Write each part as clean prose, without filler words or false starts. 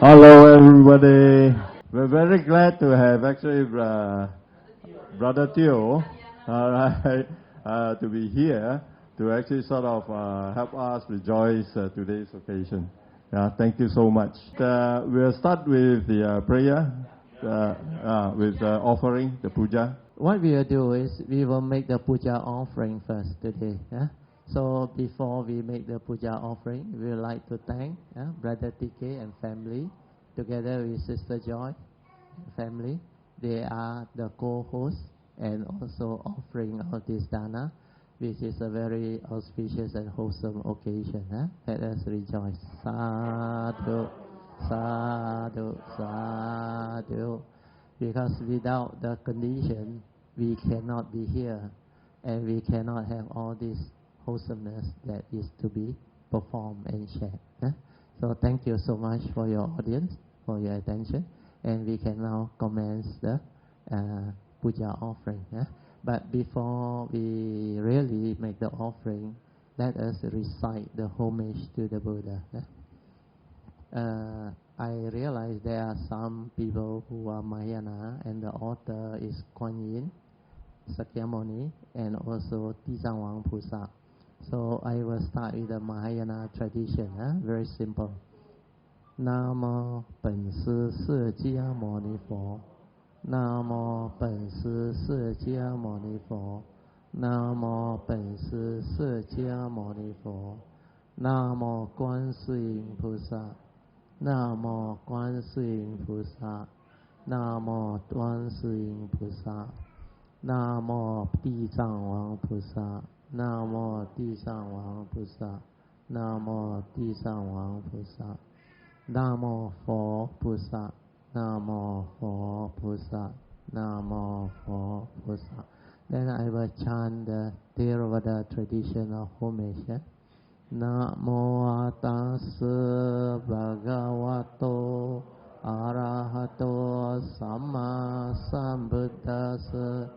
Hello, everybody. We're very glad to have actually Brother Teoh to be here to actually sort of help us rejoice today's occasion. Thank you so much. We'll start with the prayer, with offering, the puja. What we will do is we will make the puja offering first today. So before we make the puja offering, we would like to thank Brother TK and family, together with Sister Joy and family. They are the co-hosts and also offering of this dana, which is a very auspicious and wholesome occasion. Let us rejoice. Sadhu, sadhu, sadhu. Because without the condition, we cannot be here, and we cannot have all this wholesomeness that is to be performed and shared. So thank you so much for your audience, for your attention, and we can now commence the puja offering. But before we really make the offering, let us recite the homage to the Buddha. I realize there are some people who are Mahayana, and the author is Kuan Yin, Sakyamuni, and also Tizangwang Pusa. So I will start with the Mahayana tradition, very simple. Namo Pen Si Se Jia Mo Ni Fo. Namo Pen Si Se Jia Mo Ni Fo. Namo Pen Si Se Jia Mo Ni Fo. Namo Guan Shi Yin Pusa. Namo Guan Shi Yin Pusa. Namo Guan Shi Yin Pusa. Namo Di Zhang Wang Pusa. Namo Di Zhang Wang Pusa. Namo Di Zhang Wang Pusa. Namo Fo Pusa. Namo Fo Pusa. Namo Fo Pusa. Then I will chant the Theravada tradition of homage. Namo Tassa Bhagavato Arahato Samma Sambuddhassa.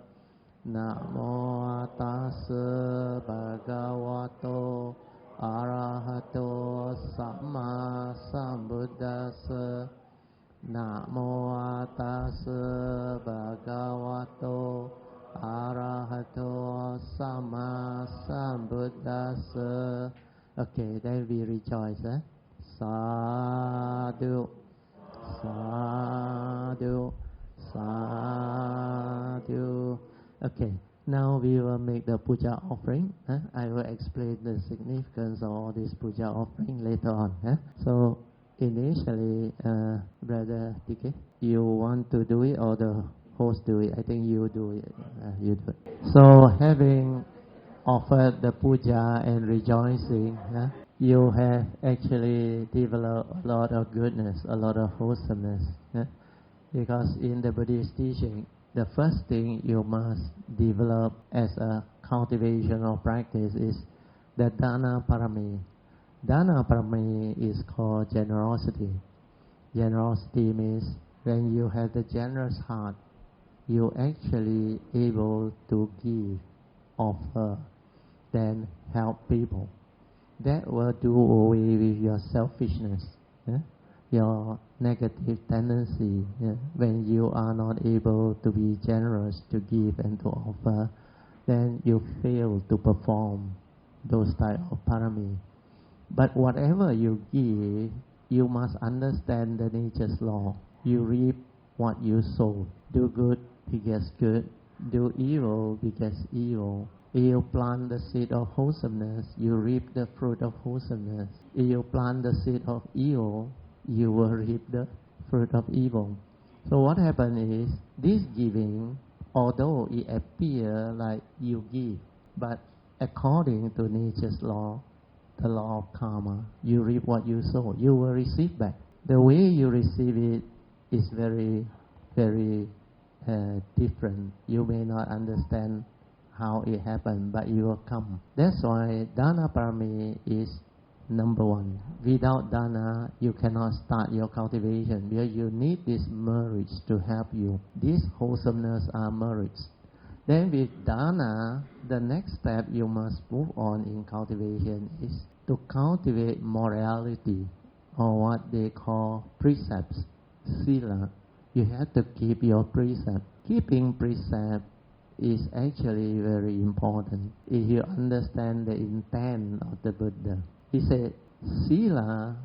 Namo Tassa Bhagavato Arahato Samma Sambuddhassa. Namo Tassa Bhagavato Arahato Samma Sambuddhassa. Okay, then we rejoice. Sadhu, sadhu, sadhu. Okay, now we will make the puja offering. I will explain the significance of all this puja offering later on. So initially, Brother TK, you want to do it or the host do it? I think you do it. You do it. So having offered the puja and rejoicing, you have actually developed a lot of goodness, a lot of wholesomeness. Because in the Buddhist teaching, the first thing you must develop as a cultivation or practice is the dana parami. Dana parami is called generosity. Generosity means when you have the generous heart, you actually able to give, offer, then help people. That will do away with your selfishness, your negative tendency. When you are not able to be generous, to give and to offer, then you fail to perform those type of parami. But whatever you give, you must understand the nature's law. You reap what you sow. Do good, begets good. Do evil, begets evil. If you plant the seed of wholesomeness, you reap the fruit of wholesomeness. If you plant the seed of evil, you will reap the fruit of evil. So what happens is, this giving, although it appears like you give, but according to nature's law, the law of karma, you reap what you sow, you will receive back. The way you receive it is very, very different. You may not understand how it happened, but you will come. That's why dana parami is number one. Without dana, you cannot start your cultivation, because you need these merits to help you. These wholesomeness are merits. Then with dana, the next step you must move on in cultivation is to cultivate morality or what they call precepts, sila. You have to keep your precept. Keeping precept is actually very important if you understand the intent of the Buddha. He said, sila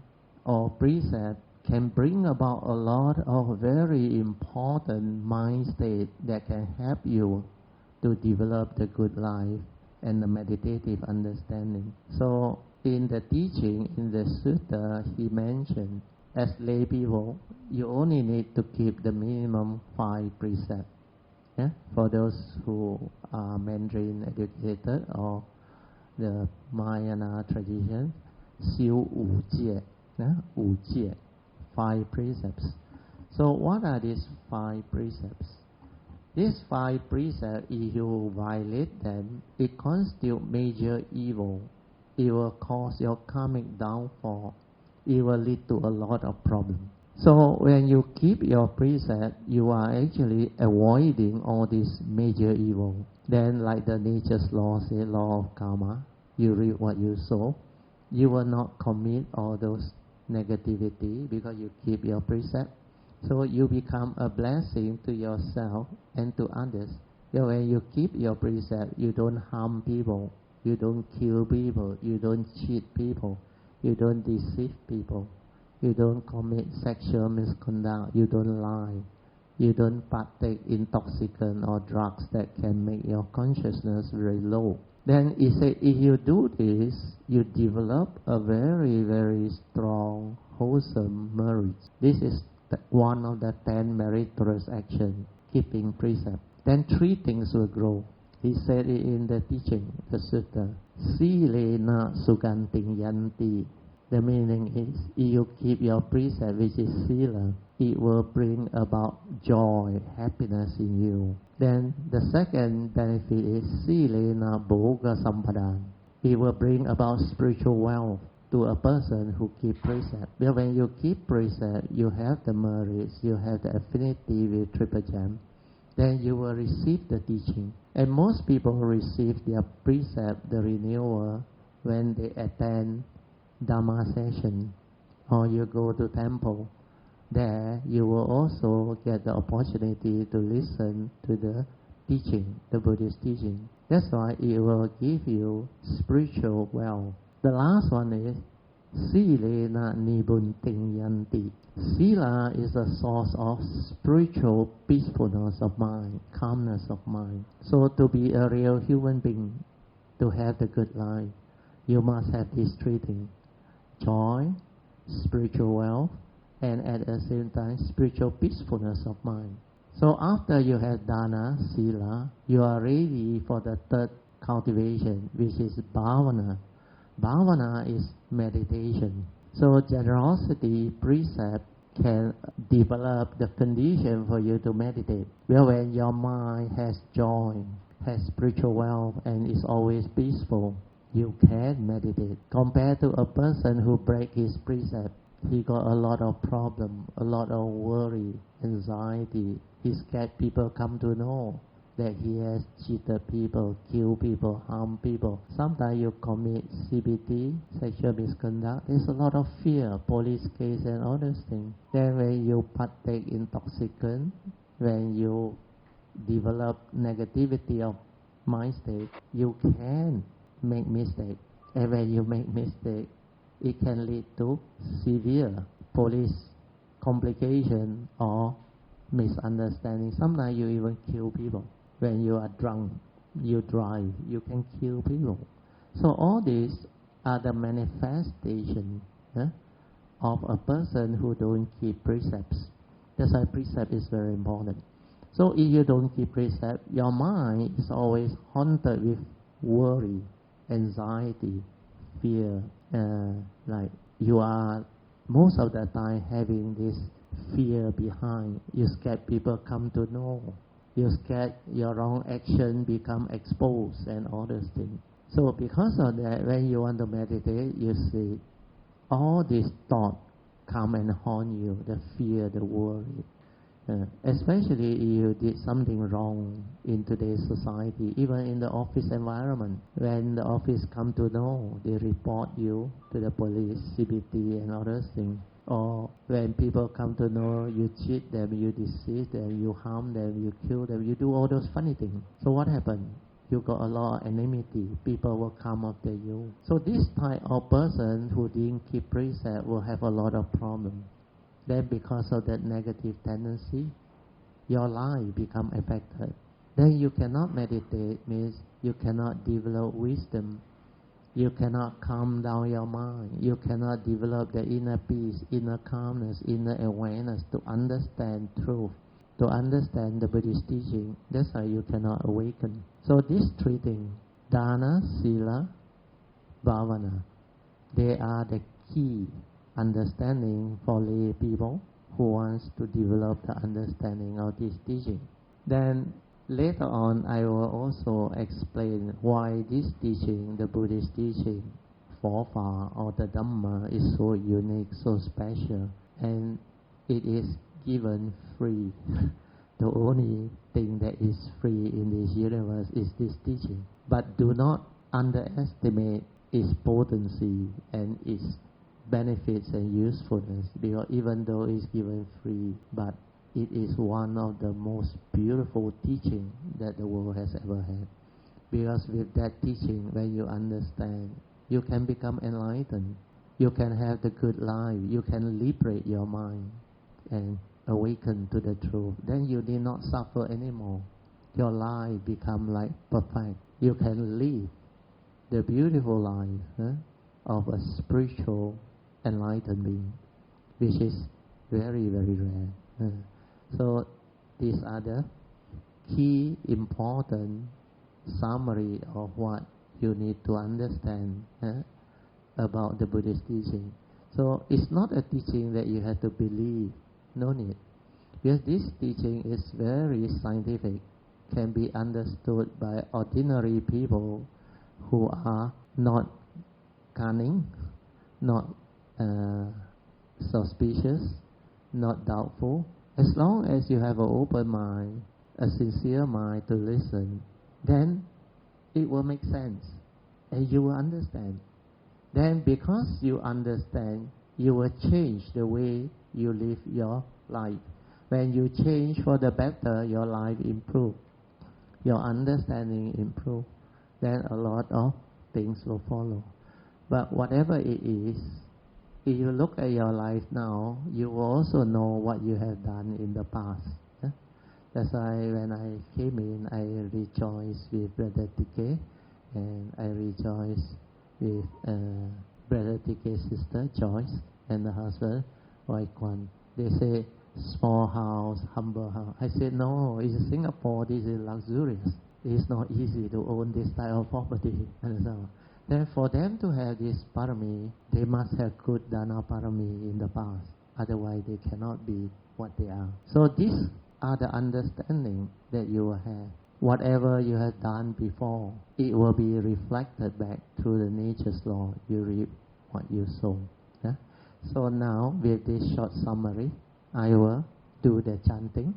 or precept can bring about a lot of very important mind state that can help you to develop the good life and the meditative understanding. So in the teaching, in the sutta, he mentioned, as lay people, you only need to keep the minimum 5 precepts. Yeah? For those who are Mandarin educated or the Mahayana tradition, 修五戒, yeah? 五戒, 5 precepts. So what are these 5 precepts? These 5 precepts, if you violate them, it constitutes major evil. It will cause your karmic downfall. It will lead to a lot of problems. So when you keep your precept, you are actually avoiding all these major evil. Then, like the nature's law says, law of karma, you reap what you sow. You will not commit all those negativity because you keep your precept. So you become a blessing to yourself and to others. So when you keep your precept, you don't harm people, you don't kill people, you don't cheat people, you don't deceive people, you don't commit sexual misconduct, you don't lie, you don't partake in intoxicant or drugs that can make your consciousness very low. Then he said, if you do this, you develop a very, very strong, wholesome merit. This is one of the 10 meritorious actions, keeping precept. Then 3 things will grow. He said it in the teaching, the sutta, silena suganting yanti. The meaning is, if you keep your precept, which is sila, it will bring about joy, happiness in you. Then the second benefit is silena bhoga sampadana. It will bring about spiritual wealth to a person who keep precept. But when you keep precept, you have the merits, you have the affinity with Triple Gem, then you will receive the teaching. And most people receive their precept, the renewal, when they attend Dhamma session or you go to temple. There you will also get the opportunity to listen to the teaching, the Buddhist teaching. That's why it will give you spiritual wealth. The last one is silena nibunting yanti. Sila is a source of spiritual peacefulness of mind, calmness of mind. So to be a real human being, to have the good life, you must have these 3 things: joy, spiritual wealth, and at the same time spiritual peacefulness of mind. So after you have dana, sila, you are ready for the 3rd cultivation, which is bhavana. Bhavana is meditation. So generosity precept can develop the condition for you to meditate. Well, when your mind has joy, has spiritual wealth, and is always peaceful, you can meditate. Compared to a person who breaks his precept, he got a lot of problem, a lot of worry, anxiety. He's scared people come to know that he has cheated people, killed people, harmed people. Sometimes you commit CBT, sexual misconduct. There's a lot of fear, police case and all those things. Then when you partake in intoxicant, when you develop negativity of mind state, you can make mistake. And when you make mistake, it can lead to severe police complication or misunderstanding. Sometimes you even kill people. When you are drunk, you drive, you can kill people. So all these are the manifestation of a person who don't keep precepts. That's why precept is very important. So if you don't keep precept, your mind is always haunted with worry, anxiety, fear. Like you are most of the time having this fear behind. You scared people come to know. You scared your wrong action become exposed and all those things. So because of that, when you want to meditate, you see all these thoughts come and haunt you, the fear, the worry. Especially if you did something wrong in today's society, even in the office environment. When the office come to know, they report you to the police, CBT and other things. Or when people come to know, you cheat them, you deceive them, you harm them, you kill them, you do all those funny things. So what happened? You got a lot of enmity. People will come after you. So this type of person who didn't keep precept will have a lot of problems. Then because of that negative tendency, your life become affected. Then you cannot meditate, means you cannot develop wisdom. You cannot calm down your mind. You cannot develop the inner peace, inner calmness, inner awareness to understand truth, to understand the Buddhist teaching. That's why you cannot awaken. So these three things, dana, sila, bhavana, they are the key understanding for lay people who wants to develop the understanding of this teaching. Then later on, I will also explain why this teaching, the Buddhist teaching, Forfa or the Dhamma, is so unique, so special, and it is given free. The only thing that is free in this universe is this teaching. But do not underestimate its potency and its benefits and usefulness, because even though it's given free, but it is one of the most beautiful teaching that the world has ever had. Because with that teaching, when you understand, you can become enlightened. You can have the good life. You can liberate your mind and awaken to the truth. Then you need not suffer anymore. Your life become like perfect. You can live the beautiful life of a spiritual enlightened being, which is very, very rare. So these are the key important summary of what you need to understand about the Buddhist teaching. So it's not a teaching that you have to believe, no need. Because this teaching is very scientific, can be understood by ordinary people who are not cunning, not suspicious, not doubtful. As long as you have an open mind, a sincere mind to listen, then it will make sense and you will understand. Then because you understand, you will change the way you live your life. When you change for the better, your life improves, your understanding improves, then a lot of things will follow. But whatever it is, if you look at your life now, you will also know what you have done in the past. That's why when I came in, I rejoiced with Brother Tike, and I rejoiced with Brother Tike's sister Joyce and the husband Wai Kwan. They say small house, humble house. I said no, it's Singapore. This is luxurious. It's not easy to own this type of property and so on. Then for them to have this parami, they must have good dana parami in the past. Otherwise, they cannot be what they are. So these are the understanding that you will have. Whatever you have done before, it will be reflected back through the nature's law. You reap what you sow. Yeah? So now, with this short summary, I will do the chanting,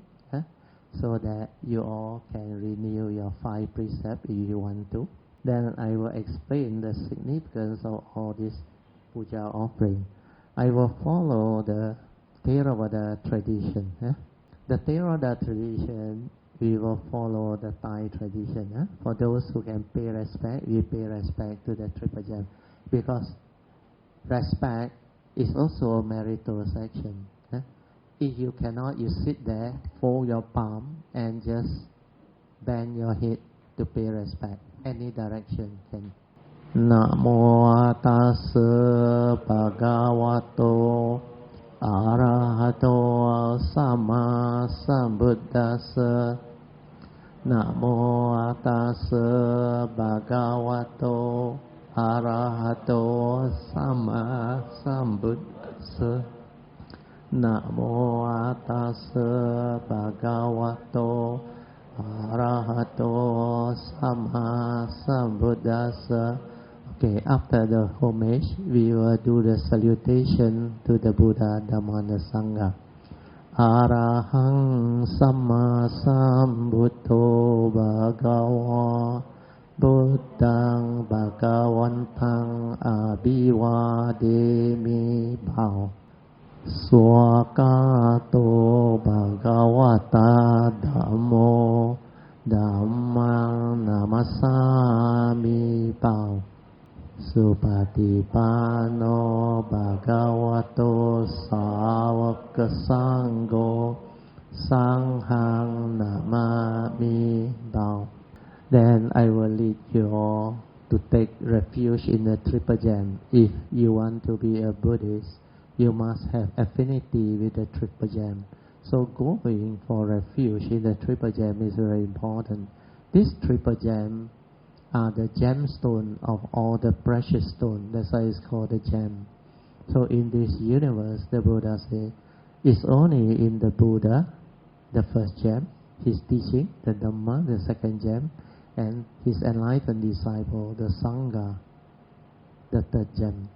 so that you all can renew your 5 precepts if you want to. Then I will explain the significance of all this puja offering. I will follow the Theravada tradition. The Theravada tradition, we will follow the Thai tradition. For those who can pay respect, we pay respect to the Triple Gem. Because respect is also a meritorious action. If you cannot, you sit there, fold your palm, and just bend your head to pay respect. Any direction can. Namo tassa bhagavato arahato samma sambuddhassa. Namo tassa bhagavato arahato samma sambuddhassa. Namo tassa bhagavato arahato samma sambuddhassa. Okay, after the homage, we will do the salutation to the Buddha, Dhamma, and the Sangha. Arahang Samma Sambuddho Bhagava Buddhang Bhagavantang Abhivademi Bhao Swakato Bhagavata Dhammo Dhammang Namasami Bhao Supatipano Bhagavato Sāvaka Sangho Sanghang Namami Bhao. Then I will lead you all to take refuge in the Triple Gem. If you want to be a Buddhist, you must have affinity with the Triple Gem. So going for refuge in the Triple Gem is very important. This Triple Gem are the gemstone of all the precious stones. That's why it's called the gem. So in this universe, the Buddha says, it's only in the Buddha, the first gem, his teaching, the Dhamma, the second gem, and his enlightened disciple, the Sangha, the third gem.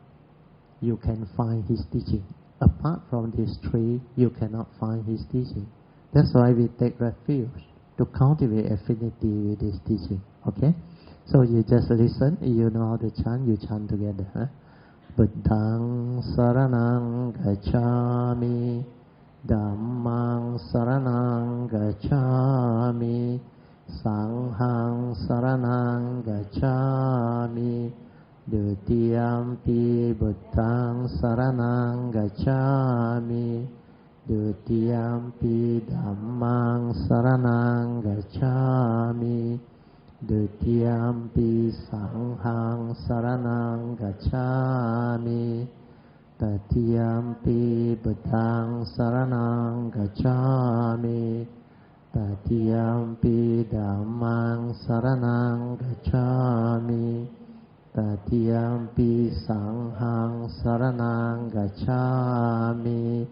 You can find his teaching. Apart from these three, you cannot find his teaching. That's why we take refuge, to cultivate affinity with his teaching. Okay? So you just listen, you know how to chant, you chant together. Huh? Buddhang saranang gacchami, Dhammang saranang gacchami, Sanghang saranang gacchami, Dutiyampi Buddhang saranang gacchami, Dutiyampi Dhammang saranang gacchami, Dutiyampi Sanghang saranang gacchami, Tatiyampi Buddhang saranang gacchami, Tatiyampi Dhammang saranang gacchami, Tatiyampi Sanghang saranang gacchami.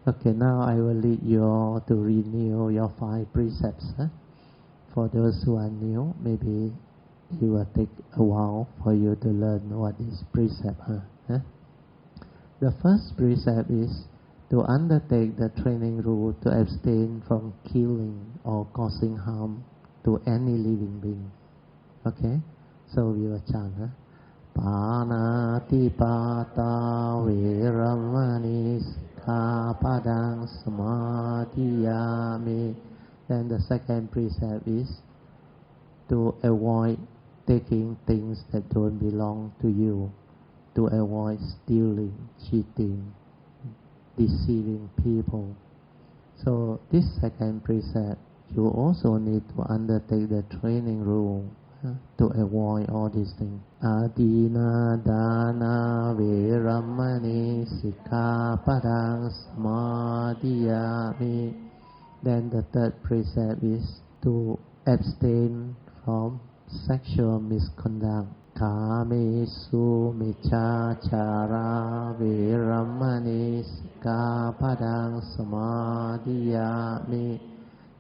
Okay, now I will lead you all to renew your 5 precepts. For those who are new, maybe it will take a while for you to learn what is precept. The first precept is to undertake the training rule to abstain from killing or causing harm to any living being. Okay? So we will chant. Panatipata Veramani Sikhapadang Samadhiyami. Then the second precept is to avoid taking things that don't belong to you, to avoid stealing, cheating, deceiving people. So this second precept, you also need to undertake the training rule to avoid all these things. Adina dana veramani sikhapadang samadhiyami. Then the third precept is to abstain from sexual misconduct. Kamesu michachara veramani sikhapadang samadhiyami.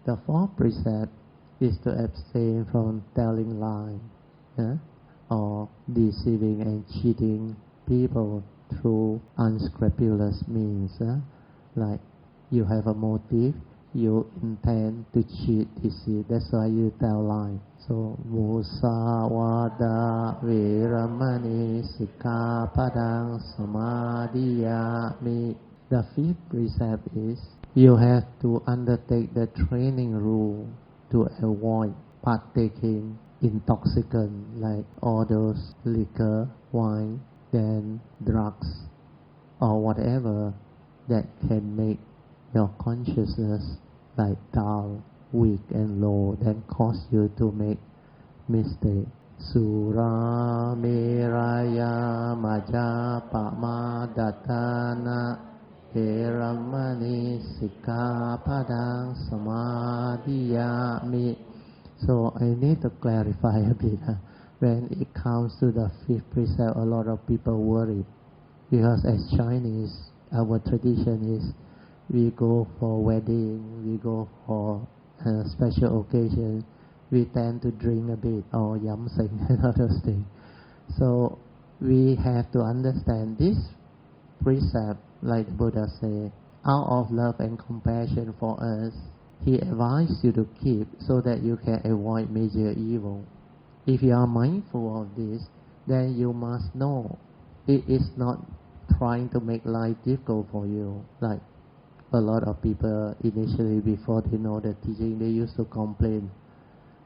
The fourth precept is to abstain from telling lies or deceiving and cheating people through unscrupulous means. Like you have a motive, you intend to cheat, deceive, that's why you tell lies. So, musawada veramani sikhapadang samadhiyami. The fifth precept is you have to undertake the training rule to avoid partaking intoxicant like all those liquor, wine, then drugs, or whatever that can make your consciousness like dull, weak and low, then cause you to make mistake. Sura meraya majapama datana veramani sikhapadang samadhiyami. So I need to clarify a bit. When it comes to the fifth precept, a lot of people worry because as Chinese, our tradition is we go for wedding, we go for a special occasion, we tend to drink a bit or yam sing and other things. So we have to understand this precept, like the Buddha said, out of love and compassion for us, he advised you to keep so that you can avoid major evil. If you are mindful of this, then you must know it is not trying to make life difficult for you. Like a lot of people initially, before they know the teaching, they used to complain,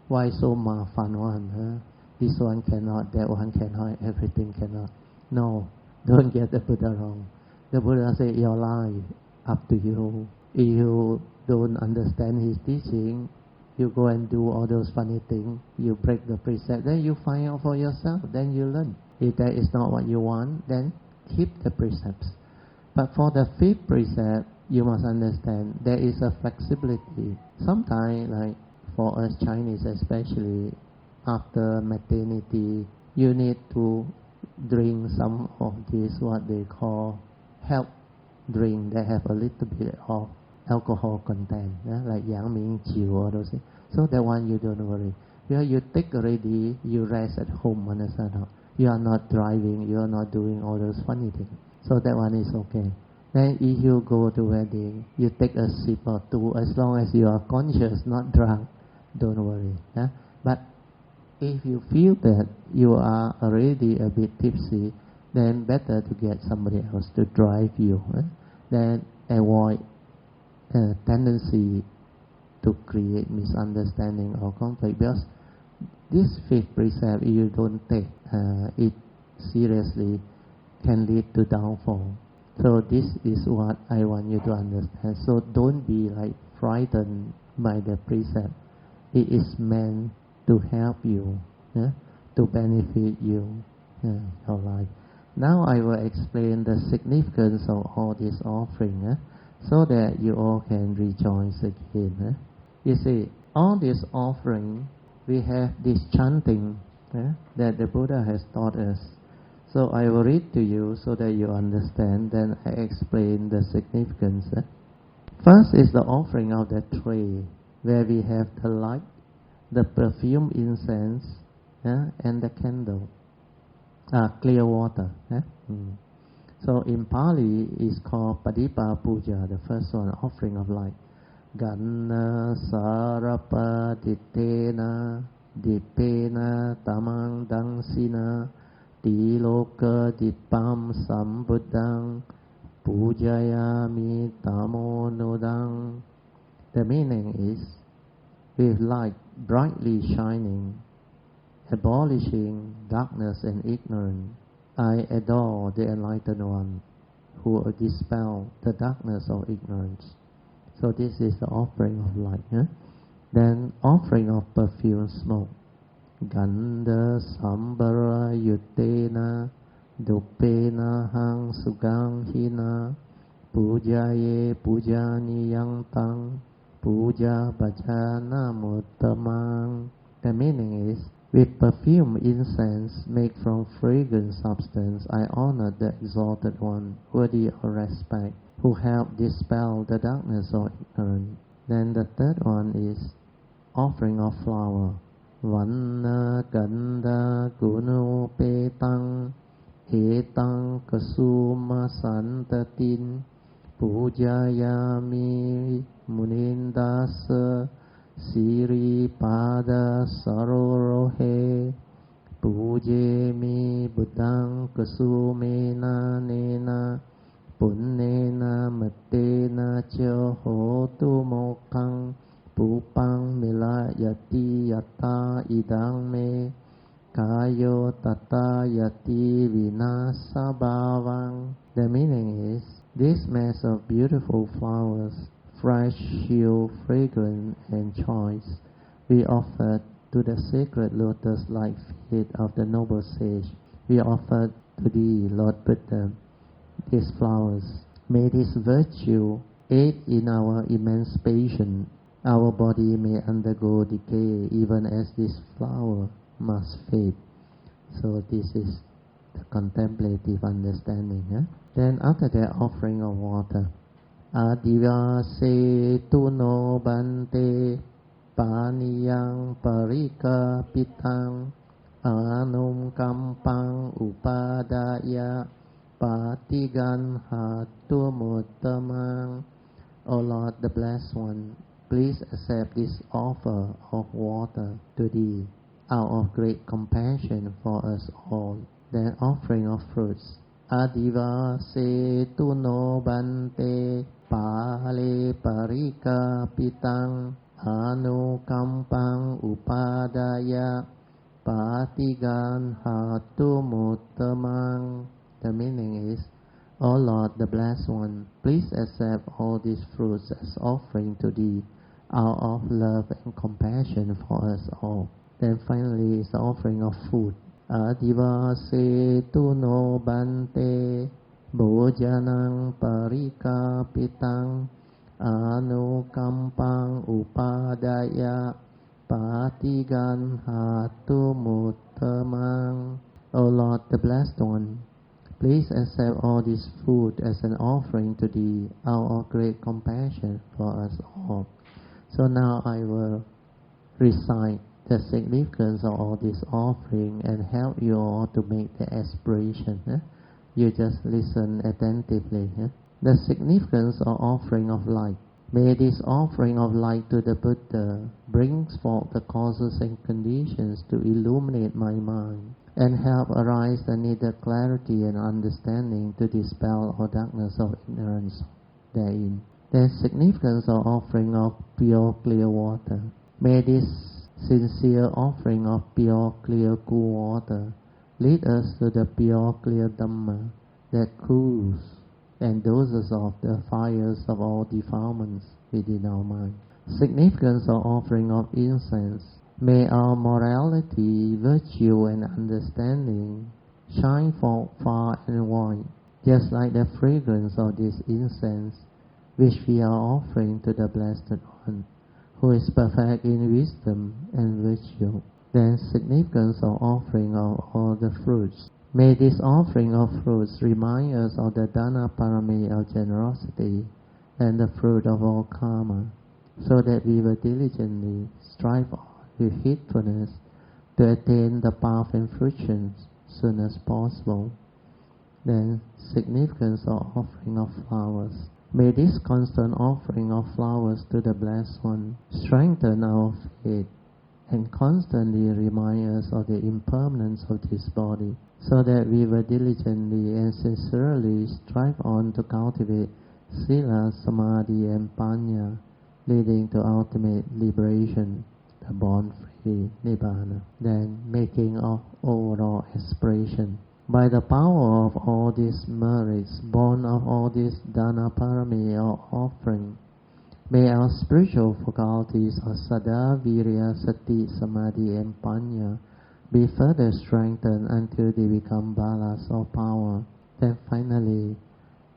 why so mafan one, huh? This one cannot, that one cannot, everything cannot. No, don't get the Buddha wrong. The Buddha said, your life, up to you. If you don't understand his teaching, you go and do all those funny things, you break the precept, then you find out for yourself, then you learn. If that is not what you want, then keep the precepts. But for the fifth precept, you must understand there is a flexibility. Sometimes, like for us Chinese especially, after maternity, you need to drink some of this, what they call health drink that have a little bit of alcohol content, like Yang Ming Chiu or those things. So that one you don't worry. Because you take already, you rest at home, understand? You are not driving, you are not doing all those funny things. So that one is okay. Then if you go to wedding, you take a sip or two, as long as you are conscious, not drunk, don't worry. But if you feel that you are already a bit tipsy, then better to get somebody else to drive you. Then avoid tendency to create misunderstanding or conflict, because this fifth precept, if you don't take it seriously, can lead to downfall. So this is what I want you to understand. So don't be like frightened by the precept. It is meant to help you, to benefit you, your life. Now I will explain the significance of all this offering, so that you all can rejoice again. You see, all this offering, we have this chanting that the Buddha has taught us. So I will read to you so that you understand, then I explain the significance. First is the offering of the tray, where we have the light, the perfume incense, and the candle, clear water. So in Pali is called Padipa Puja, the first one, offering of light. Ganna sarapa dittena dipena tamang dangsina tiloka dipam sambuddhang pujayami tamo nodang. The meaning is, with light brightly shining, abolishing darkness and ignorance, I adore the enlightened one who dispel the darkness of ignorance. So this is the offering of light. Then offering of perfume smoke. Gandha sambara yuttena dupena hang sugang hina pujaye pujani yang tang puja bhajana muttamang. The meaning is, with perfume incense made from fragrant substance, I honor the exalted one, worthy of respect, who helped dispel the darkness of ignorance. Then the third one is offering of flower. Vanna gandha gunu petang etang kasuma santatin pujayami munindasa siri pada sarorohe pujemi buddhang kasumena nena punnena mattena cha hotu mokkang pupang milayati yatta idang me kayo tata yati vinasa bhavang. The meaning is, this mass of beautiful flowers, fresh, pure, fragrant, and choice, we offer to the sacred lotus-like feet of the noble sage. We offer to thee, Lord Buddha, these flowers. May this virtue aid in our emancipation. Our body may undergo decay, even as this flower must fade. So this is the contemplative understanding. Then after that, offering of water. Adivase tuno bante paniyang parika pitang anum kampang upadaya Patigan Hatumuttamang. O Lord, the Blessed One, please accept this offer of water to Thee out of great compassion for us all. Then offering of fruits. Adiva se tu no bante pale parika pitang anu kampang upadaya patigan hatumuttamang. The meaning is, O Lord, the Blessed One, please accept all these fruits as offering to Thee out of love and compassion for us all. Then finally is the offering of food. Adiva se tu no bante bojanang parika pitang anu kampang upadaya patigan hatumuttamang. O Lord, the Blessed One, please accept all this food as an offering to Thee out of great compassion for us all. So now I will recite the significance of all this offering and help you all to make the aspiration. You just listen attentively. The significance of offering of light. May this offering of light to the Buddha brings forth the causes and conditions to illuminate my mind and help arise the needed clarity and understanding to dispel all darkness of ignorance therein. The significance of offering of pure clear water. May this sincere offering of pure clear cool water lead us to the pure clear Dhamma that cools and doses off the fires of all defilements within our mind. Significance of offering of incense. May our morality, virtue and understanding shine forth far and wide, just like the fragrance of this incense which we are offering to the Blessed One, who is perfect in wisdom and virtue. Then significance of offering of all the fruits. May this offering of fruits remind us of the Dana Parami of generosity and the fruit of all karma, so that we will diligently strive on with heedfulness to attain the path and fruitions soon as possible. Then significance of offering of flowers. May this constant offering of flowers to the Blessed One strengthen our faith and constantly remind us of the impermanence of this body, so that we will diligently and sincerely strive on to cultivate Sila, Samadhi and Panya, leading to ultimate liberation, the born-free Nibbana. Then making of overall aspiration. By the power of all these merits, born of all this Dana Parami or offering, may our spiritual faculties of Sada, Virya, Sati, Samadhi and Panya be further strengthened until they become balas or power. Then finally,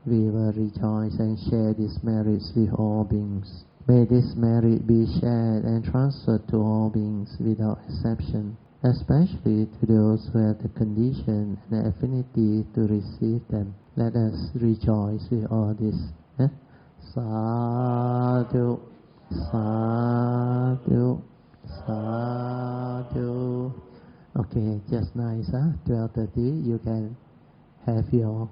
we will rejoice and share these merits with all beings. May this merit be shared and transferred to all beings without exception, especially to those who have the condition and the affinity to receive them. Let us rejoice with all this. Sadhu, sadhu, sadhu. Okay, just nice, 12:30, you can have your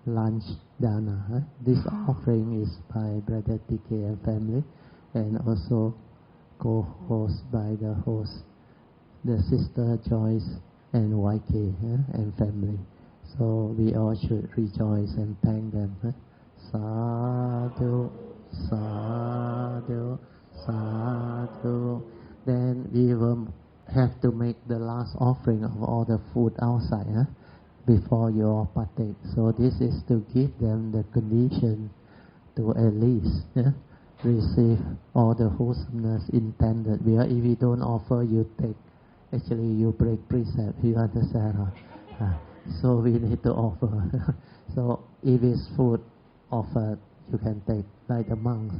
lunch dana. This offering is by Brother TK and family, and also co-host by the host, the Sister Joyce and YK and family. So we all should rejoice and thank them. Sadhu, sadhu, sadhu. Then we will have to make the last offering of all the food outside before you all partake. So this is to give them the condition to at least receive all the wholesomeness intended. Because if you don't offer, you take. Actually, you break precept. You understand? So we need to offer. So if it's food offered, you can take. Like the monks,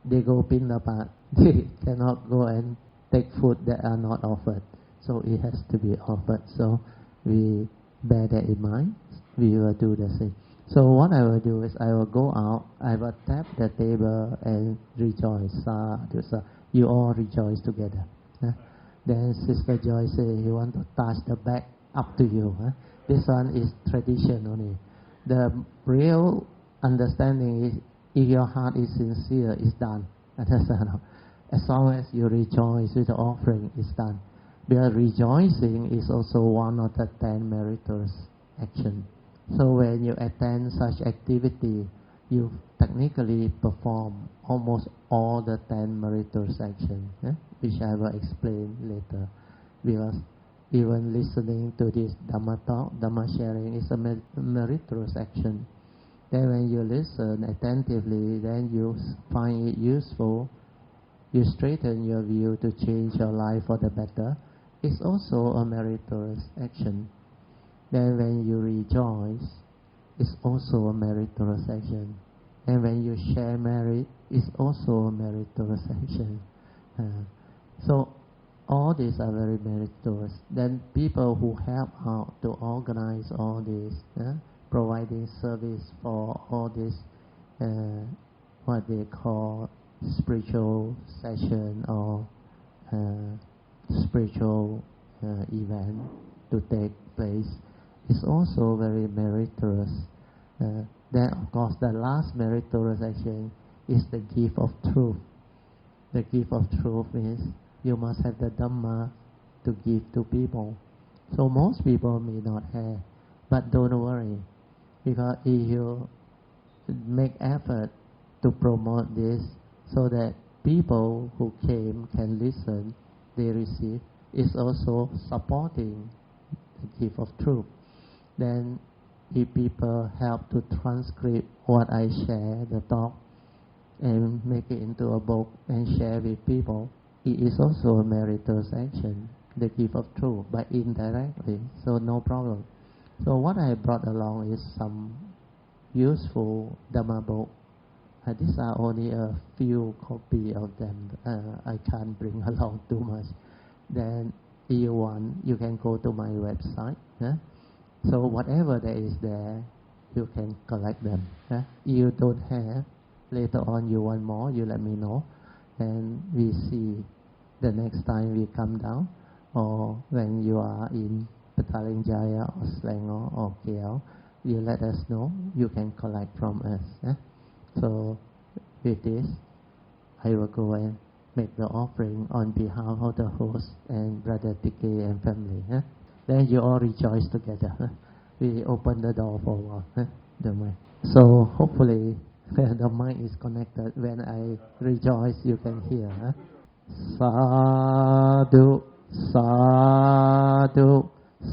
they go Pindapat. They cannot go and take food that are not offered. So it has to be offered. So we bear that in mind. We will do the same. So what I will do is I will go out. I will tap the table and rejoice. You all rejoice together. Then Sister Joyce say, you want to touch the back, up to you. This one is tradition only. The real understanding is, if your heart is sincere, it's done. Understand? As long as you rejoice with the offering, it's done. Because rejoicing is also one of the 10 meritorious actions. So when you attend such activity, you technically perform almost all the 10 meritorious actions, which I will explain later. Because even listening to this Dhamma talk, Dhamma sharing is a meritorious action. Then when you listen attentively, then you find it useful, you straighten your view to change your life for the better, it's also a meritorious action. Then when you rejoice, it's also a meritorious action. And when you share merit, it's also a meritorious action. So all these are very meritorious. Then people who help out to organize all this, providing service for all this, what they call spiritual session or spiritual event to take place, is also very meritorious. Then of course the last meritorious action is the gift of truth. The gift of truth means you must have the Dhamma to give to people. So most people may not have, but don't worry, because if you make effort to promote this so that people who came can listen, they receive, is also supporting the gift of truth. Then if people help to transcribe what I share, the talk, and make it into a book and share with people, it is also a meritorious action, the gift of truth, but indirectly, so no problem. So what I brought along is some useful Dhamma book. These are only a few copies of them. I can't bring along too much. Then if you want, you can go to my website. So whatever there is there, you can collect them. You don't have, later on you want more, you let me know. And we see the next time we come down, or when you are in Petaling Jaya or Selangor or KL, you let us know, you can collect from us. So with this, I will go and make the offering on behalf of the host and Brother TK and family. Then you all rejoice together. We open the door for a while. The mic. So hopefully the mic is connected. When I rejoice, you can hear. Sadhu, sadhu,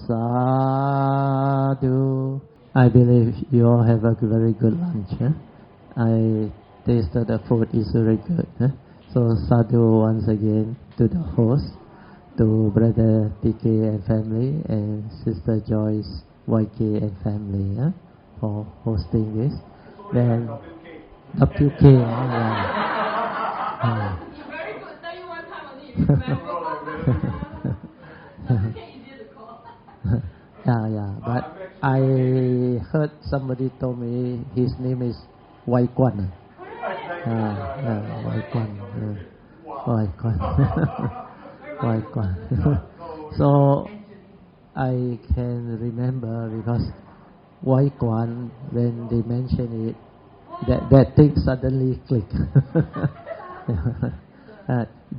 sadhu. I believe you all have a very good lunch. I tasted the food is very good. So sadhu once again to the host, to Brother TK and family, and Sister Joyce YK and family for hosting this. Then WK. You're very good. Tell you one time only. Easier to call. Yeah. But I heard somebody told me his name is Wai Kwan. Wai Kwan. Wai Kwan. Wai Kwan. So I can remember because Wai Kwan, when they mention it, that thing suddenly click.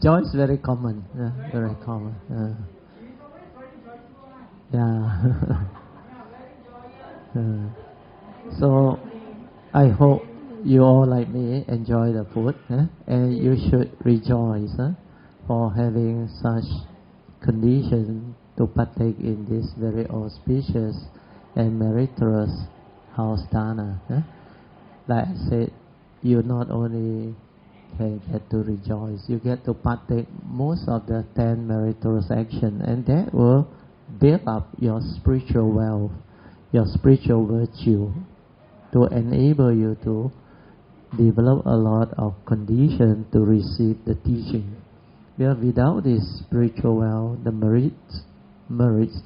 Joy is very common. Very common. So I hope you all like me enjoy the food, and you should rejoice for having such condition to partake in this very auspicious and meritorious house dana. Like I said, you not only can get to rejoice, you get to partake most of the 10 meritorious actions, and that will build up your spiritual wealth, your spiritual virtue, to enable you to develop a lot of condition to receive the teaching. Because without this spiritual wealth, the merits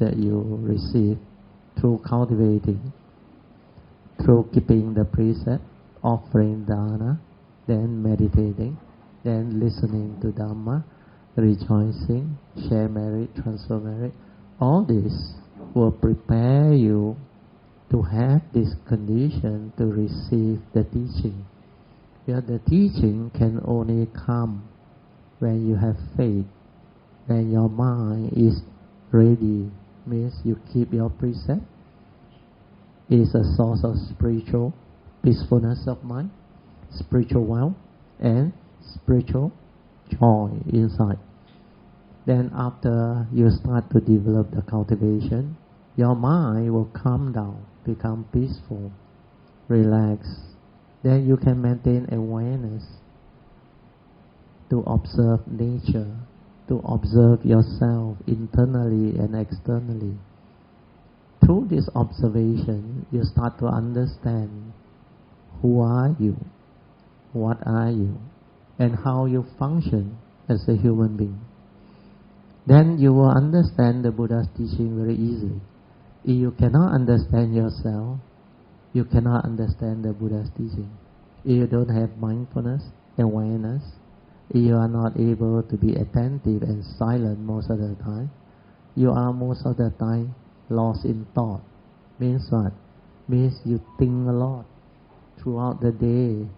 that you receive through cultivating, through keeping the precept, offering dana, then meditating, then listening to Dhamma, rejoicing, share merit, transfer merit, all this will prepare you to have this condition to receive the teaching. Because the teaching can only come when you have faith, when your mind is ready, means you keep your precept, is a source of spiritual peacefulness of mind, spiritual wealth, and spiritual joy inside. Then after you start to develop the cultivation, your mind will calm down, become peaceful, relax. Then you can maintain awareness to observe nature, to observe yourself internally and externally. Through this observation, you start to understand who are you, what are you, and how you function as a human being. Then you will understand the Buddha's teaching very easily. If you cannot understand yourself, you cannot understand the Buddha's teaching. If you don't have mindfulness, awareness, if you are not able to be attentive and silent most of the time, you are most of the time lost in thought. Means what? Means you think a lot throughout the day.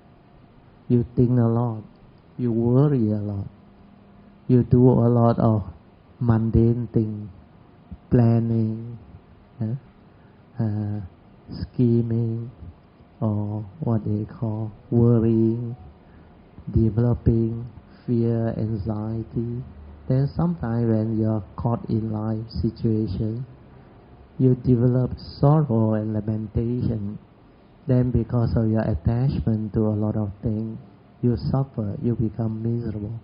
You think a lot. You worry a lot. You do a lot of mundane things, planning, scheming, or what they call worrying, developing fear, anxiety. Then sometimes when you're caught in life situation, you develop sorrow and lamentation. Then because of your attachment to a lot of things, you suffer, you become miserable.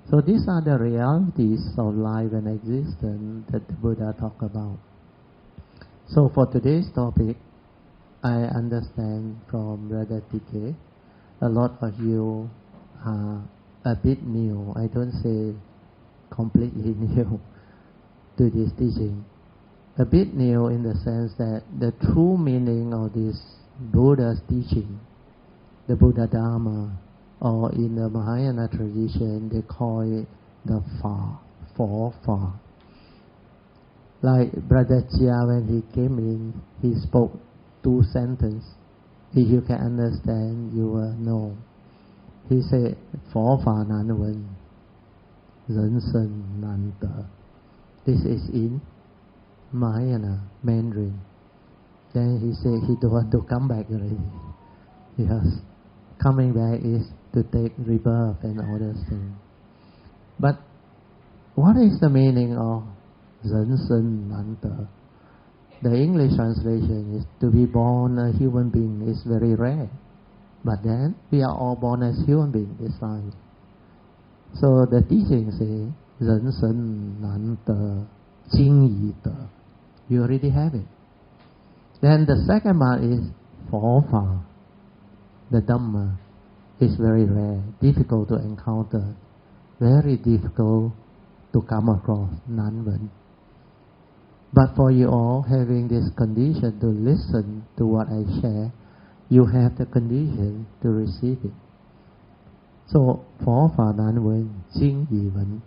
So these are the realities of life and existence that the Buddha talked about. So for today's topic, I understand from Brother TK, a lot of you are a bit new, I don't say completely new to this teaching. A bit new in the sense that the true meaning of this Buddha's teaching, the Buddha Dharma, or in the Mahayana tradition, they call it the Fa. Like Brother Chia, when he came in, he spoke 2 sentences. If you can understand, you will know. He said, 佛法难闻，人生难得. This is in Mahayana, Mandarin. Then he said he don't want to come back already, because coming back is to take rebirth and all those things. But what is the meaning of 人生难得? The English translation is to be born a human being is very rare. But then we are all born as human beings this time. So the teaching says 人生难得经已得. You already have it. Then the second part is 佛法. The Dhamma is very rare, difficult to encounter, very difficult to come across, none. But for you all having this condition to listen to what I share, you have the condition to receive it. So, 佛法难闻经已闻，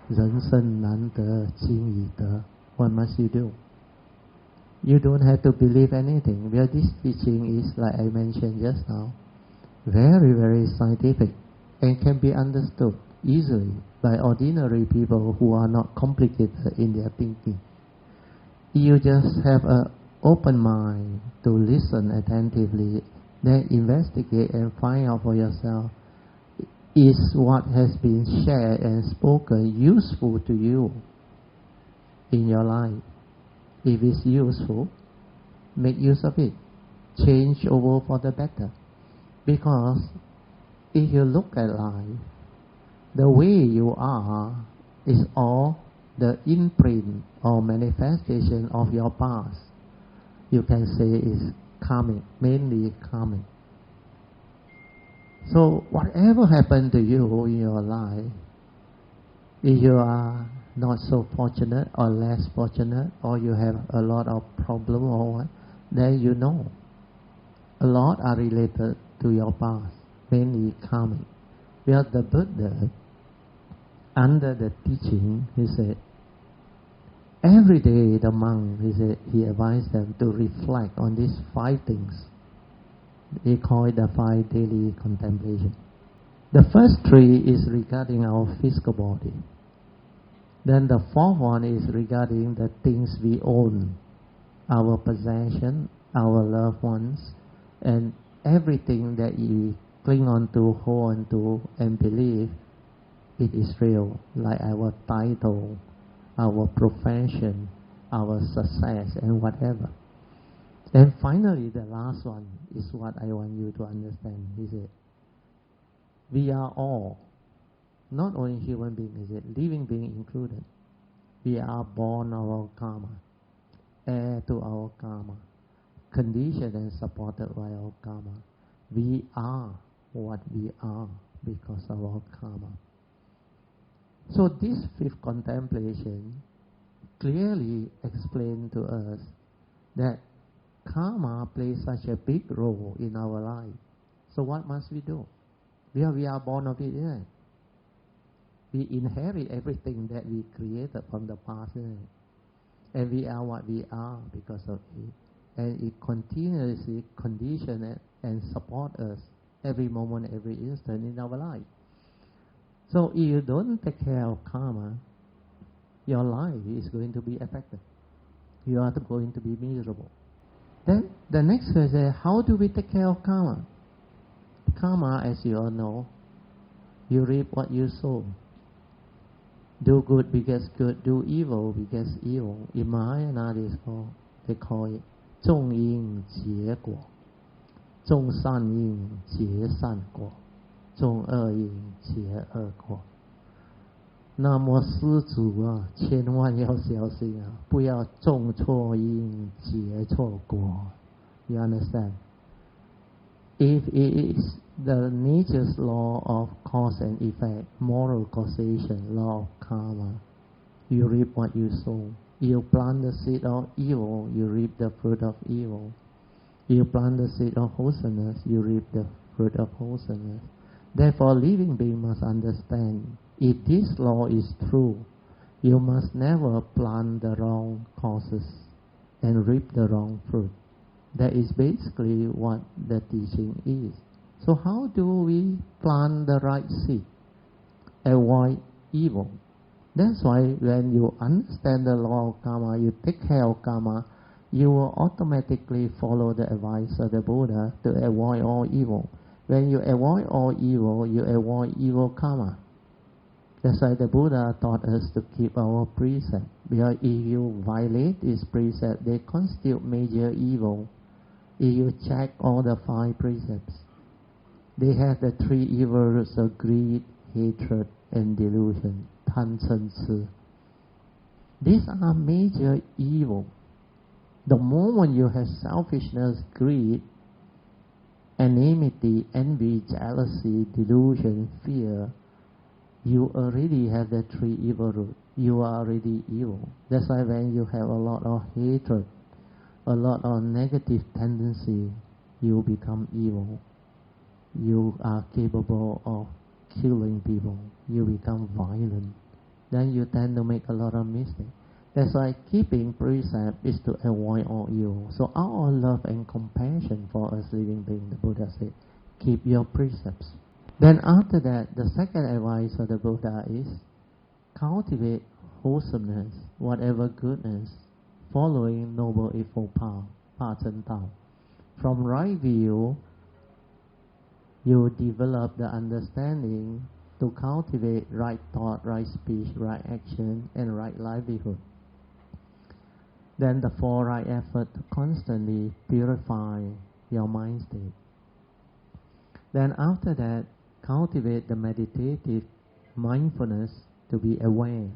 人生难得经已得. What must you do? You don't have to believe anything, because this teaching is, like I mentioned just now, very, very scientific and can be understood easily by ordinary people who are not complicated in their thinking. You just have an open mind to listen attentively, then investigate and find out for yourself, is what has been shared and spoken useful to you in your life? If it's useful, make use of it. Change over for the better. Because if you look at life, the way you are is all the imprint or manifestation of your past. You can say is karmic, mainly karmic. So whatever happened to you in your life, if you are not so fortunate or less fortunate, or you have a lot of problem or what, then you know. A lot are related to your past, mainly karmic. Where the Buddha, under the teaching, he said, Every day the monk, he advised them to reflect on these 5 things. He called it the 5 daily contemplation. The first 3 is regarding our physical body. Then the 4th one is regarding the things we own, our possession, our loved ones, and everything that we cling on to, hold on to, and believe it is real, like our title, our profession, our success, and whatever. And finally, the last one is what I want you to understand, is it? We are all, not only human beings, is it? Living beings included. We are born of our karma, heir to our karma, conditioned and supported by our karma. We are what we are because of our karma. So this 5th contemplation clearly explains to us that karma plays such a big role in our life. So what must we do? We are born of it, isn't it? We inherit everything that we created from the past, isn't it? And we are what we are because of it. And it continuously conditions and supports us every moment, every instant in our life. So if you don't take care of karma, your life is going to be affected. You are going to be miserable. Then the next question is, how do we take care of karma? Karma, as you all know, you reap what you sow. Do good begets good, do evil begets evil. In Mahayana, they call it 种因结果，种善因结善果，种恶因结恶果。那么施主啊，千万要小心啊，不要种错因结错果。You understand? If it is the nature's law of cause and effect, moral causation, law of karma, you reap what you sow. You plant the seed of evil, you reap the fruit of evil. You plant the seed of wholesomeness, you reap the fruit of wholesomeness. Therefore, living being must understand, if this law is true, you must never plant the wrong causes and reap the wrong fruit. That is basically what the teaching is. So how do we plant the right seed? Avoid evil. That's why when you understand the law of karma, you take care of karma, you will automatically follow the advice of the Buddha to avoid all evil. When you avoid all evil, you avoid evil karma. That's why the Buddha taught us to keep our precept. Because if you violate this precept, they constitute major evil. If you check all the 5 precepts, they have the 3 evil roots of greed, hatred, and delusion. Tan, Chen, Ci. These are major evil. The moment you have selfishness, greed, enmity, envy, jealousy, delusion, fear, you already have the 3 evil roots. You are already evil. That's why when you have a lot of hatred, a lot of negative tendency, you become evil. You are capable of killing people. You become violent. Then you tend to make a lot of mistakes. That's why keeping precept is to avoid all evil. So out of love and compassion for us living beings, the Buddha said, keep your precepts. Then after that, the second advice of the Buddha is cultivate wholesomeness, whatever goodness, following Noble Eightfold Path, Pa Chen Tao. From right view, you develop the understanding to cultivate right thought, right speech, right action, and right livelihood. Then the 4 right effort to constantly purify your mind state. Then after that, cultivate the meditative mindfulness to be aware,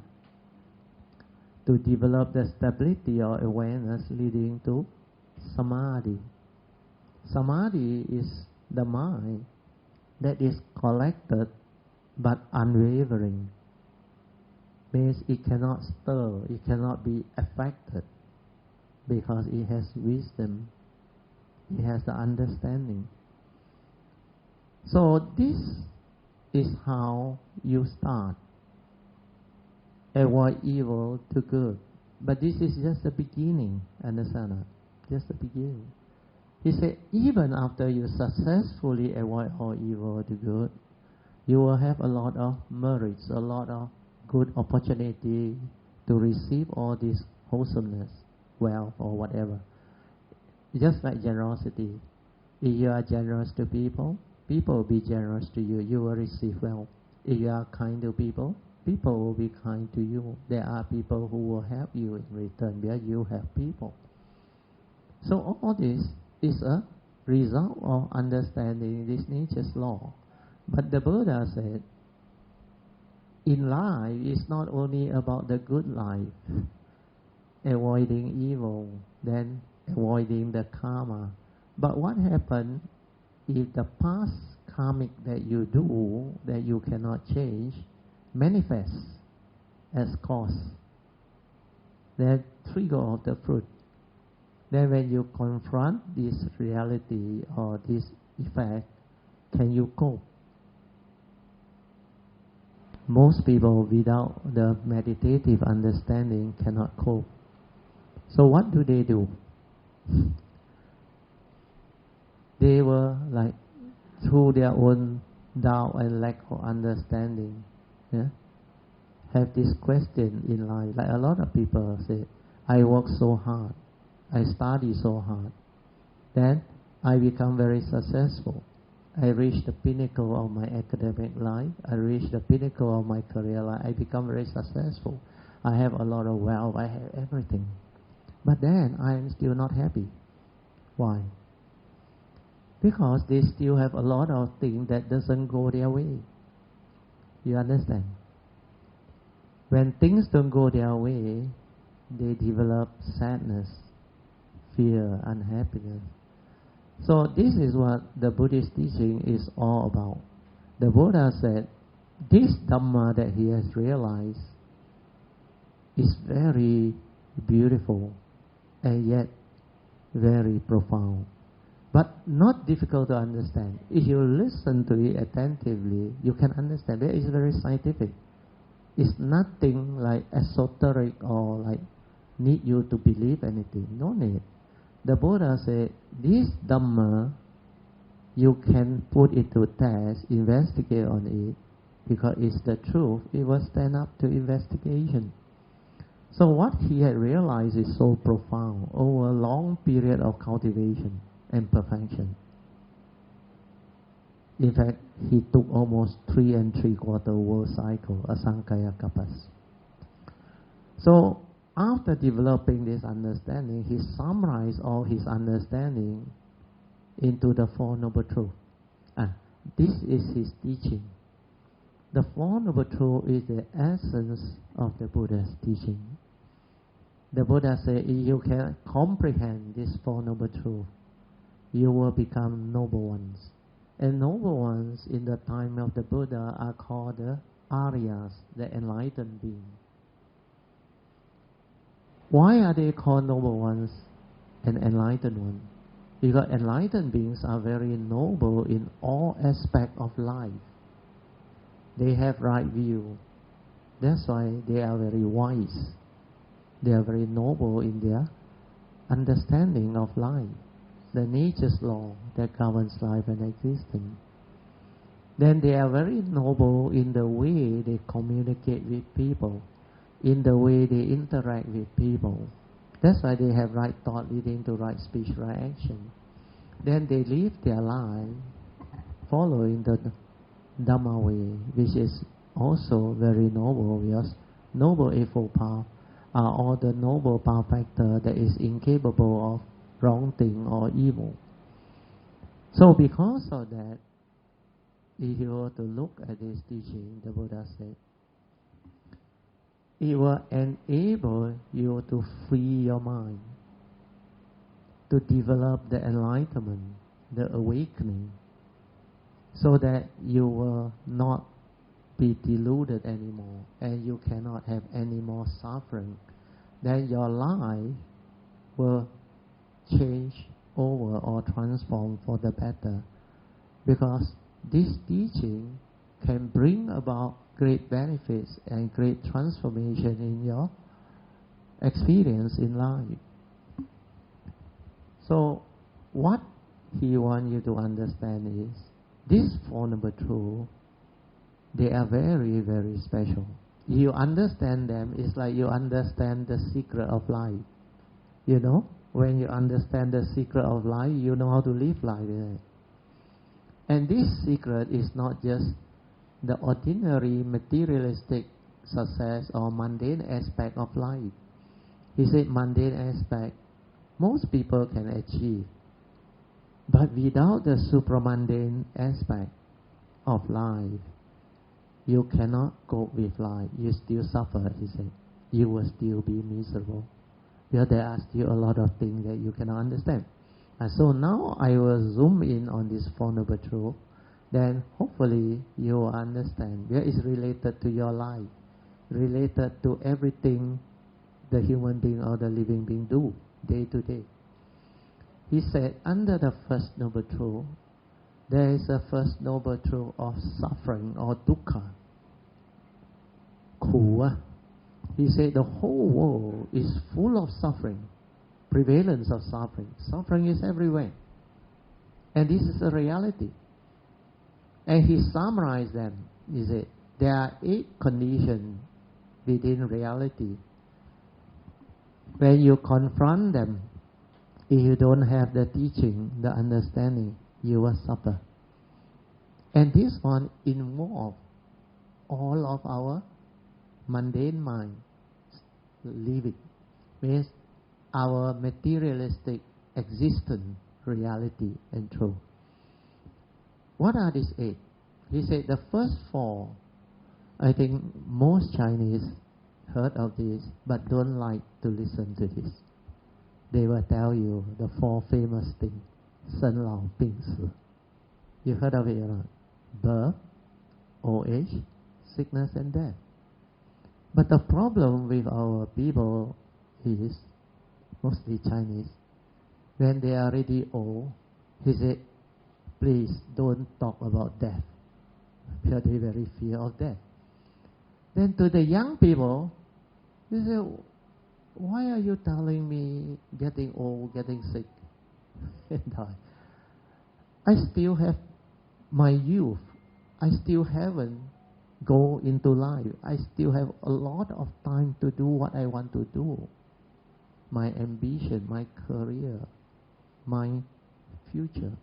to develop the stability or awareness leading to samadhi. Samadhi is the mind that is collected but unwavering. Means it cannot stir, it cannot be affected because it has wisdom, it has the understanding. So this is how you start. Avoid evil to good. But this is just the beginning, understand that? Just the beginning. He said, even after you successfully avoid all evil to good, you will have a lot of merits, a lot of good opportunity to receive all this wholesomeness, wealth or whatever. Just like generosity. If you are generous to people, people will be generous to you. You will receive wealth. If you are kind to people, people will be kind to you. There are people who will help you in return because you have people. So all this is a result of understanding this nature's law. But the Buddha said, in life, it's not only about the good life, avoiding evil, then avoiding the karma. But what happens if the past karmic that you do, that you cannot change, manifests as cause? Then trigger of the fruit. Then when you confront this reality or this effect, can you cope? Most people without the meditative understanding cannot cope. So what do? They were like, through their own doubt and lack of understanding, have this question in life. Like a lot of people say, I work so hard, I study so hard, then I become very successful. I reach the pinnacle of my academic life, I reach the pinnacle of my career life, I become very successful. I have a lot of wealth, I have everything. But then I am still not happy. Why? Because they still have a lot of things that doesn't go their way. You understand? When things don't go their way, they develop sadness, fear, unhappiness. So this is what the Buddhist teaching is all about. The Buddha said, this Dhamma that he has realized is very beautiful and yet very profound, but not difficult to understand. If you listen to it attentively, you can understand. It is very scientific. It's nothing like esoteric or like need you to believe anything. No need. The Buddha said, this Dhamma, you can put it to test, investigate on it, because it's the truth. It will stand up to investigation. So what he had realized is so profound over a long period of cultivation and perfection. In fact, he took almost 3 3/4 world cycle, Asankaya Kapas. So after developing this understanding, he summarized all his understanding into the Four Noble Truths. This is his teaching. The Four Noble Truths is the essence of the Buddha's teaching. The Buddha said, if you can comprehend this Four Noble Truths, you will become noble ones. And noble ones in the time of the Buddha are called the Aryas, the enlightened beings. Why are they called noble ones and enlightened ones? Because enlightened beings are very noble in all aspects of life. They have right view. That's why they are very wise. They are very noble in their understanding of life, the nature's law that governs life and existence. Then they are very noble in the way they communicate with people, in the way they interact with people. That's why they have right thought leading to right speech, right action. Then they live their life following the Dhamma way, which is also very noble, because noble eightfold path are all the noble path factor that is incapable of wrong thing or evil. So because of that, if you were to look at this teaching, the Buddha said, it will enable you to free your mind, to develop the enlightenment, the awakening, so that you will not be deluded anymore and you cannot have any more suffering. Then your life will change over or transform for the better, because this teaching can bring about great benefits and great transformation in your experience in life. So what he wants you to understand is, these Four Noble Truths, they are very, very special. You understand them, it's like you understand the secret of life. You know, when you understand the secret of life, you know how to live life in it. And this secret is not just the ordinary materialistic success or mundane aspect of life. He said mundane aspect, most people can achieve. But without the supramundane aspect of life, you cannot cope with life. You still suffer, he said. You will still be miserable. Because there are still a lot of things that you cannot understand. And so now I will zoom in on this Four Noble Truths. Then hopefully you will understand. Because it's related to your life. Related to everything the human being or the living being do day to day. He said under the First Noble Truth, there is a First Noble Truth of suffering or dukkha. Khua. He said the whole world is full of suffering, prevalence of suffering. Suffering is everywhere. And this is a reality. And he summarized them. He said there are 8 conditions within reality. When you confront them, if you don't have the teaching, the understanding, you will suffer. And this one involves all of our mundane mind living, means our materialistic existence, reality and truth. What are these 8? He said the first 4, I think most Chinese heard of this but don't like to listen to this. They will tell you the 4 famous things. 生老病死. You heard of it or not? Birth, old age, sickness and death. But the problem with our people is, mostly Chinese, when they are already old, he said, please don't talk about death. Because they very fear of death. Then to the young people, he said, why are you telling me getting old, getting sick and die? I still have my youth. I still haven't go into life. I still have a lot of time to do what I want to do. My ambition, my career, my future.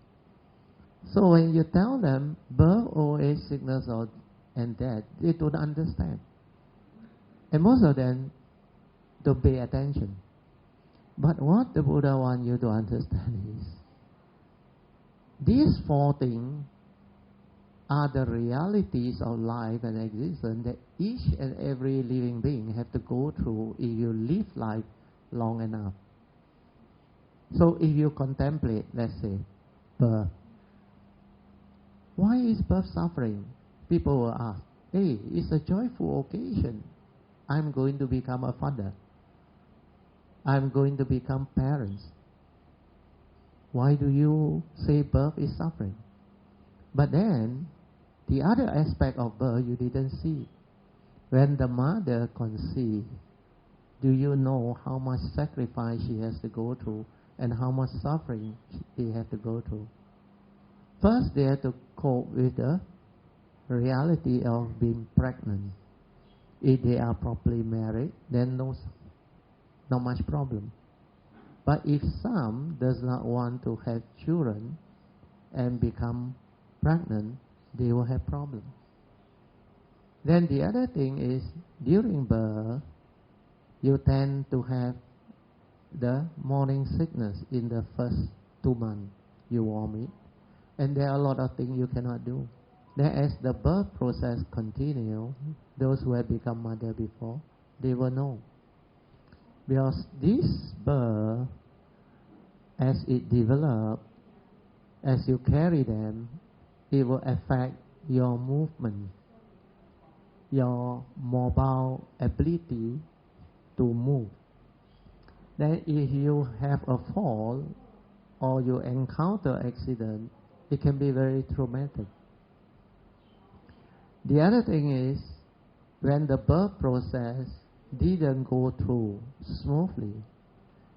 So when you tell them birth, old age, sickness and death, they don't understand. And most of them don't pay attention. But what the Buddha wants you to understand is, these 4 things are the realities of life and existence that each and every living being have to go through if you live life long enough. So if you contemplate, let's say, birth. Why is birth suffering? People will ask, hey, it's a joyful occasion. I'm going to become a father. I'm going to become parents. Why do you say birth is suffering? But then, the other aspect of birth you didn't see. When the mother conceives, do you know how much sacrifice she has to go through and how much suffering they have to go through? First, they have to cope with the reality of being pregnant. If they are properly married, then not much problem. But if some does not want to have children and become pregnant, they will have problems. Then the other thing is, during birth, you tend to have the morning sickness in the first 2 months. You vomit. And there are a lot of things you cannot do. Then as the birth process continues, those who have become mother before, they will know. Because this birth, as it develops, as you carry them, it will affect your movement, your mobile ability to move. Then if you have a fall or you encounter accident, it can be very traumatic. The other thing is, when the birth process didn't go through smoothly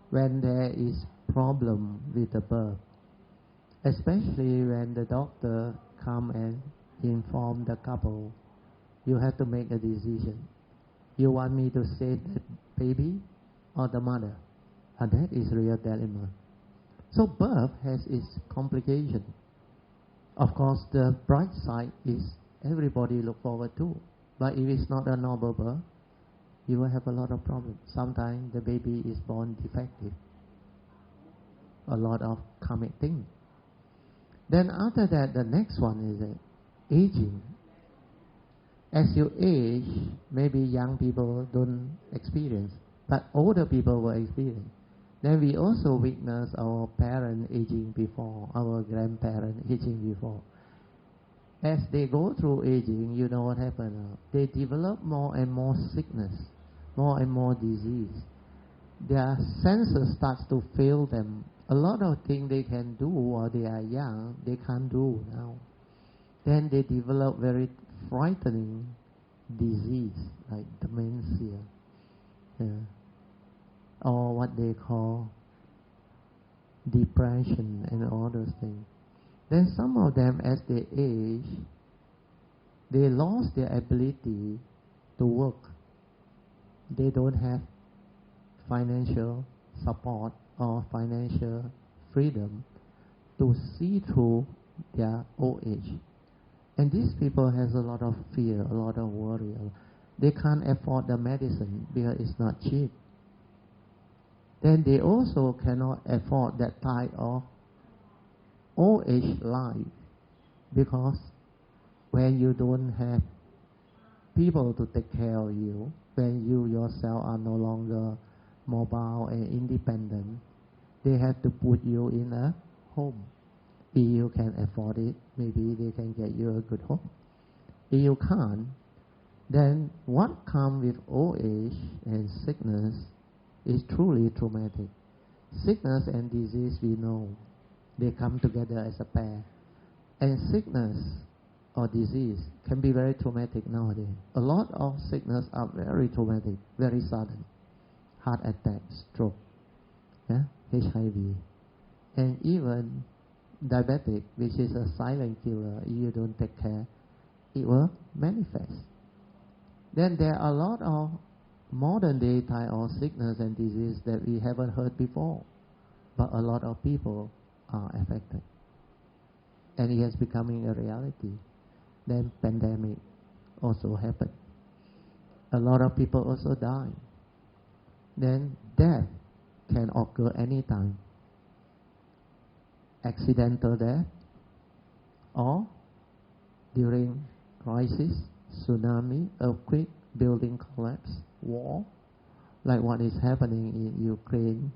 when there is problem with the birth, especially when the doctor come and inform the couple, you have to make a decision. You want me to save the baby or the mother? And that is real dilemma. So birth has its complication. Of course, the bright side is everybody look forward to. But if it's not a normal birth, you will have a lot of problems. Sometimes the baby is born defective. A lot of karmic things. Then after that, the next one is aging. As you age, maybe young people don't experience, but older people will experience. Then we also witness our parents aging before, our grandparents aging before. As they go through aging, you know what happens? They develop more and more sickness, more and more disease. Their senses starts to fail them. A lot of things they can do while they are young, they can't do now. Then they develop very frightening disease like dementia, or what they call depression and all those things. Then some of them, as they age, they lost their ability to work. They don't have financial support or financial freedom to see through their old age. And these people has a lot of fear, a lot of worry. They can't afford the medicine because it's not cheap. Then they also cannot afford that type of old age life, because when you don't have people to take care of you, when you yourself are no longer mobile and independent, they have to put you in a home. If you can afford it, maybe they can get you a good home. If you can't, then what comes with old age and sickness is truly traumatic. Sickness and disease, we know, they come together as a pair. And sickness or disease can be very traumatic nowadays. A lot of sickness are very traumatic, very sudden. Heart attack, stroke, HIV. And even diabetic, which is a silent killer, if you don't take care, it will manifest. Then there are a lot of modern day type of sickness and disease that we haven't heard before, but a lot of people are affected, and it is becoming a reality. Then pandemic also happened. A lot of people also die. Then death can occur anytime. Accidental death, or during crisis, tsunami, earthquake, building collapse, war, like what is happening in Ukraine,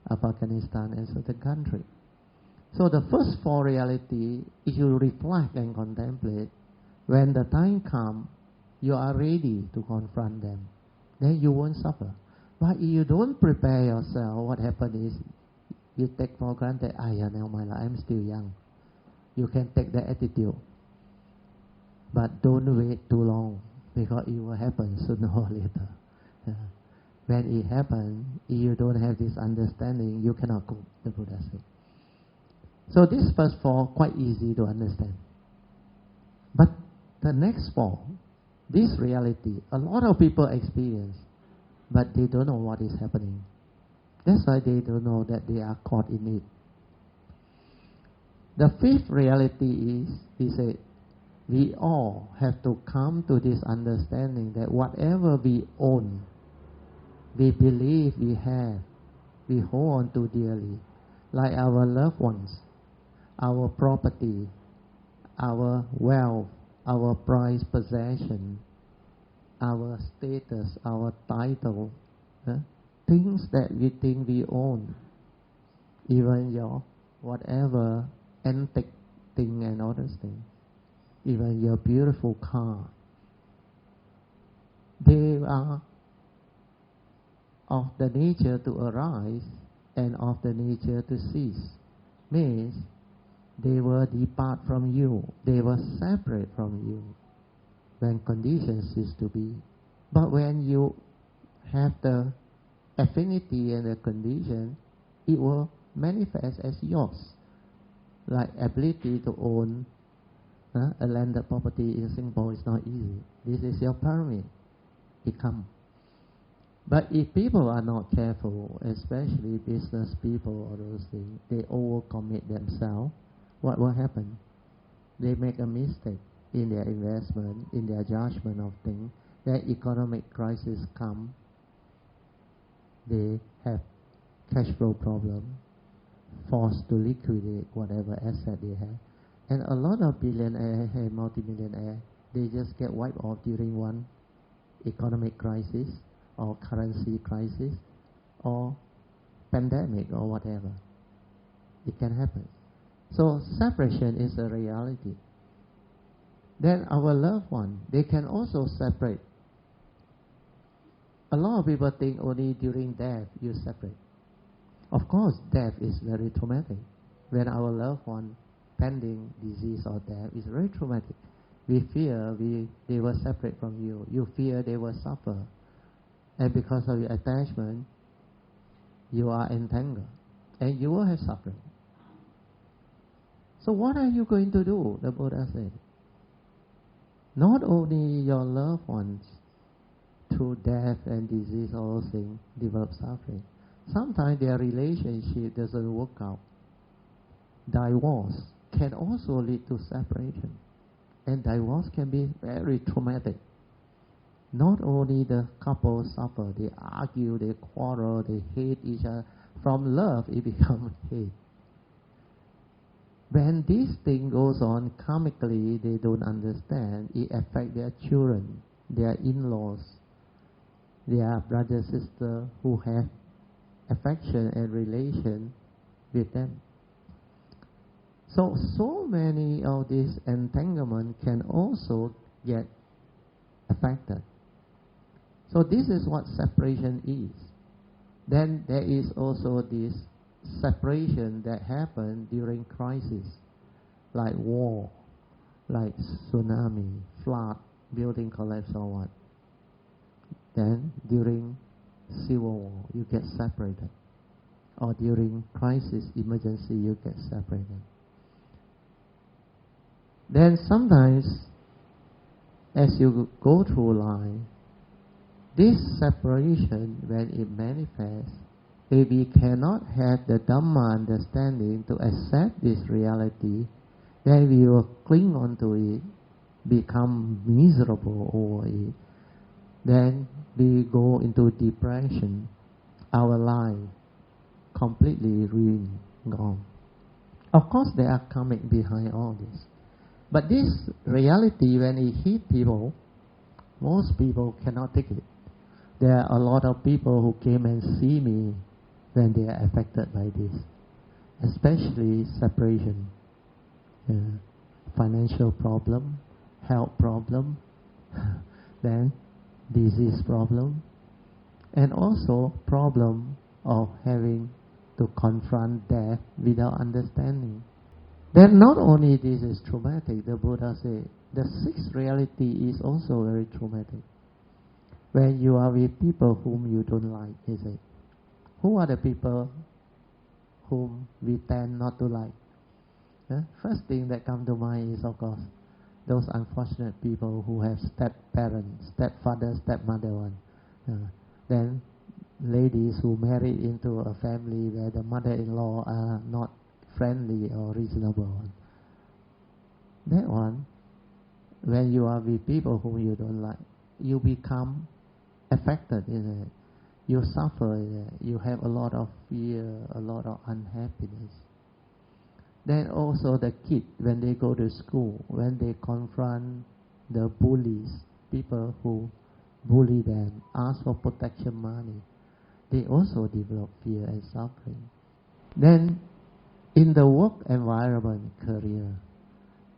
Afghanistan, and certain country. So the first four reality, if you reflect and contemplate, when the time comes, you are ready to confront them. Then you won't suffer. But if you don't prepare yourself, what happens is you take for granted, now my life, I'm still young. You can take the attitude. But don't wait too long, because it will happen sooner or later. When it happens, if you don't have this understanding, you cannot cope, the Buddha said. So this first four, quite easy to understand. But the next four, this reality, a lot of people experience, but they don't know what is happening. That's why they don't know that they are caught in it. The fifth reality is, he said, we all have to come to this understanding that whatever we own, we believe we have, we hold on to dearly, like our loved ones, our property, our wealth, our prized possession, our status, our title, things that we think we own, even your whatever antique thing and other things, even your beautiful car, they are of the nature to arise and of the nature to cease. Means they will depart from you, they will separate from you when conditions cease to be. But when you have the affinity and the condition, it will manifest as yours. Like ability to own a landed property in Singapore is not easy. This is your pyramid. It comes. But if people are not careful, especially business people or those things, they overcommit themselves, what will happen? They make a mistake in their investment, in their judgment of things. Then economic crisis come. They have cash flow problem, forced to liquidate whatever asset they have. And a lot of billionaires and multimillionaires, they just get wiped off during one economic crisis or currency crisis or pandemic or whatever. It can happen. So separation is a reality. Then our loved one, they can also separate. A lot of people think only during death you separate. Of course, death is very traumatic. When our loved one pending disease or death is very traumatic. We fear they will separate from you. You fear they will suffer. And because of your attachment, you are entangled. And you will have suffering. So what are you going to do? The Buddha said. Not only your loved ones, through death and disease, all those things, develop suffering. Sometimes their relationship doesn't work out. Divorce can also lead to separation. And divorce can be very traumatic. Not only the couple suffer, they argue, they quarrel, they hate each other. From love, it becomes hate. When this thing goes on karmically, they don't understand. It affects their children, their in-laws, their brother, sister who have affection and relation with them. So many of these entanglements can also get affected. So this is what separation is. Then there is also this separation that happens during crisis, like war, like tsunami, flood, building collapse or what. Then during civil war, you get separated. Or during crisis, emergency, you get separated. Then sometimes, as you go through life, this separation, when it manifests, if we cannot have the Dhamma understanding to accept this reality, then we will cling on to it, become miserable over it. Then we go into depression. Our life completely ruined, gone. Of course, there are karmic behind all this. But this reality, when it hits people, most people cannot take it. There are a lot of people who came and see me when they are affected by this, especially separation, financial problem, health problem, then disease problem, and also problem of having to confront death without understanding. Then not only this is traumatic, the Buddha said, the sixth reality is also very traumatic. When you are with people whom you don't like, he said, who are the people whom we tend not to like? First thing that comes to mind is, of course, those unfortunate people who have step-parents, stepfather, stepmother one. Then ladies who marry into a family where the mother-in-law are not friendly or reasonable one. That one, when you are with people whom you don't like, you become affected in it. You suffer in it. You have a lot of fear, a lot of unhappiness. Then also the kids, when they go to school, when they confront the bullies, people who bully them, ask for protection money, they also develop fear and suffering. Then in the work environment, career,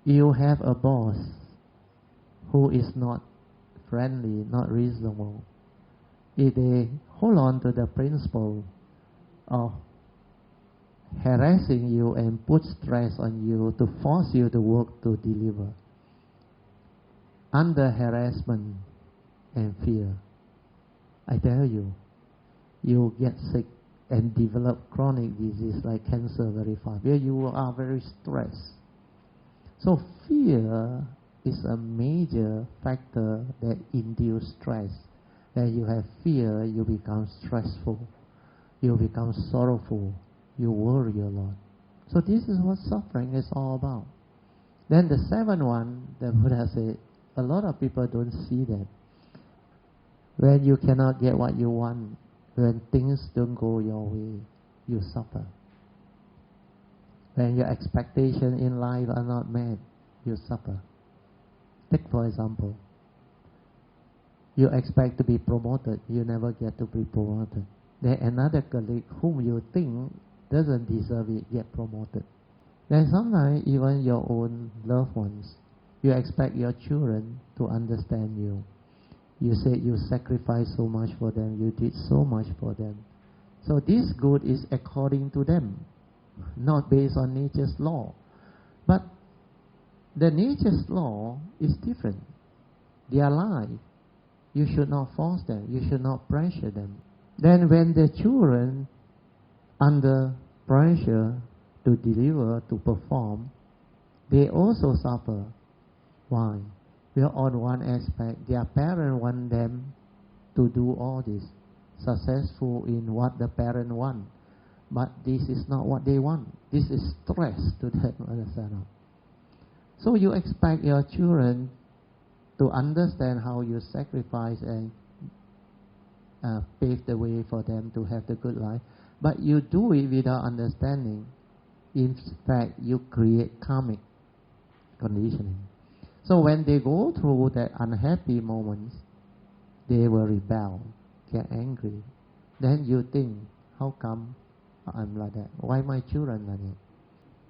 you have a boss who is not friendly, not reasonable. If they hold on to the principle of harassing you and put stress on you to force you to work to deliver, under harassment and fear, I tell you, you get sick and develop chronic disease like cancer very fast, where you are very stressed. So fear is a major factor that induces stress. When you have fear, you become stressful, you become sorrowful, you worry a lot. So this is what suffering is all about. Then the seventh one, the Buddha said, a lot of people don't see that. When you cannot get what you want, when things don't go your way, you suffer. When your expectations in life are not met, you suffer. Take for example, you expect to be promoted, you never get to be promoted. Then another colleague whom you think doesn't deserve it get promoted. Then sometimes even your own loved ones, you expect your children to understand you. You say you sacrificed so much for them, you did so much for them. So this good is according to them, not based on nature's law. But the nature's law is different. They are life. You should not force them. You should not pressure them. Then when the children under pressure to deliver, to perform, they also suffer. Why? Well, on one aspect, their parents want them to do all this, successful in what the parent want. But this is not what they want. This is stress to them. So you expect your children to understand how you sacrifice and pave the way for them to have the good life. But you do it without understanding. In fact, you create karmic conditioning. So when they go through that unhappy moments, they will rebel, get angry. Then you think, how come I'm like that? Why my children like that?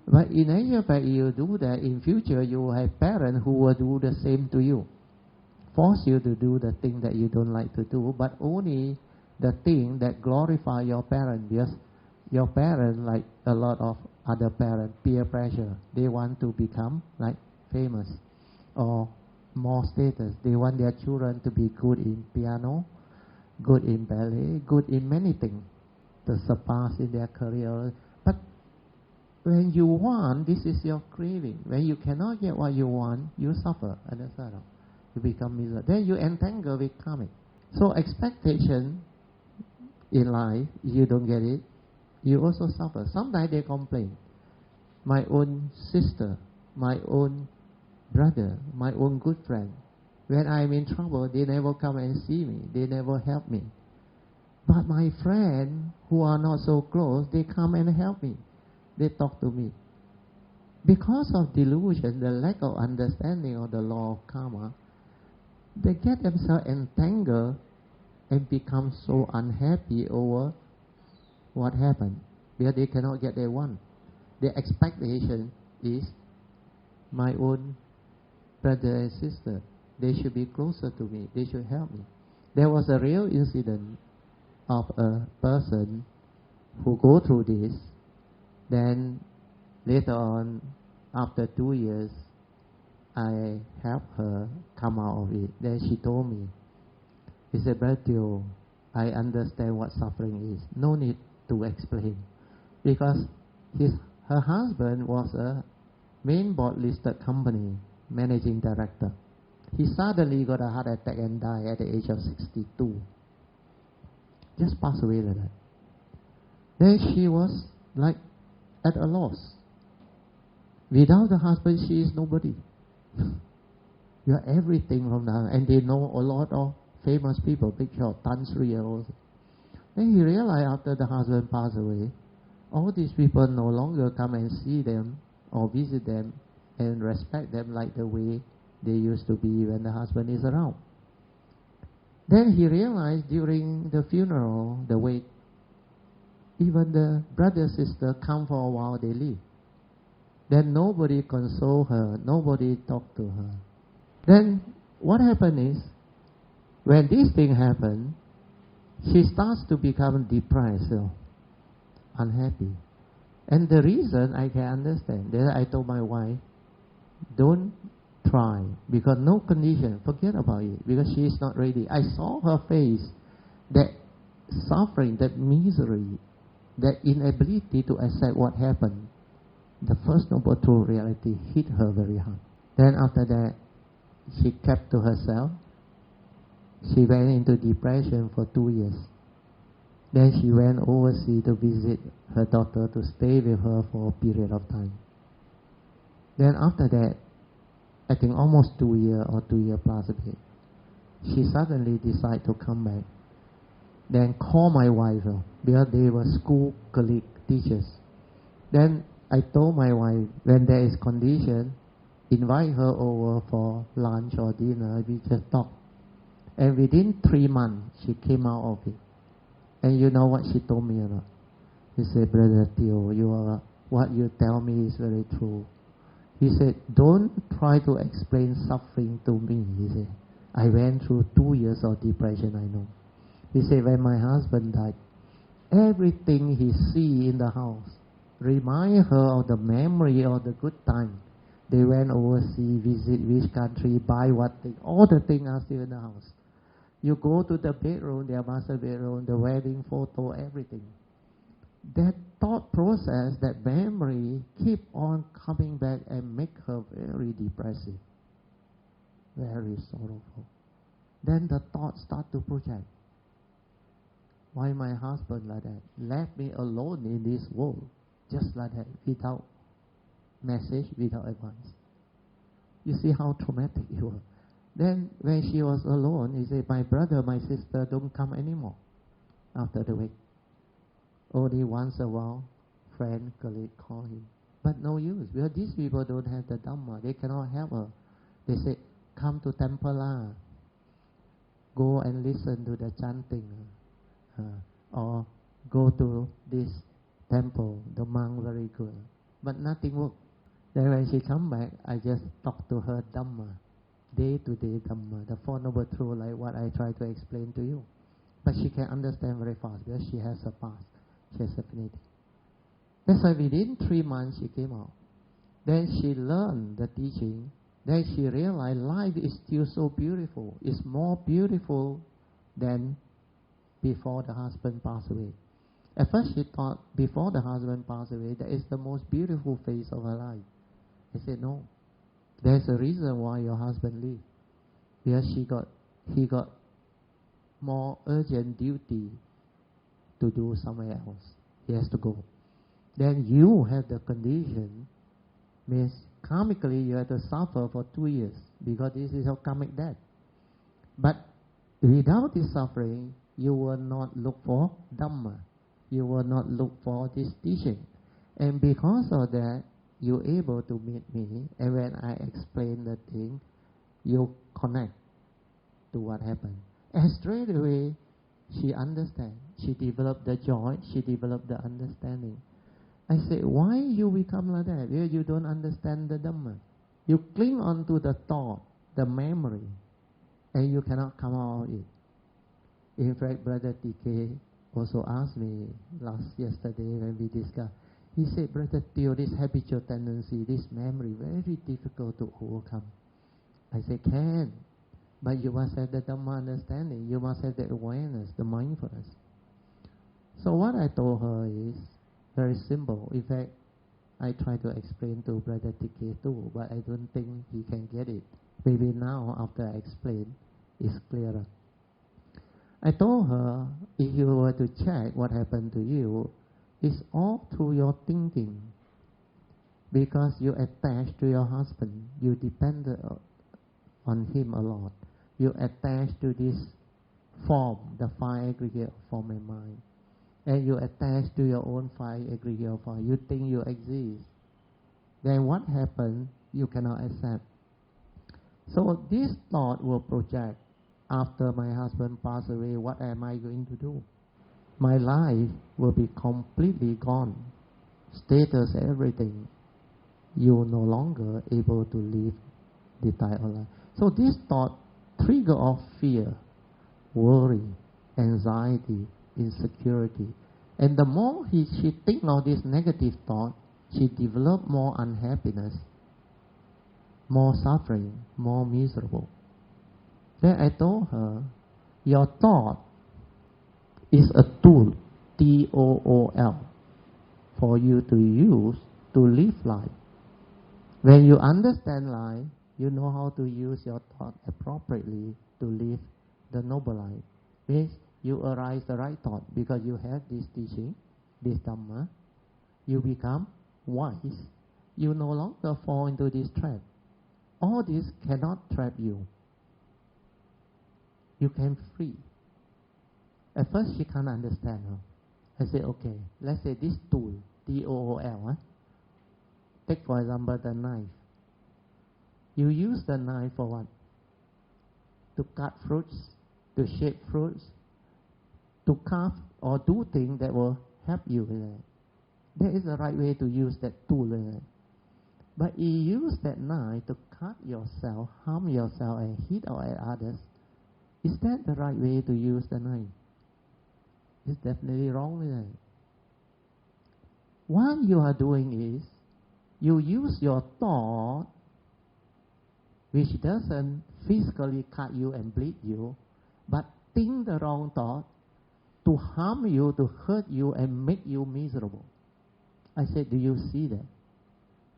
But in actual fact, you do that, in future you will have parents who will do the same to you. Force you to do the thing that you don't like to do, but only the thing that glorify your parents. Because your parents, like a lot of other parents, peer pressure. They want to become like famous or more status. They want their children to be good in piano, good in ballet, good in many things, to surpass in their career. But when you want, this is your craving. When you cannot get what you want, you suffer. Understand? You become miserable. Then you entangle with karmic. So expectation in life, you don't get it, you also suffer. Sometimes they complain. My own sister, my own brother, my own good friend, when I'm in trouble, they never come and see me. They never help me. But my friends who are not so close, they come and help me. They talk to me. Because of delusion, the lack of understanding of the law of karma, they get themselves entangled and become so unhappy over what happened, because they cannot get their want. Their expectation is my own brother and sister. They should be closer to me. They should help me. There was a real incident of a person who go through this. Then later on, after 2 years, I helped her come out of it. Then she told me, he said, Brother Teoh, I understand what suffering is. No need to explain. Because her husband was a main board listed company managing director. He suddenly got a heart attack and died at the age of 62. Just passed away like that. Then she was like at a loss. Without the husband, she is nobody. You are everything from now. And they know a lot of famous people, big shot, Tan Sri also. Then he realized after the husband passed away, all these people no longer come and see them or visit them and respect them like the way they used to be when the husband is around. Then he realized during the funeral, the wake, even the brother sister come for a while, they leave. Then nobody console her, nobody talk to her. Then what happened is, when this thing happened, she starts to become depressed, unhappy. And the reason I can understand, then I told my wife, don't try, because no condition, forget about it, because she is not ready. I saw her face that suffering, that misery, that inability to accept what happened, the First Noble Truth reality hit her very hard. Then after that, she kept to herself. She went into depression for 2 years. Then she went overseas to visit her daughter, to stay with her for a period of time. Then after that, I think almost 2 years or 2 years plus a bit, she suddenly decided to come back. Then call my wife, because they were school colleague teachers. Then I told my wife, when there is condition, invite her over for lunch or dinner, we just talk. And within 3 months, she came out of it. And you know what she told me or not? He said, Brother Teoh, what you tell me is very true. He said, don't try to explain suffering to me. He said, I went through 2 years of depression, I know. He said, when my husband died, everything he see in the house remind her of the memory of the good time. They went overseas, visit which country, buy what thing. All the things are still in the house. You go to the bedroom, their master bedroom, the wedding photo, everything. That thought process, that memory, keep on coming back and make her very depressive, very sorrowful. Then the thoughts start to project. Why my husband like that? Left me alone in this world, just like that, without message, without advice. You see how traumatic it was. Then when she was alone, he said, my brother, my sister don't come anymore after the week. Only once a while, friend, colleague call him. But no use, because these people don't have the Dhamma. They cannot help her. They say, come to temple, go and listen to the chanting, or go to this temple, the monk very good. But nothing worked. Then when she come back, I just talk to her Dhamma, day-to-day Dhamma, the Four Noble Truths, like what I try to explain to you. But she can understand very fast because she has a past, she has affinity. That's why within 3 months she came out. Then she learned the teaching. Then she realized life is still so beautiful. It's more beautiful than before the husband passed away. At first she thought before the husband passed away, that is the most beautiful phase of her life. I said, no. There's a reason why your husband lived. Because he got more urgent duty to do somewhere else. He has to go. Then you have the condition, means karmically you have to suffer for 2 years, because this is your karmic debt. But without this suffering, you will not look for Dhamma. You will not look for this teaching. And because of that, you're able to meet me, and when I explain the thing, you connect to what happened. And straight away, she understands. She developed the joy, she developed the understanding. I said, why you become like that? Because you don't understand the Dhamma. You cling on to the thought, the memory, and you cannot come out of it. In fact, Brother TK also asked me yesterday when we discussed. He said, Brother Teoh, this habitual tendency, this memory, very difficult to overcome. I said, can. But you must have the Dhamma understanding. You must have the awareness, the mindfulness. So what I told her is very simple. In fact, I try to explain to Brother TK too, but I don't think he can get it. Maybe now, after I explain, it's clearer. I told her, if you were to check what happened to you, it's all through your thinking. Because you attach to your husband, you depend on him a lot. You attach to this form, the five aggregate form and mind. And you attach to your own five aggregate form. You think you exist. Then what happens, you cannot accept. So this thought will project. After my husband passed away, what am I going to do? My life will be completely gone. Status, everything. You are no longer able to live the type of life. So this thought trigger of fear, worry, anxiety, insecurity. And the more she think of this negative thought, she develop more unhappiness, more suffering, more miserable. Then I told her, your thought is a tool, T-O-O-L, for you to use to live life. When you understand life, you know how to use your thought appropriately to live the noble life. Means you arise the right thought because you have this teaching, this Dhamma. You become wise. You no longer fall into this trap. All this cannot trap you. You can free. At first she can't understand. I say, okay, let's say this tool, T-O-O-L. Take for example the knife. You use the knife for what? To cut fruits, to shape fruits, to carve or do things that will help you. There is a right way to use that tool. But you use that knife to cut yourself, harm yourself and hit out at others. Is that the right way to use the knife? It's definitely wrong. What you are doing is, you use your thought, which doesn't physically cut you and bleed you, but think the wrong thought to harm you, to hurt you and make you miserable. I said, do you see that?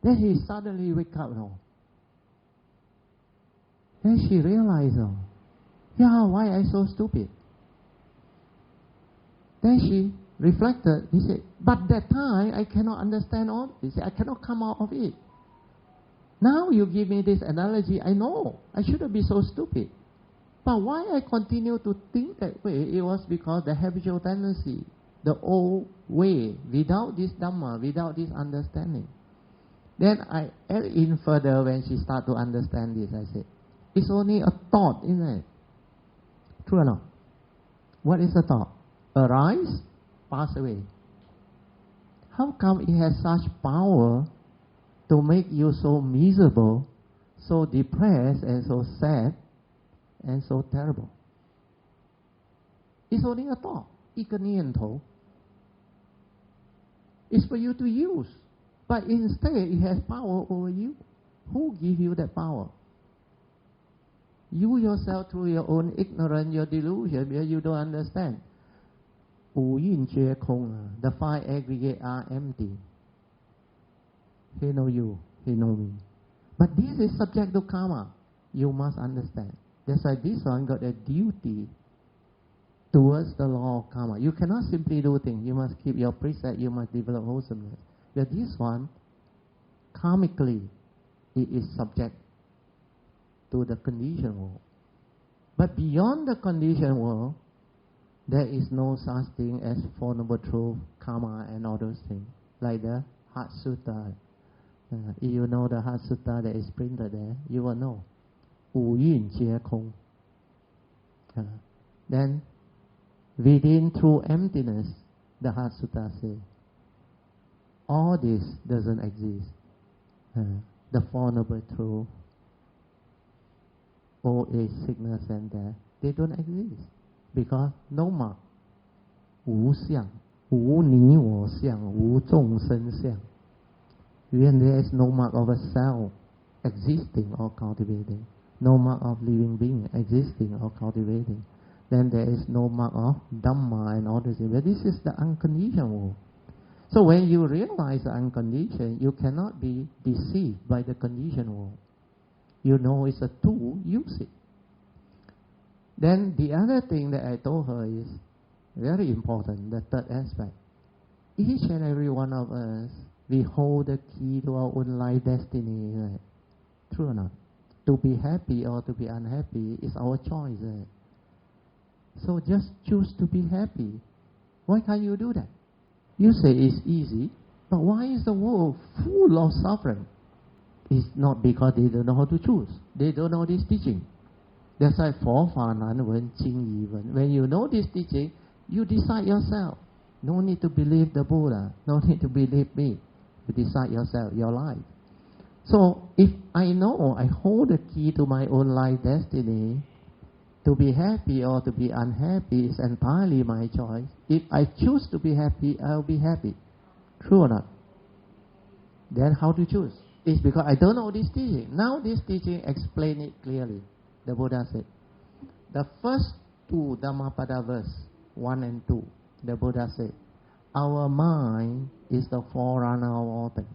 Then he suddenly wake up now. Then she realized, yeah, why I so stupid? Then she reflected. He said, but that time I cannot understand all this. I cannot come out of it. Now you give me this analogy. I know I shouldn't be so stupid. But why I continue to think that way? It was because the habitual tendency, the old way, without this Dhamma, without this understanding. Then I add in further when she started to understand this. I said, it's only a thought, isn't it? True or not? What is a thought? Arise, pass away. How come it has such power to make you so miserable, so depressed and so sad and so terrible? It's only a thought. 一个念头. It's for you to use. But instead, it has power over you. Who give you that power? You yourself, through your own ignorance, your delusion, where you don't understand. 五蕴皆空, the five aggregate are empty. He know you, he know me. But this is subject to karma. You must understand. That's why this one got a duty towards the law of karma. You cannot simply do things. You must keep your precept. You must develop wholesomeness. But this one, karmically, it is subject to the conditioned world. But beyond the conditioned world, there is no such thing as Four Noble Truth, karma, and all those things. Like the Heart Sutta. If you know the Heart Sutta that is printed there, you will know. 五蕴皆空. Then, within true emptiness, the Heart Sutta says, all this doesn't exist. The Four Noble Truth, old age, sickness, and death, they don't exist. Because no mark, 无相, 无你我相, 无众生相. When there is no mark of a self existing or cultivating, no mark of living being existing or cultivating, then there is no mark of Dhamma and all this. But this is the unconditioned world. So when you realize the unconditioned, you cannot be deceived by the conditioned world. You know it's a tool, use it. Then the other thing that I told her is very important, the third aspect. Each and every one of us, we hold the key to our own life destiny. Right? True or not? To be happy or to be unhappy is our choice. Right? So just choose to be happy. Why can't you do that? You say it's easy, but why is the world full of suffering? It's not because they don't know how to choose. They don't know this teaching. That's why 佛法难闻经已闻. When you know this teaching, you decide yourself. No need to believe the Buddha. No need to believe me. You decide yourself, your life. So if I know I hold the key to my own life destiny, to be happy or to be unhappy is entirely my choice. If I choose to be happy, I'll be happy. True or not? Then how to choose? It's because I don't know this teaching. Now this teaching explain it clearly. The Buddha said, the first two Dhammapada verse 1 and 2. The Buddha said, our mind is the forerunner of all things.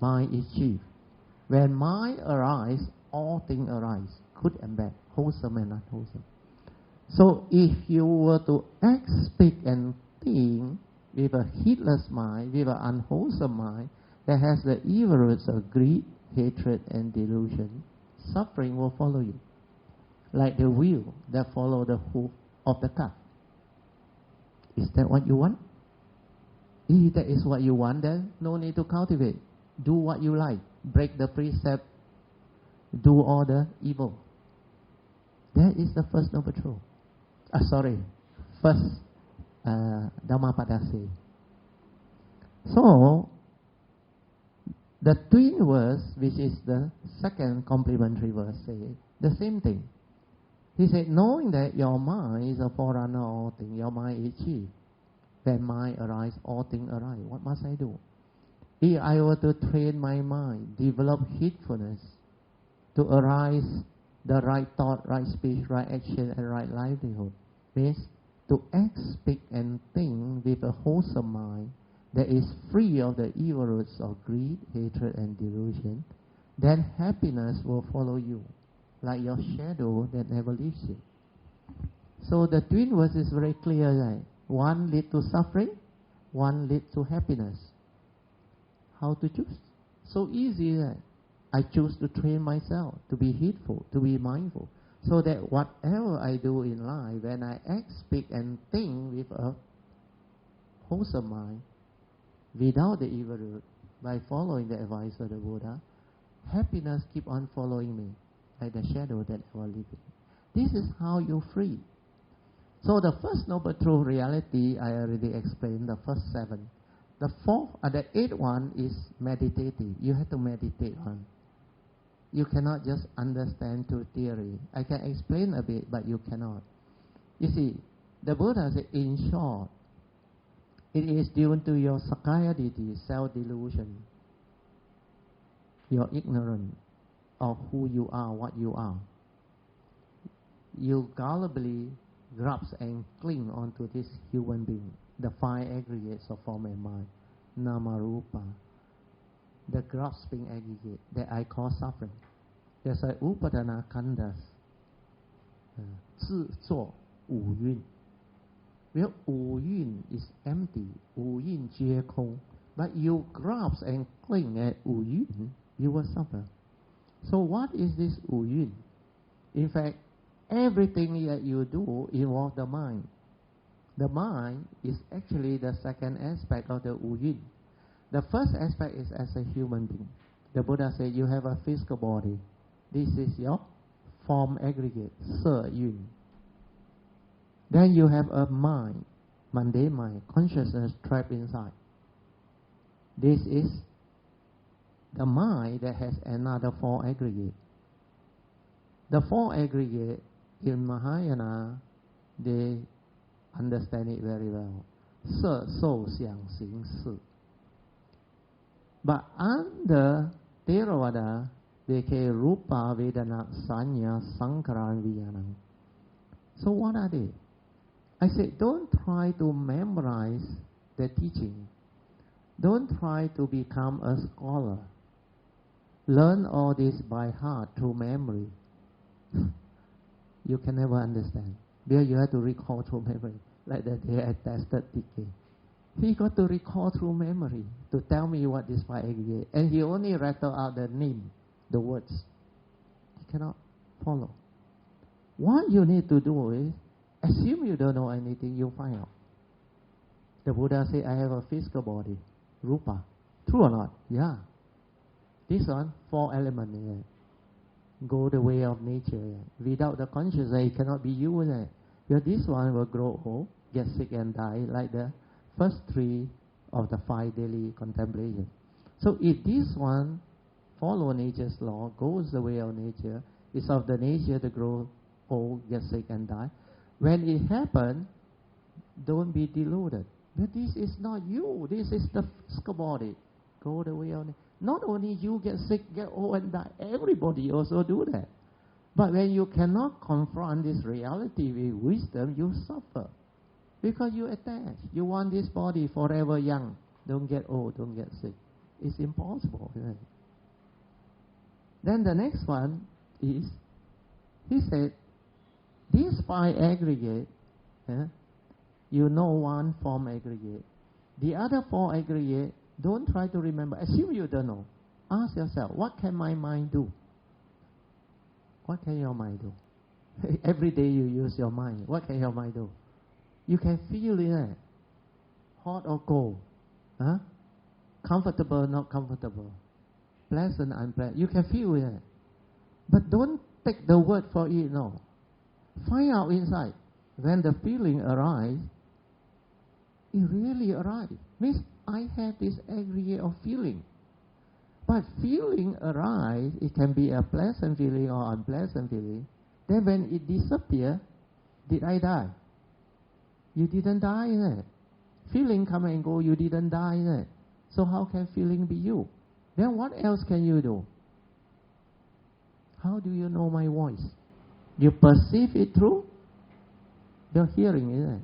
Mind is chief. When mind arises, all things arise, good and bad, wholesome and unwholesome. So if you were to act, speak and think with a heedless mind, with an unwholesome mind, that has the evil roots of greed, hatred and delusion, suffering will follow you. Like the wheel that follow the hoof of the car. Is that what you want? If that is what you want, then no need to cultivate. Do what you like. Break the precept. Do all the evil. That is the first noble truth. First Dhammapada say. So, the twin verse, which is the second complementary verse, say the same thing. He said, knowing that your mind is a forerunner of all things, your mind is chief. When mind arises, all things arise. What must I do? If I were to train my mind, develop heedfulness, to arise the right thought, right speech, right action, and right livelihood, means to act, speak, and think with a wholesome mind that is free of the evil roots of greed, hatred, and delusion, then happiness will follow you, like your shadow that never leaves you. So the twin verse is very clear, right? One leads to suffering, one leads to happiness. How to choose? So easy, right? I choose to train myself to be heedful, to be mindful, so that whatever I do in life, when I act, speak, and think with a wholesome mind, without the evil root, by following the advice of the Buddha, happiness keep on following me, like the shadow that never leaves me. This is how you free. So the first noble truth reality, I already explained, the first 7. The 8th one is meditative. You have to meditate on. You cannot just understand through theory. I can explain a bit, but you cannot. You see, the Buddha said, in short, it is due to your Sakaya Ditti, self-delusion, your ignorance of who you are, what you are. You gullibly grasp and cling onto this human being, the 5 aggregates of form and mind, Nama Rupa, the grasping aggregate that I call suffering. There's a Upadana Khandas, 自作五蕴. Well, 五蕴 is empty, 五蕴皆空. But you grasp and cling at 五蕴, you will suffer. So what is this 五蕴? In fact, everything that you do involves the mind. The mind is actually the second aspect of the 五蕴. The first aspect is as a human being. The Buddha said you have a physical body. This is your form aggregate, 色蕴. Then you have a mind, mundane mind, consciousness trapped inside. This is the mind that has another 4 aggregate. The 4 aggregate in Mahayana, they understand it very well. 色, 受, 想, 行, 识. But under Theravada, they say Rupa, Vedana, Sanya, Sankara, and Vijnana. So what are they? I said, don't try to memorize the teaching. Don't try to become a scholar. Learn all this by heart through memory. You can never understand. There you have to recall through memory. Like that day I tested TK. He got to recall through memory to tell me what this 5 aggregate. And he only rattled out the name, the words. He cannot follow. What you need to do is, assume you don't know anything, you find out. The Buddha said, I have a physical body, Rupa. True or not? Yeah. This one, 4 elements. Go the way of nature. Without the consciousness, it cannot be you. Because this one will grow old, get sick and die, like the first 3 of the 5 daily contemplation. So if this one follow nature's law, goes the way of nature, it's of the nature to grow old, get sick and die. When it happens, don't be deluded. But this is not you. This is the physical body. Go the way of nature. Not only you get sick, get old and die, everybody also do that. But when you cannot confront this reality with wisdom, you suffer. Because you attach. You want this body forever young. Don't get old, don't get sick. It's impossible. Right? Then the next one is, he said, these 5 aggregate, you know one form aggregate. The other 4 aggregate, don't try to remember. Assume you don't know. Ask yourself, what can my mind do? What can your mind do? Every day you use your mind. What can your mind do? You can feel it. Hot or cold. Comfortable, not comfortable. Pleasant, unpleasant. You can feel it. But don't take the word for it, no. Find out inside. When the feeling arises, it really arises. Means I have this aggregate of feeling. But feeling arise, it can be a pleasant feeling or unpleasant feeling. Then when it disappears, did I die? You didn't die in it. Feeling come and go, you didn't die in it. So how can feeling be you? Then what else can you do? How do you know my voice? You perceive it through your hearing, isn't it?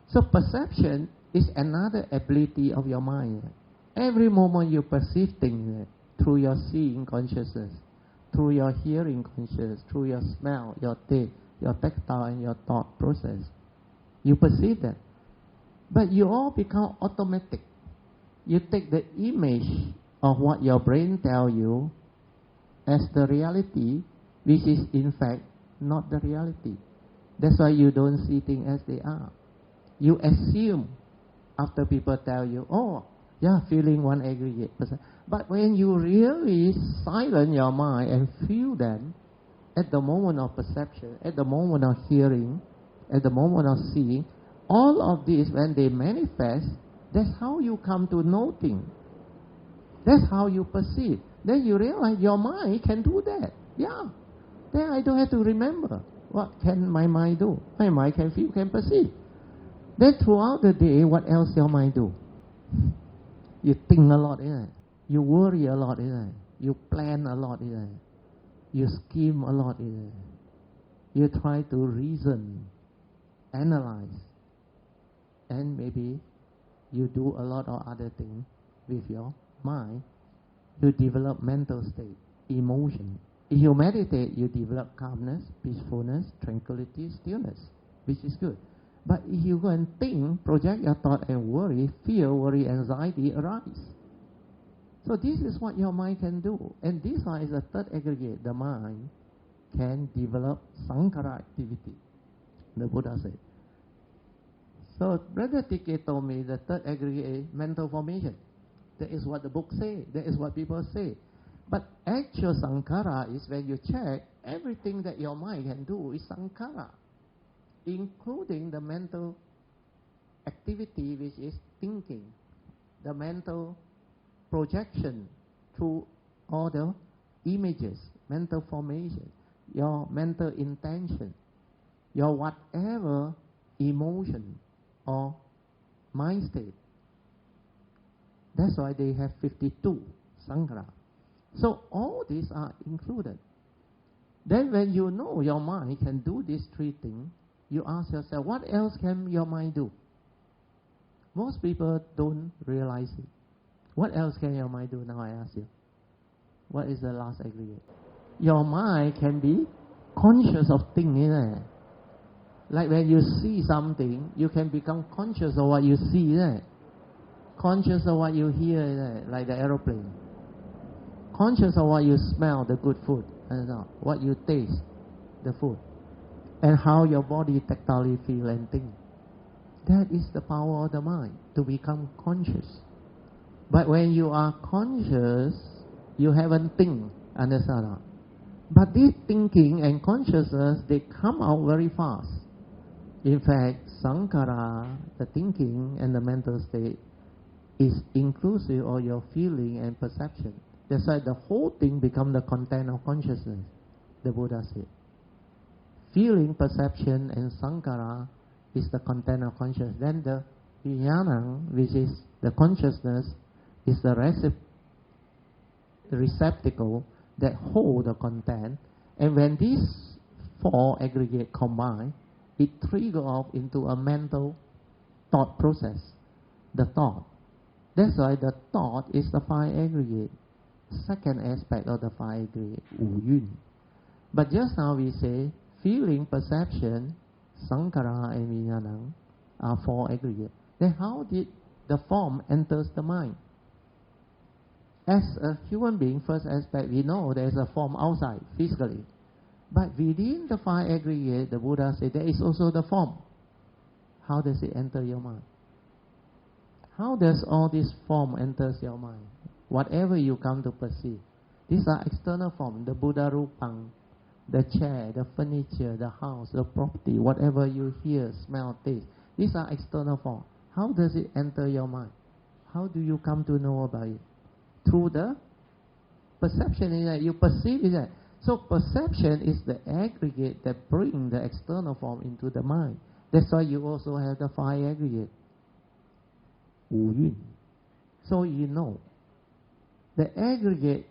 So perception is another ability of your mind. Every moment you perceive things through your seeing consciousness, through your hearing consciousness, through your smell, your taste, your tactile and your thought process. You perceive that. But you all become automatic. You take the image of what your brain tells you as the reality, which is in fact not the reality. That's why you don't see things as they are. You assume after people tell you, oh, yeah, feeling one aggregate percent. But when you really silence your mind and feel them at the moment of perception, at the moment of hearing, at the moment of seeing, all of this, when they manifest, that's how you come to know things. That's how you perceive. Then you realize your mind can do that. Yeah. Then I don't have to remember. What can my mind do? My mind can feel, can perceive. Then throughout the day, what else your mind do? You think a lot, isn't it? You worry a lot, isn't it? You plan a lot, isn't it? You scheme a lot, isn't it? You try to reason, analyze, and maybe you do a lot of other things with your mind. You develop mental state, emotion. If you meditate, you develop calmness, peacefulness, tranquility, stillness, which is good. But if you go and think, project your thought and worry, fear, worry, anxiety arise. So this is what your mind can do. And this one is the third aggregate. The mind can develop sankhara activity, the Buddha said. So Brother TK told me the third aggregate is mental formation. That is what the book say. That is what people say. But actual sankhara is when you check, everything that your mind can do is sankhara, including the mental activity which is thinking, the mental projection through all the images, mental formation, your mental intention, your whatever emotion or mind state. That's why they have 52 sankhara. So all these are included. Then when you know your mind can do these 3 things, you ask yourself, what else can your mind do? Most people don't realize it. What else can your mind do? Now I ask you. What is the last aggregate? Your mind can be conscious of things, isn't it? Like when you see something, you can become conscious of what you see, isn't it? Conscious of what you hear, isn't it? Like the aeroplane. Conscious of what you smell, the good food, and what you taste, the food, and how your body tactilely feel and think. That is the power of the mind, to become conscious. But when you are conscious, you haven't think, understand? But this thinking and consciousness, they come out very fast. In fact, sankhara, the thinking and the mental state, is inclusive of your feeling and perception. That's why the whole thing becomes the content of consciousness, the Buddha said. Feeling, perception, and sankhara is the content of consciousness. Then the vijnana, which is the consciousness, is the receptacle that hold the content. And when these 4 aggregate combine, it triggers off into a mental thought process. The thought. That's why the thought is the five aggregate. Second aspect of the five aggregate, Wu Yun. But just now we say feeling, perception, Sankhara and Vijnanam are four aggregates. Then how did the form enters the mind? As a human being, first aspect, we know there is a form outside, physically. But within the five aggregate, the Buddha said there is also the form. How does it enter your mind? How does all this form enters your mind? Whatever you come to perceive. These are external forms, the Buddha Rupang, the chair, the furniture, the house, the property, whatever you hear, smell, taste. These are external forms. How does it enter your mind? How do you come to know about it? Through the perception, is that you perceive it. So perception is the aggregate that brings the external form into the mind. That's why you also have the five aggregate. Wu Yun. So you know, the aggregate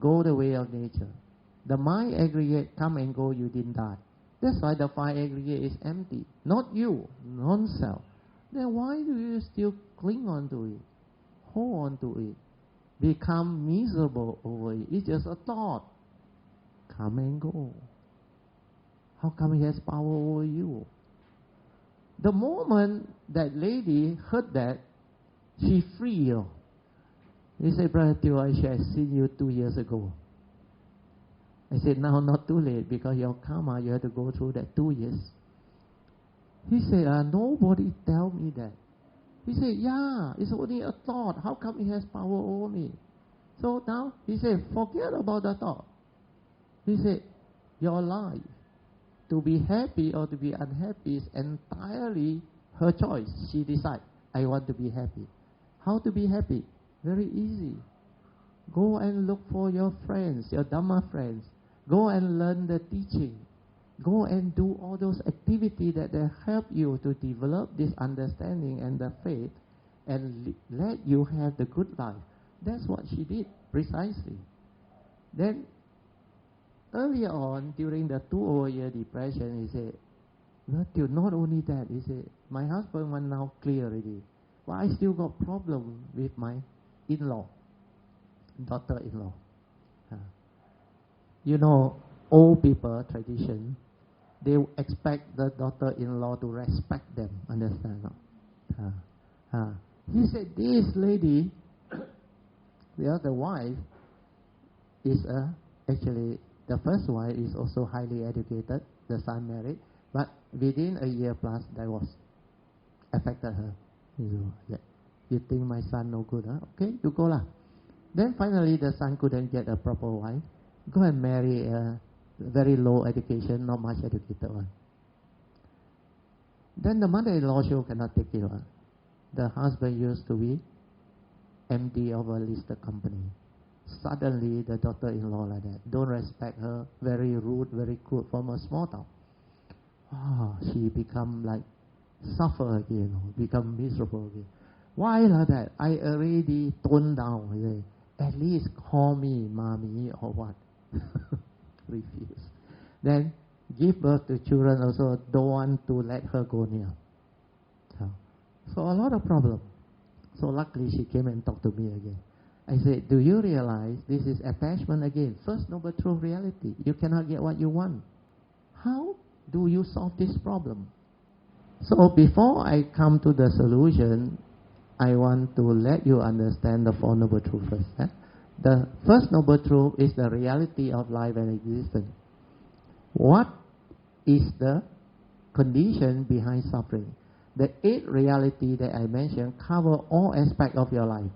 go the way of nature. The mind aggregate come and go, you didn't die. That's why the five aggregate is empty. Not you, non-self. Then why do you still cling on to it? Hold on to it. Become miserable over it. It's just a thought. Come and go. How come he has power over you? The moment that lady heard that, she free. He said, Brother Teoh, I should have seen you 2 years ago. I said, now not too late, because your karma, you have to go through that 2 years. He said, nobody tell me that. He said, yeah, it's only a thought. How come it has power over me? So now, he said, forget about the thought. He said, your life, to be happy or to be unhappy is entirely her choice. She decides, I want to be happy. How to be happy? Very easy. Go and look for your friends, your Dhamma friends. Go and learn the teaching. Go and do all those activities that help you to develop this understanding and the faith and let you have the good life. That's what she did, precisely. Then, earlier on, during the 2-year depression, he said, well, not only that, he said, my husband went now clear already. But I still got problem with my in-law, daughter-in-law. You know, old people, tradition, they expect the daughter-in-law to respect them, understand? He said, this lady, the other wife, is actually, the first wife is also highly educated, the son married, but within a year plus, divorce affected her. You think my son no good, huh? Okay, you go lah. Then finally the son couldn't get a proper wife. Go and marry a very low education, not much educated one. Then the mother-in-law she cannot take it. The husband used to be MD of a listed company. Suddenly the daughter-in-law like that, don't respect her, very rude, very crude from a small town. She become like suffer again, become miserable again. Why like that? I already toned down. At least call me mommy or what? Refuse. Then give birth to children also don't want to let her go near. So a lot of problem. So luckily she came and talked to me again. I said, do you realize this is attachment again? First noble truth reality. You cannot get what you want. How do you solve this problem? So before I come to the solution, I want to let you understand the Four Noble Truths first. The first Noble Truth is the reality of life and existence. What is the condition behind suffering? The 8 reality that I mentioned cover all aspects of your life.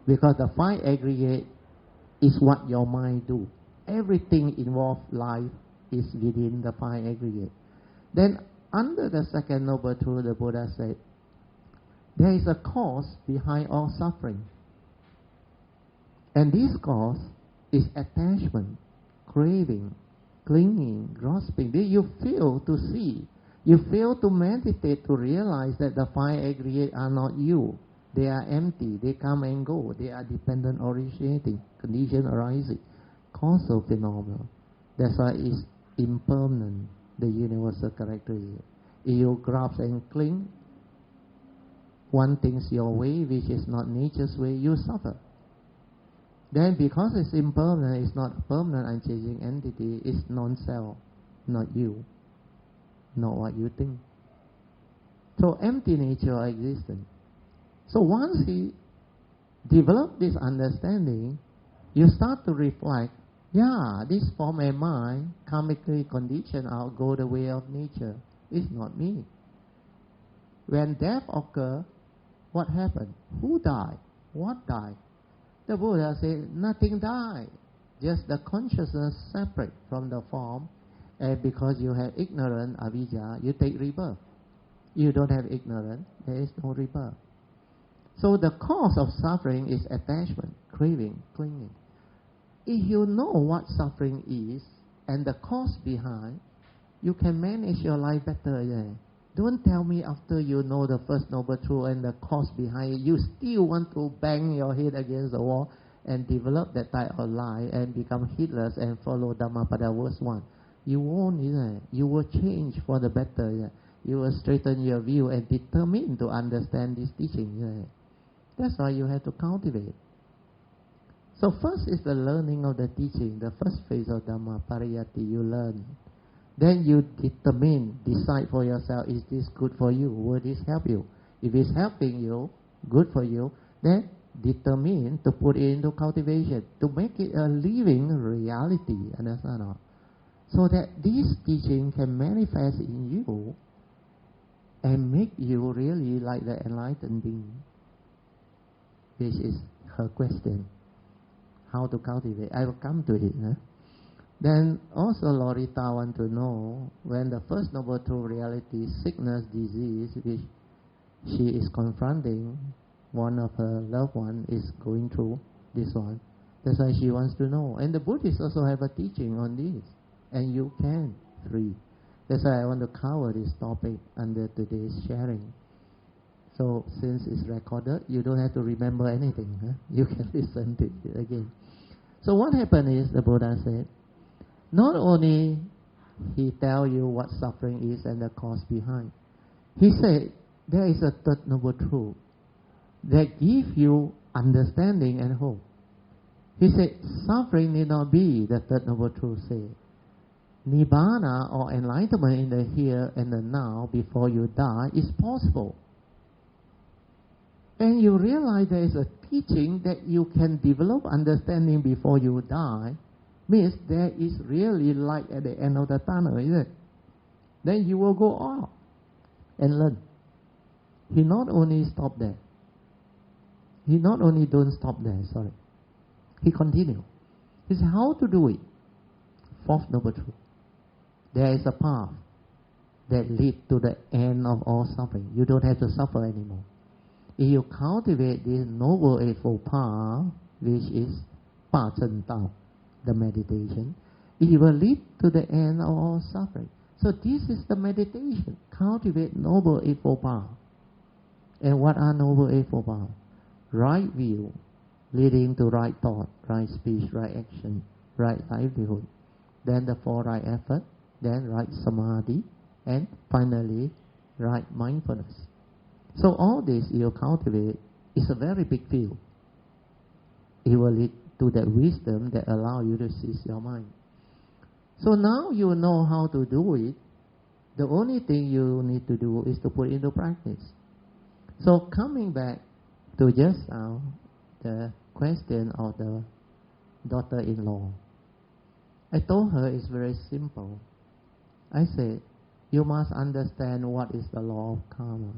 Because the 5 aggregate is what your mind do. Everything involved life is within the 5 aggregate. Then under the second Noble Truth, the Buddha said, there is a cause behind all suffering. And this cause is attachment, craving, clinging, grasping. You fail to see. You fail to meditate to realize that the 5 aggregate are not you. They are empty. They come and go. They are dependent originating, condition arising, causal phenomenon. That's why it's impermanent, the universal characteristic. If you grasp and cling, one thing's your way, which is not nature's way, you suffer. Then because it's impermanent, it's not a permanent, unchanging entity, it's non-self, not you, not what you think. So empty nature of existence. So once he developed this understanding, you start to reflect, yeah, this form and mind, karmically conditioned, outgo the way of nature. It's not me. When death occurs, what happened? Who died? What died? The Buddha said, nothing died. Just the consciousness separate from the form. And because you have ignorance, avijja, you take rebirth. You don't have ignorance, there is no rebirth. So the cause of suffering is attachment, craving, clinging. If you know what suffering is and the cause behind, you can manage your life better. Yeah. Don't tell me after you know the first noble truth and the cause behind it, you still want to bang your head against the wall and develop that type of life and become heedless and follow Dhammapada verse 1. You won't, you will change for the better. Yeah. You will straighten your view and determine to understand this teaching. Yeah. That's why you have to cultivate. So first is the learning of the teaching, the first phase of Dhamma Pariyatti, you learn. Then you determine, decide for yourself, is this good for you? Will this help you? If it's helping you, good for you, then determine to put it into cultivation, to make it a living reality, understand or not? So that this teaching can manifest in you and make you really like the enlightened being, which is her question. How to cultivate? I will come to it. Huh? Then also Lorita want to know, when the first noble truth reality, sickness, disease, which she is confronting, one of her loved one is going through this one. That's why she wants to know. And the Buddhists also have a teaching on this. And you can free. That's why I want to cover this topic under today's sharing. So since it's recorded, you don't have to remember anything. Huh? You can listen to it again. So what happened is, the Buddha said, not only he tell you what suffering is and the cause behind, he said there is a third noble truth that gives you understanding and hope. He said suffering need not be, the third noble truth said. Nibbana or enlightenment in the here and the now before you die is possible. And you realize there is a teaching that you can develop understanding before you die, means there is really light at the end of the tunnel, isn't it? Then you will go out and learn. He not only stopped there. He not only don't stop there, sorry. He continued. He said, how to do it? Fourth noble truth. There is a path that leads to the end of all suffering. You don't have to suffer anymore. If you cultivate this noble eightfold path, which is Pa Chen Tao, the meditation, it will lead to the end of all suffering. So this is the meditation. Cultivate noble eightfold path. And what are noble eightfold paths? Right view, leading to right thought, right speech, right action, right livelihood. Then the four right effort, then right samadhi, and finally right mindfulness. So all this you cultivate is a very big field. It will lead to that wisdom that allow you to seize your mind. So now you know how to do it. The only thing you need to do is to put into practice. So coming back to just now, the question of the daughter-in-law. I told her it's very simple. I said, you must understand what is the law of karma.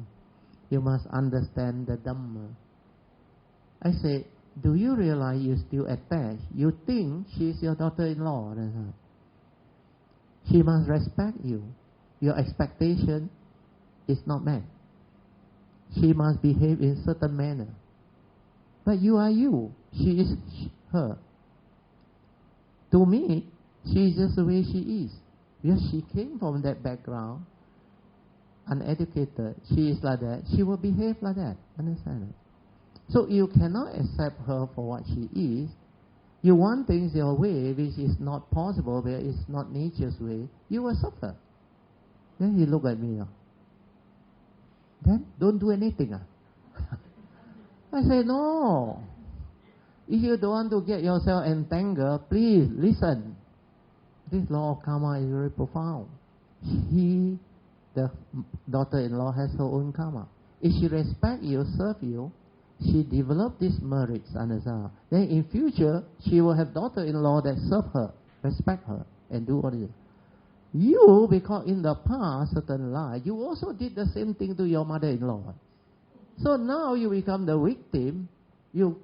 You must understand the Dhamma. I said, do you realize you still attached? You think she's your daughter-in-law. She must respect you. Your expectation is not met. She must behave in certain manner. But you are you. She is her. To me, she is just the way she is. Because she came from that background, uneducated, she is like that, she will behave like that. Understand it? So you cannot accept her for what she is. You want things your way, which is not possible, where it's not nature's way, you will suffer. Then he looked at me. Then don't do anything. I said, no. If you don't want to get yourself entangled, please listen. This law of karma is very profound. He, the daughter-in-law, has her own karma. If she respects you, serve you, she developed these merits, understand? Then in future, she will have daughter-in-law that serve her, respect her, and do all this. You, because in the past, certain life, you also did the same thing to your mother-in-law. So now you become the victim. You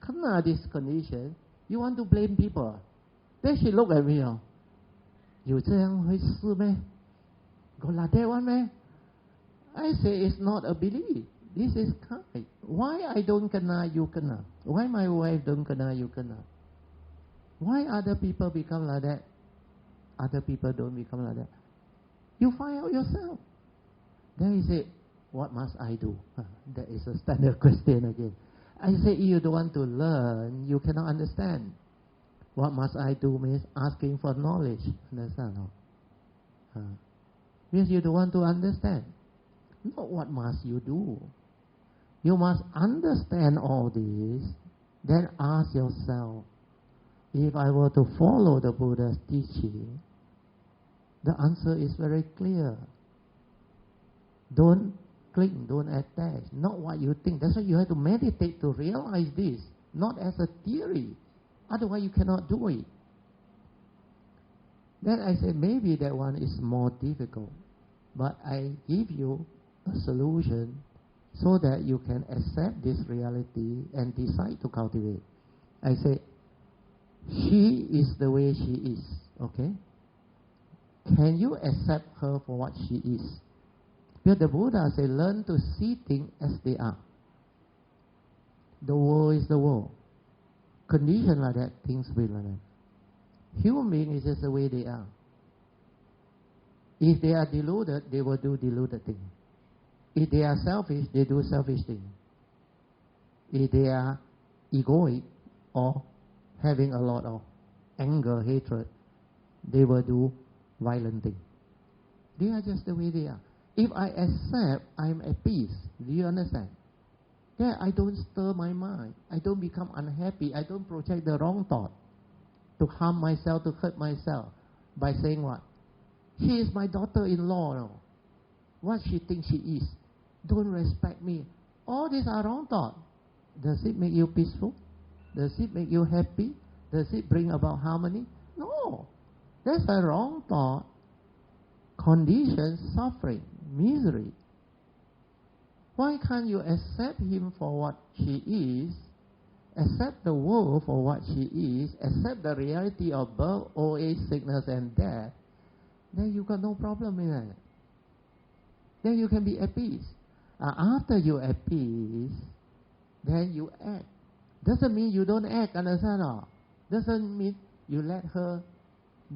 kena this condition. You want to blame people. Then she looked at me. You 这样回事咩? Go like that one咩? I say it's not a belief. This is kind. Why I don't kena, you kena? Why my wife don't kena, you kena? Why other people become like that? Other people don't become like that. You find out yourself. Then he said, what must I do? That is a standard question again. I say, you don't want to learn, you cannot understand. What must I do means asking for knowledge. Understand? Means you don't want to understand. Not what must you do. You must understand all this, then ask yourself, if I were to follow the Buddha's teaching, the answer is very clear. Don't cling, don't attach. Not what you think. That's why you have to meditate to realize this, not as a theory. Otherwise you cannot do it. Then I say, maybe that one is more difficult. But I give you a solution so that you can accept this reality and decide to cultivate. I say, she is the way she is, okay? Can you accept her for what she is? Because the Buddha said, learn to see things as they are. The world is the world. Condition like that, things will like that. Human being is just the way they are. If they are deluded, they will do deluded things. If they are selfish, they do selfish things. If they are egoic or having a lot of anger, hatred, they will do violent things. They are just the way they are. If I accept, I'm at peace. Do you understand? Then I don't stir my mind. I don't become unhappy. I don't project the wrong thought to harm myself, to hurt myself by saying what? She is my daughter-in-law. No? What she thinks she is. Don't respect me. All these are wrong thoughts. Does it make you peaceful? Does it make you happy? Does it bring about harmony? No. That's a wrong thought. Condition, suffering, misery. Why can't you accept him for what she is, accept the world for what she is, accept the reality of birth, old age, sickness, and death? Then you got no problem in that. Then you can be at peace. After you at peace, then you act. Doesn't mean you don't act, understand? Doesn't mean you let her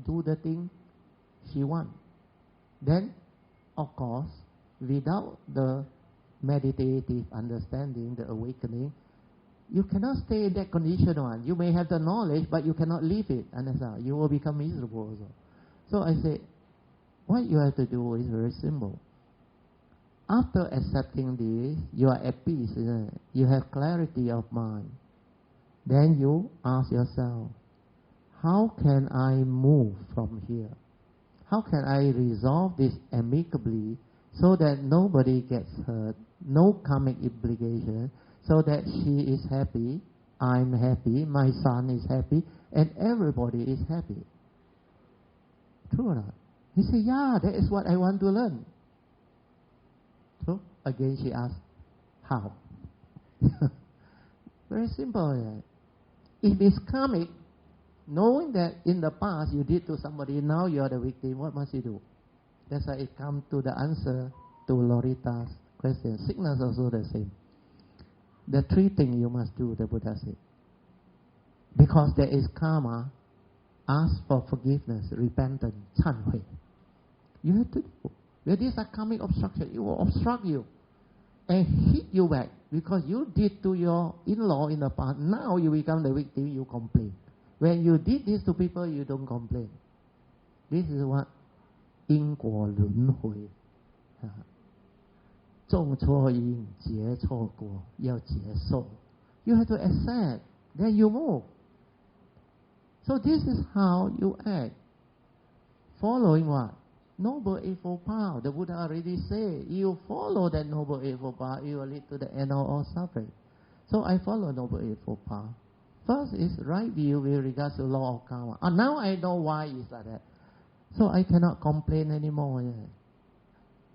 do the thing she wants. Then, of course, without the meditative understanding, the awakening, you cannot stay in that condition one. You may have the knowledge, but you cannot live it. Understand? You will become miserable also. So I say, what you have to do is very simple. After accepting this, you are at peace. You have clarity of mind. Then you ask yourself, how can I move from here? How can I resolve this amicably so that nobody gets hurt, no karmic obligation, so that she is happy, I'm happy, my son is happy, and everybody is happy? True or not? He said, yeah, that is what I want to learn. So, again she asked, how? Very simple. If it's karmic, knowing that in the past you did to somebody, now you are the victim, what must you do? That's why it comes to the answer to Lorita's question. Sickness also the same. The three things you must do, the Buddha said. Because there is karma, ask for forgiveness, repentance, 忏悔. You have to do. Where these are karmic obstruction, it will obstruct you and hit you back because you did to your in-law in the past. Now you become the victim, you complain. When you did this to people, you don't complain. This is what 因果轮回啊，种错因结错果，要接受。You have to accept, then you move. So this is how you act. Following what? Noble Eightfold Path. The Buddha already said, you follow that Noble Eightfold Path, you will lead to the end of all suffering. So I follow Noble Eightfold Path. First is right view with regards to law of karma. And now I know why it's like that. So I cannot complain anymore. Yeah.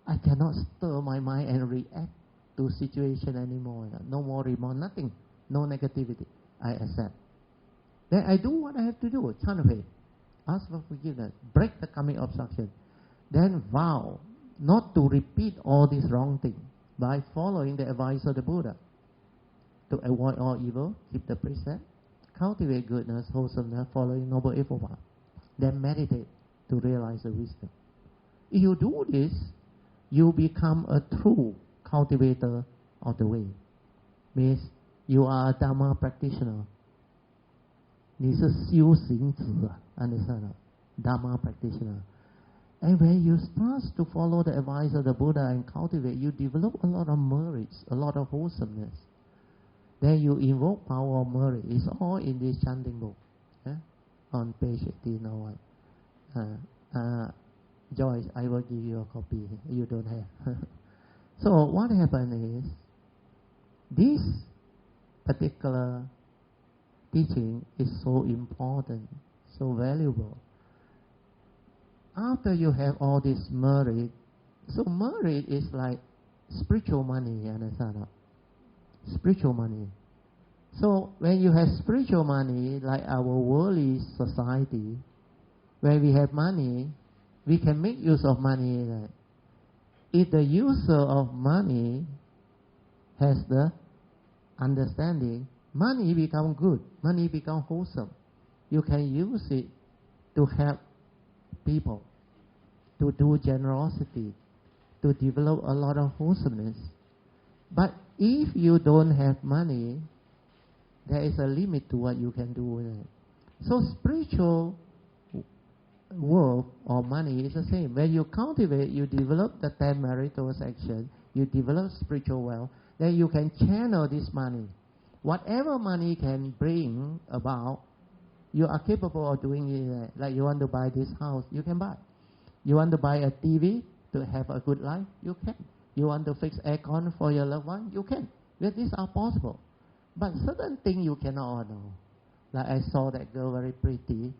I cannot stir my mind and react to situation anymore. Yeah. No more remorse, nothing. No negativity. I accept. Then I do what I have to do. Chant faith. Ask for forgiveness. Break the karmic obstruction. Then vow not to repeat all this wrong thing by following the advice of the Buddha. To avoid all evil, keep the precept, cultivate goodness, wholesomeness, following Noble Eightfold Path. Then meditate to realize the wisdom. If you do this, you become a true cultivator of the way. Means you are a Dharma practitioner. 你是修行者 understand? Dharma practitioner. And when you start to follow the advice of the Buddha and cultivate, you develop a lot of merits, a lot of wholesomeness. Then you invoke power of merit. It's all in this chanting book. On page 18 or what. Joyce, I will give you a copy. You don't have. So what happened is, this particular teaching is so important, so valuable. After you have all this merit, so merit is like spiritual money, understand? Spiritual money. So when you have spiritual money, like our worldly society, when we have money, we can make use of money. If the user of money has the understanding, money become good, money become wholesome. You can use it to help people, to do generosity, to develop a lot of wholesomeness. But if you don't have money, there is a limit to what you can do with it. So spiritual wealth or money is the same. When you cultivate, you develop the 10 meritorious action, you develop spiritual wealth, then you can channel this money. Whatever money can bring about, you are capable of doing it. Like you want to buy this house, you can buy. You want to buy a TV to have a good life, you can. You want to fix aircon for your loved one, you can. Well, these are possible. But certain things you cannot know. Like I saw that girl very pretty,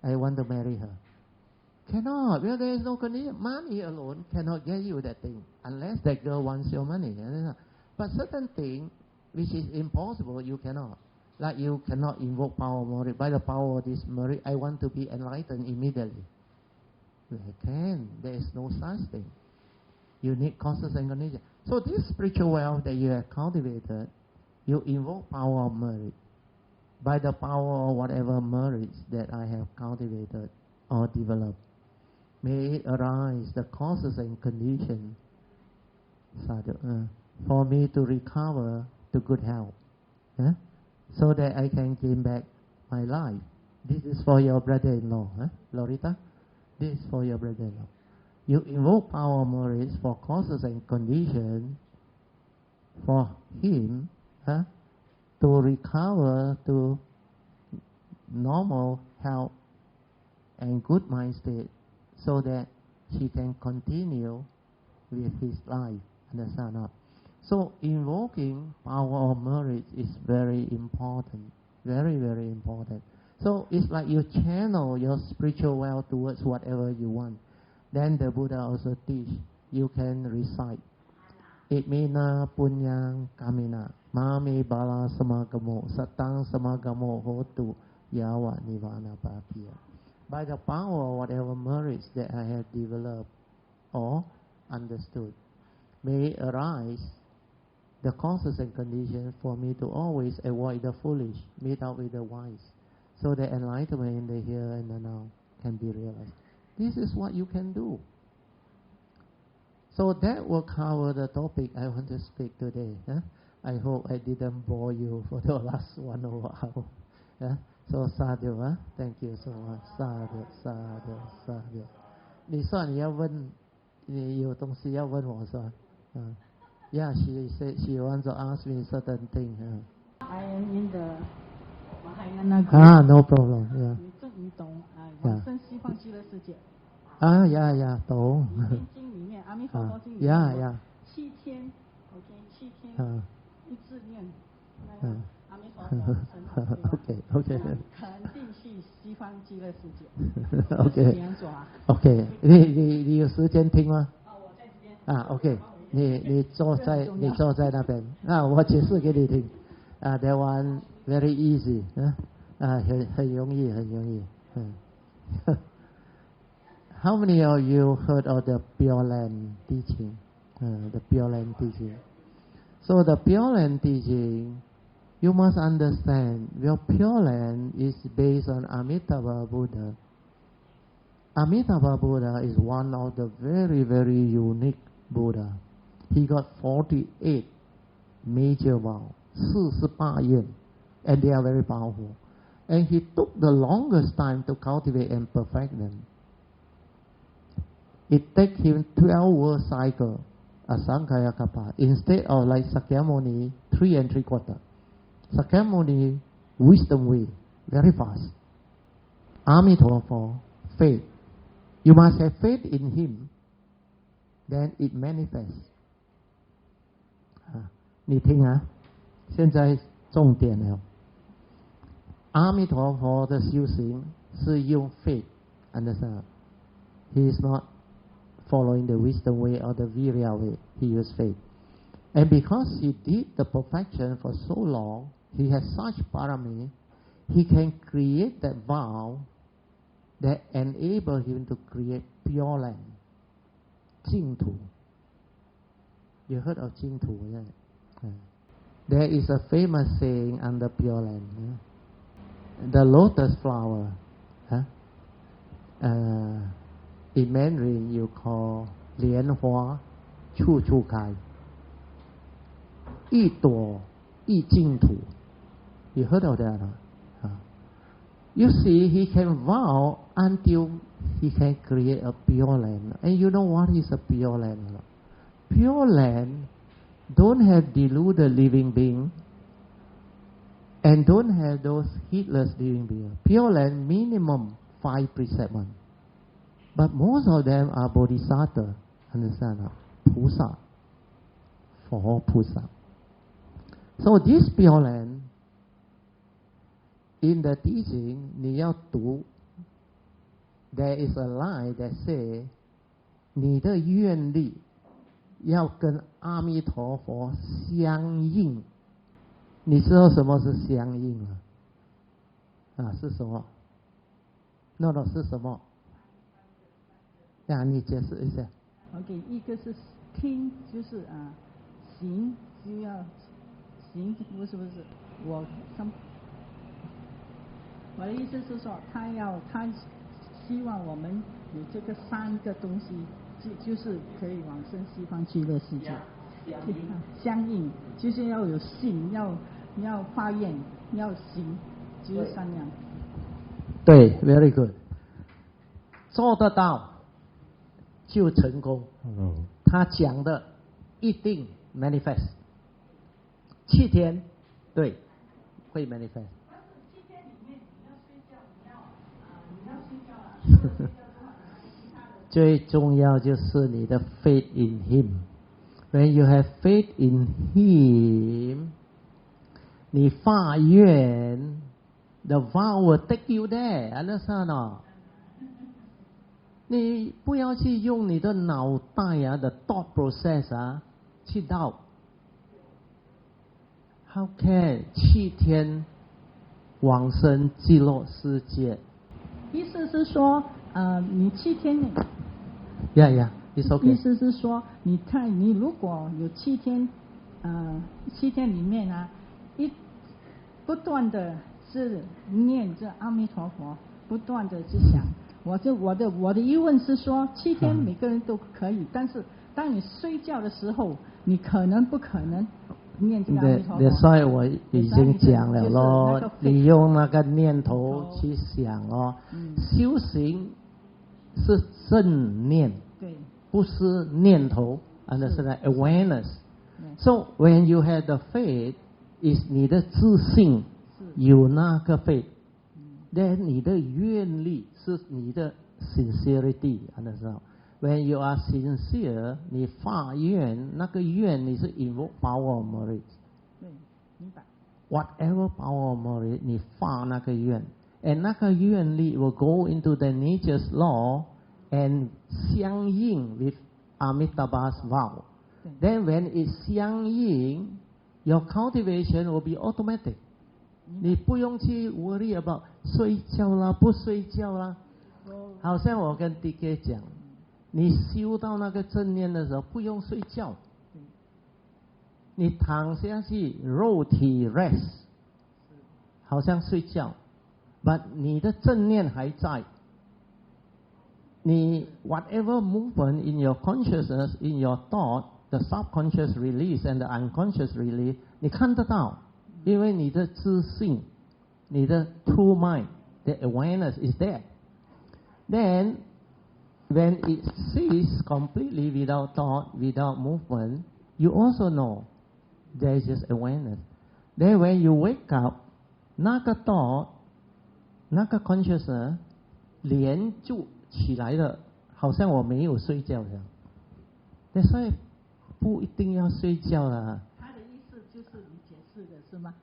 I want to marry her. Cannot. Well, there is no condition. Money alone cannot get you that thing unless that girl wants your money. But certain things which is impossible, you cannot. Like you cannot invoke power of merit. By the power of this merit, I want to be enlightened immediately. You can. There is no such thing. You need causes and conditions. So this spiritual wealth that you have cultivated, you invoke power of merit. By the power of whatever merits that I have cultivated or developed, may it arise the causes and conditions for me to recover to good health, so that I can gain back my life. This is for your brother-in-law, Lorita. This is for your brother-in-law. You invoke power of merits for causes and conditions for him to recover to normal health and good mind state, so that he can continue with his life. Understand? So invoking power of merit is very important, very, very important. So it's like you channel your spiritual wealth towards whatever you want. Then the Buddha also teach, you can recite, Itmina punyang kamina, mami bala samagamo, satang samagamo hotu, yawa nirvana papiya. By the power of whatever merits that I have developed or understood, may arise the causes and conditions for me to always avoid the foolish, meet up with the wise, so that enlightenment in the here and the now can be realized. This is what you can do. So that will cover the topic I want to speak today. I hope I didn't bore you for the last 1 hour. So sadhu, thank you so much. Sadhu, sadhu, sadhu. 你说你要问，你有东西要问我是吧？Yeah, she said she wants to ask me certain thing. I am in the Mahayana group. No problem. Yeah. 你懂往生西方极乐世界。呀，懂。经里面，阿弥陀佛经里面呀7天 ，OK，7天一直念那个阿弥陀佛OK，肯定去西方极乐世界。OK， 这样做啊 OK， 你有时间听吗？我在这边。OK， 你坐在那边，我解释给你听。That one very easy， 很容易。How many of you heard of the Pure Land teaching? The Pure Land teaching. So the Pure Land teaching, you must understand, your Pure Land is based on Amitabha Buddha. Amitabha Buddha is one of the very, very unique Buddha. He got 48 major vows, 48愿, and they are very powerful. And he took the longest time to cultivate and perfect them. It takes him 12 world cycle, Asankhaya Kappa, instead of like Sakyamuni, 3 3/4. Sakyamuni, wisdom way, very fast. Amitabha, faith. You must have faith in him, then it manifests. 你听啊，现在重点了。阿弥陀佛的修行是用 faith, understand? He is not following the wisdom way or the virya way. He used faith. And because he did the perfection for so long, he has such parami, he can create that vow that enable him to create pure land. 净土. You heard of 净土, yeah? There is a famous saying under Pure Land. The lotus flower, in Mandarin you call 莲花处处开，一朵一净土。You heard of that? You see, he can vow until he can create a pure land. And you know what is a pure land? Pure land don't have deluded living being and don't have those heedless living beings. Pure land minimum 5 precepts. But most of them are bodhisattva, understand? Pusa, 佛菩萨. So this pure land, in the teaching, 你要读, there is a line that says, 你的愿力要跟阿弥陀佛相应。你知道什么是相应吗？是什么？ No， 是什么？你解释一下。OK， 一个是听，就是行就要行，不是，我的意思是说，他希望我们有这个3个东西，就是可以往生西方极乐世界。相应就是要有信，要发愿，要行，就是3样。对 ，very good， 做得到就成功。他讲的一定 manifest。7天，对，会 manifest。7天里面你要睡觉，你要睡觉了。最重要就是你的 faith in him。When you have faith in him， 你发愿 ，the vow will take you there，understand 啊？你不要去用你的脑袋的 thought process 去到。How can 7天往生极乐世界？意思是说，你7天。Yeah，it's okay。意思是说，你如果有7天，7天里面不断的是念这阿弥陀佛，不断的去想。我的疑问是说，7天每个人都可以，但是当你睡觉的时候，你不可能念这个阿弥陀佛。所以我已经讲了咯，你用那个念头去想哦，修行是正念，对，不是念头 ，understand awareness. 对 So when you have the faith, is 你的自信有那个 faith， then 你的愿力是你的 sincerity， understand? When you are sincere， 你发愿，那个愿你是 invoke power of merit。对，明白。Whatever power of merit， 你发那个愿 ，and 那个愿力 will go into the nature's law and 相应 with Amitabha's vow。Then when it 相应 ，your cultivation will be automatic。你不用去 worry about 睡觉啦，不睡觉啦。好像我跟 DK 讲，你修到那个正念的时候，不用睡觉，你躺下去，肉体 rest， 好像睡觉 ，but 你的正念还在。你 whatever movement in your consciousness, in your thought。The subconscious release and the unconscious release， 你看得到，因为你的自信，你的 true mind， the awareness is there. Then, when it ceases completely without thought, without movement, you also know there is just awareness. Then when you wake up， 那个 thought， 那个 consciousness 连就起来了，好像我没有睡觉一样。That's why不一定要睡觉啦。他的意思就是你解释的是吗？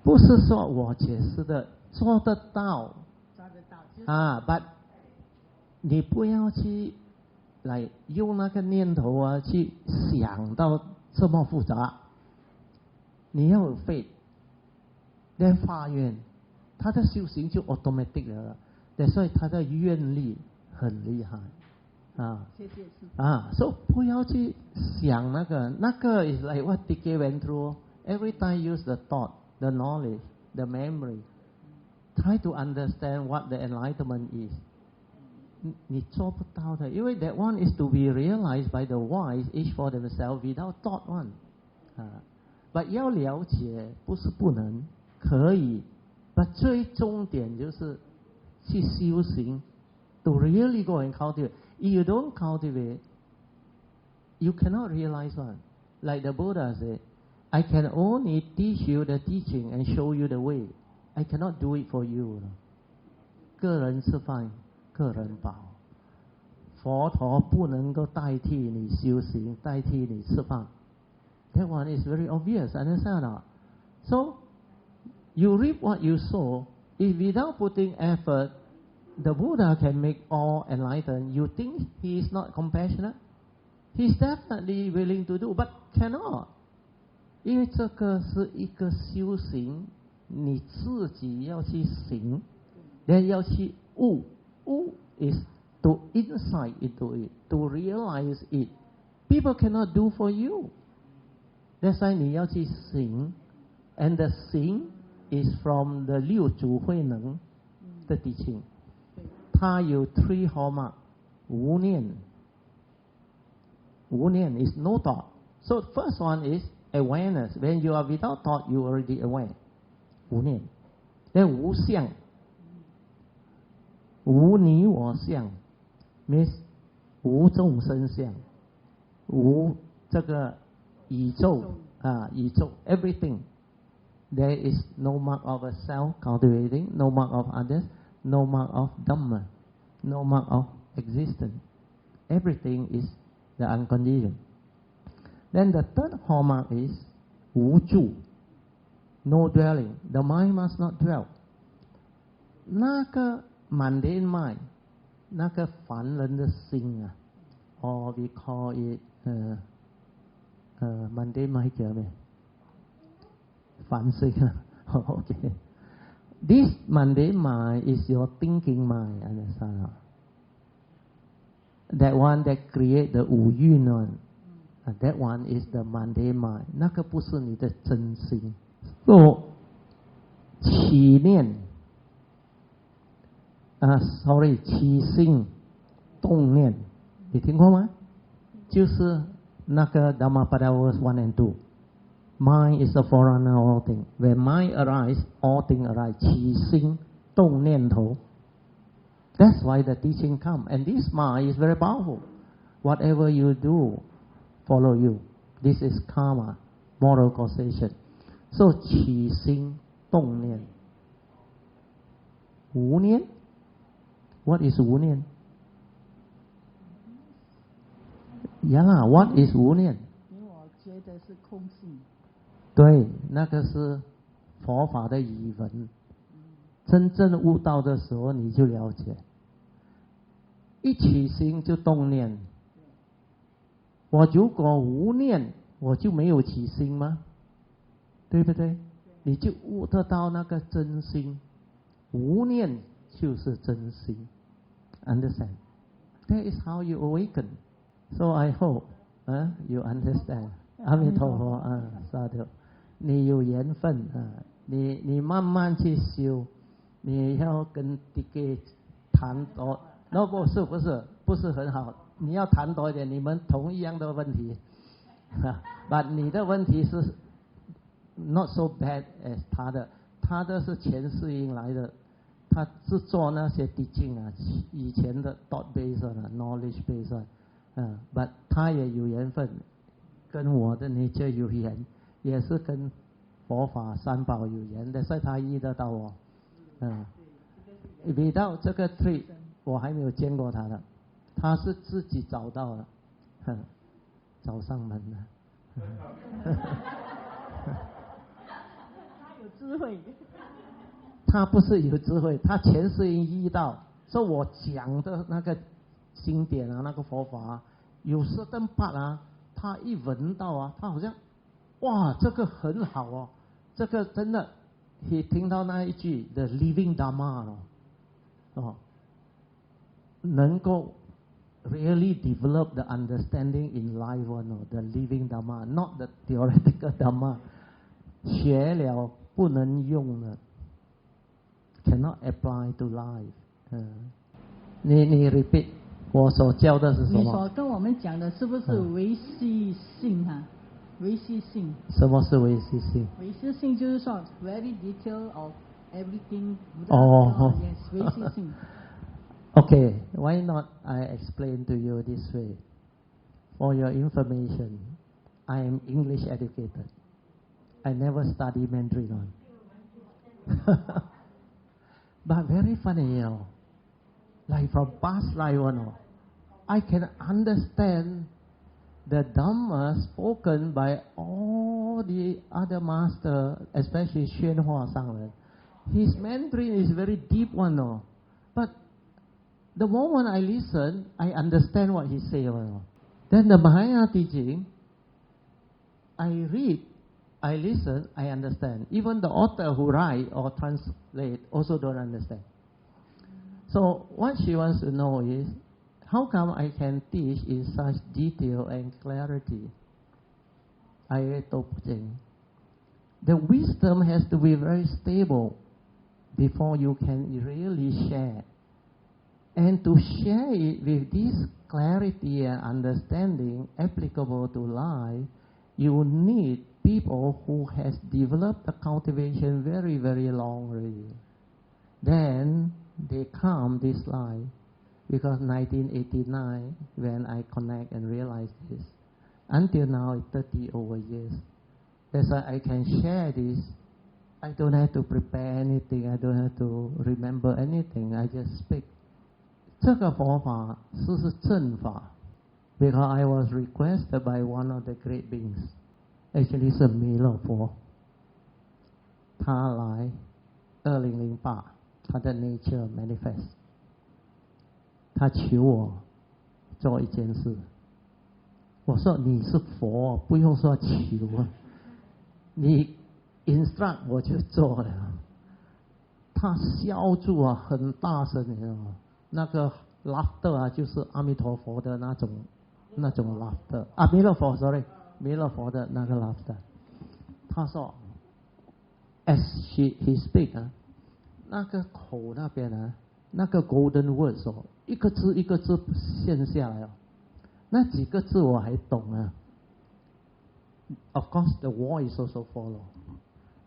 不是说我解释的，做得到。抓得到。But 你不要去来用那个念头啊，去想到这么复杂。你要有 faith， 再发愿，他的修行就 automatic 了。所以他的愿力很厉害。谢谢师父。So 不要去想那个 is like what DK went through. Every time use the thought, the knowledge, the memory. Try to understand what the enlightenment is. 你做不到的，因为 that one is to be realized by the wise, each for themselves, without thought one. But 要了解不是不能，可以。But 最重点就是去修行 ，to really go and cultivate. If you don't cultivate, you cannot realize one. Like the Buddha said, I can only teach you the teaching and show you the way. I cannot do it for you. 个人吃饭，个人饱。佛陀不能够代替你修行，代替你吃饭。That one is very obvious, understand not? So, you reap what you sow. If without putting effort, the Buddha can make all enlightened. You think he is not compassionate? He's definitely willing to do, but cannot. 因为这个是一个修行，你自己要去行，then 要去悟。悟 is to insight into it, to realize it. People cannot do for you. That's why 你要去行 ，and the 行 is from the 六祖慧能的teaching。它有 three hallmark， 无念。无念 is no thought. So first one is awareness. When you are without thought, you already aware. 无念。Then 无相。无你我相 means 无众生相，无这个宇宙宇宙 everything. There is no mark of a self cultivating, no mark of others, no mark of Dhamma, no mark of existence. Everything is the unconditioned. Then the third hallmark is 无住 no dwelling. The mind must not dwell. 那个mundane mind， 那个凡人的心啊 or we call it mundane mind 叫咩？凡心啊，okay. This mundane mind is your thinking mind, understand? That one that create the 五蕴 one, that one is the mundane mind. 那个不是你的真心。So 起念。起心动念，你听过吗？就是那个 Dhammapada verse 1 and 2。Mind is the forerunner of all things. When mind arises, all things arise. 起心动念头。That's why the teaching come. And this mind is very powerful. Whatever you do, follow you. This is karma, moral causation. So 起心动念，无念。What is 无念？Yeah, what is 无念？因为我觉得是空性。对，那个是佛法的语文。真正悟到的时候，你就了解。一起心就动念。我如果无念，我就没有起心吗？对不对？你就悟得到那个真心。无念就是真心。Understand? That is how you awaken. So I hope, you understand. 阿弥陀佛，萨埵。你有缘分你慢慢去修。你要跟这个谈多，那不是很好。你要谈多一点，你们同一样的问题，but 你的问题是 not so bad as 他的是前世因来的，他是做那些teaching以前的 thought based knowledge based but 他也有缘分，跟我的nature有缘，也是跟佛法三宝有缘的，所以他遇得到我。without 这个 tree 我还没有见过他的，他是自己找到了，找上门了。他有智慧。他不是有智慧，他前世遇到，所以我讲的那个经典那个佛法有certain part他一闻到他好像哇，这个很好这个真的。he 听到那一句 the living dharma 能够 really develop the understanding in life the living dharma, not the theoretical dharma. 学了不能用了 cannot apply to life. 你 repeat 我所教的是什么？你所跟我们讲的是不是唯系性唯系性。什么是唯系性？唯系性就是说 very detail of everything. Yes, 唯系性。Okay, why not I explain to you this way? For your information, I am English educated. I never study Mandarin but very funny, like from past life, I can understand the Dhamma spoken by all the other master, especially Xuanhua Sangren. His Mandarin is very deep but the moment I listen, I understand what he say. Then the Mahayana teaching, I read, I listen, I understand. Even the author who write or translate also don't understand. So what she wants to know is, how come I can teach in such detail and clarity? The wisdom has to be very stable before you can really share. And to share it with this clarity and understanding applicable to life, you need people who has developed the cultivation very, very long already. Then they come this life, because 1989, when I connect and realize this, until now it's 30 over years. That's why I can share this. I don't have to prepare anything. I don't have to remember anything. I just speak. 这个佛法是正法 because I was requested by one of the great beings, actually 是弥勒佛，他来2008，他的 nature manifest， 他求我做一件事，我说你是佛，不用说求你 instruct 我就做了。他笑住很大声，你知道吗？那个 laughter 就是阿弥陀佛的那种 laughter 弥勒佛 sorry 弥勒佛的那个 laughter。他说 as he speak 那个口那边那个 golden words 一个字一个字现下来那几个字我还懂Of course the voice also follow.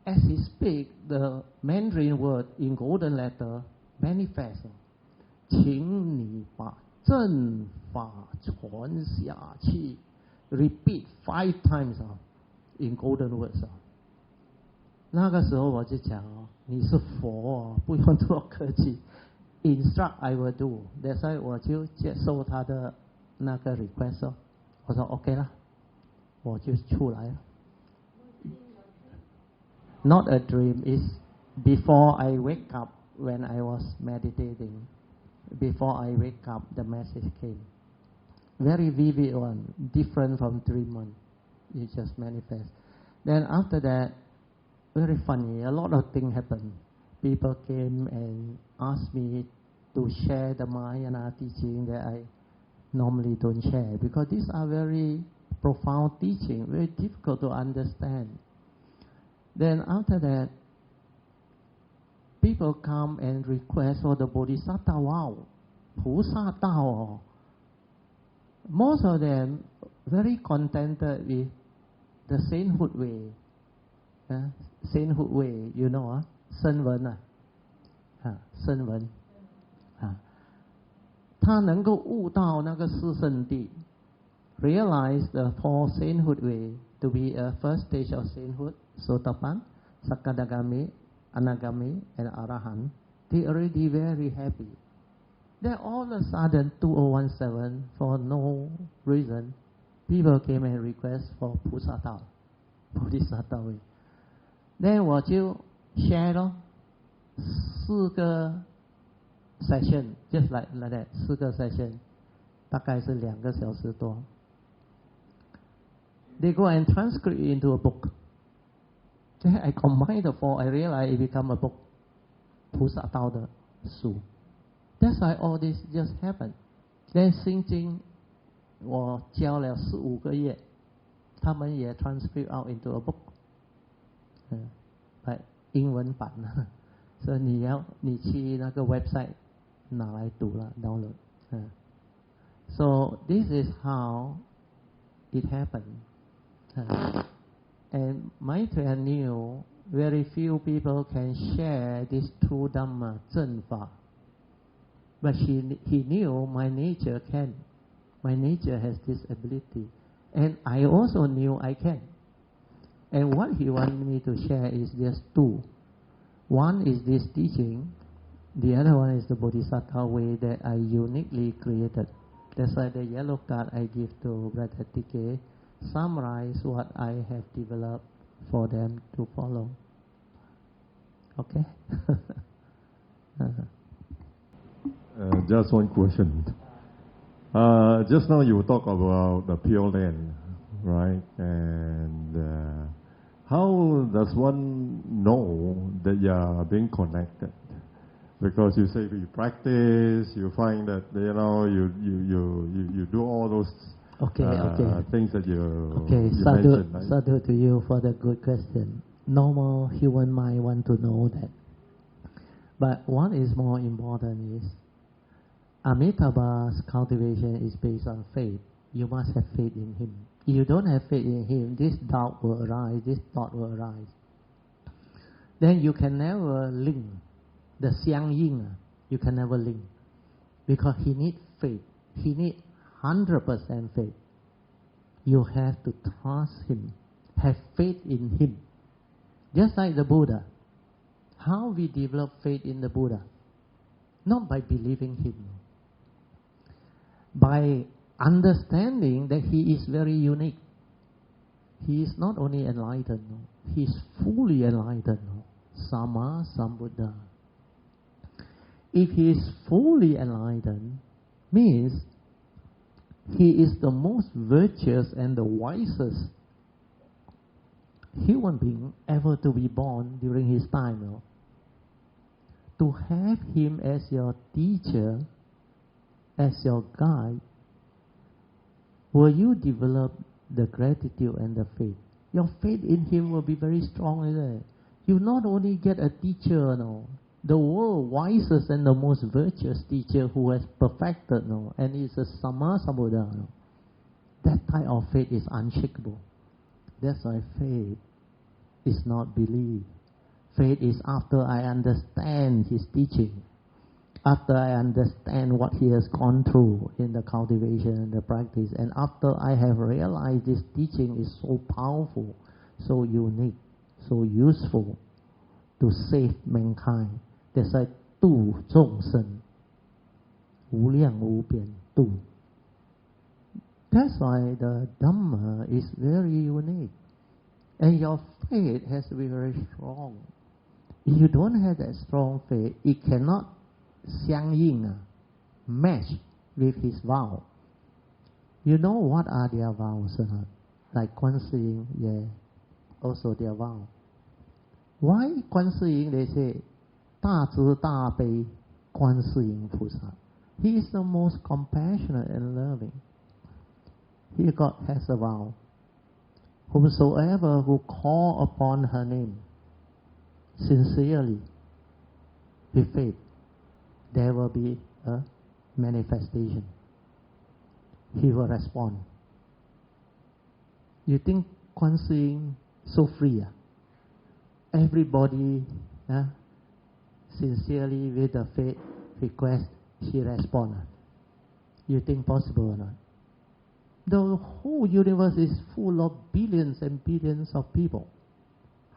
As he speak, the Mandarin word in golden letter manifest. 请你把正法传下去 ，repeat 5 times in golden words 那个时候我就讲你是佛不用多客气 ，instruct I will do。that's why 我就接受他的那个 request 我说 OK 了，我就出来了。Not a dream, is before I wake up when I was meditating. Before I wake up, the message came. Very vivid one, different from dream one. It just manifests. Then after that, very funny, a lot of things happened. People came and asked me to share the Mahayana teaching that I normally don't share, because these are very profound teaching, very difficult to understand. Then after that, people come and request for the Bodhisattva. Wow, 菩萨道 Most of them very contented with the sainthood way. Sainthood way, you know, 声闻声闻他能够悟到那个四圣谛 realize the four sainthood way to be a first stage of sainthood, Sotapan, Sakadagami, Anagami, and Arahant. They already very happy. Then all of a sudden, 2017, for no reason, people came and request for 菩萨道 Bodhisattva way. Then 我就 share 咯4个 session, just like that, 4个 session, 大概是2个小时多。They go and transcribe it into a book. Then I combine the 4, I realize it become a book, 菩萨道的书。That's why all this just happened. Then 心经我教了15个月，他们也 transcribe out into a book. 英文版所以你去那个 website 拿来读了 download. So this is how it happened. And Maitreya knew very few people can share this true Dhamma, 正法. But he knew my nature can. My nature has this ability. And I also knew I can. And what he wanted me to share is just 2. One is this teaching. The other one is the Bodhisattva way that I uniquely created. That's why the yellow card I give to Brother TK summarize what I have developed for them to follow. Okay? Just one question. Just now you talk about the Pure Land, right? And how does one know that you are being connected? Because you say you practice, you find that you do all those things that you mentioned. Right? Sadhu to you for the good question. Normal human mind want to know that. But what is more important is Amitabha's cultivation is based on faith. You must have faith in him. If you don't have faith in him, this doubt will arise, this thought will arise. Then you can never link. The Xiang Ying, you can never link. Because he needs faith. He needs 100% faith. You have to trust him. Have faith in him. Just like the Buddha. How we develop faith in the Buddha? Not by believing him. By understanding that he is very unique. He is not only enlightened, he is fully enlightened. Sama Sambuddha. If he is fully enlightened, means he is the most virtuous and the wisest human being ever to be born during his time. To have him as your teacher, as your guide, will you develop the gratitude and the faith? Your faith in him will be very strong, isn't it? You not only get a teacher, the world wisest and the most virtuous teacher who has perfected, and is a Sama Sambuddha. That type of faith is unshakable. That's why faith is not belief. Faith is after I understand his teaching. After I understand what he has gone through in the cultivation and the practice, and after I have realized this teaching is so powerful, so unique, so useful to save mankind, that's why 度众生无量无边度. That's why the Dhamma is very unique. And your faith has to be very strong. If you don't have that strong faith, it cannot 相应, match with his vow. You know what are their vows or not? Like Kuan Yin, yeah, also their vow. Why Kuan Yin, they say, 大慈大悲观世音菩萨. He is the most compassionate and loving. He has a vow. Whomsoever who call upon her name sincerely, with faith, there will be a manifestation. He will respond. You think Kuan Yin so free? Everybody sincerely with the faith request, she responds. You think possible or not? The whole universe is full of billions and billions of people.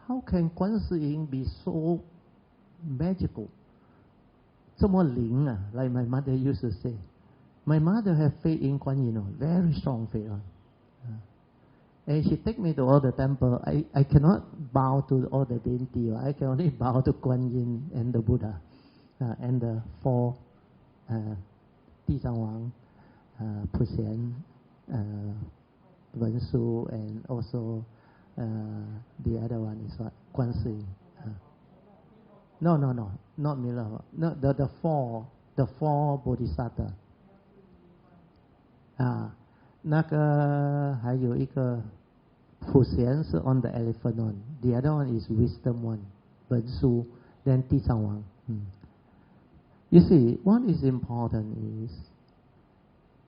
How can Kuan Yin be so magical? 这么灵啊, like my mother used to say. My mother had faith in Kuan Yin, very strong faith. And she take me to all the temple. I cannot bow to all the deity. I can only bow to Kuan Yin and the Buddha and the four 地藏王, Pu Xian, Wen Su, and also the other one is what? Kuan Yin. No, not Minerva. No, the four Bodhisattva. 那个还有一个普贤是 on the elephant one. The other one is wisdom one. 文殊, then 地藏王. You see, what is important is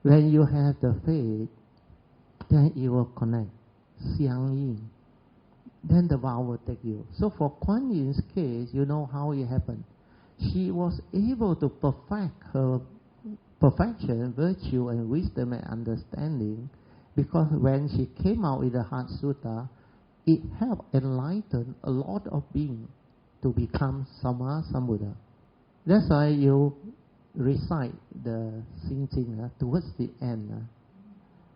when you have the faith, then it will connect, 相应. Then the vow will take you. So for Kuan Yin's case, you know how it happened. She was able to perfect her perfection, virtue, and wisdom and understanding, because when she came out with the Heart Sutta, it helped enlighten a lot of beings to become Sama Sambuddha. That's why you recite the Chanting towards the end.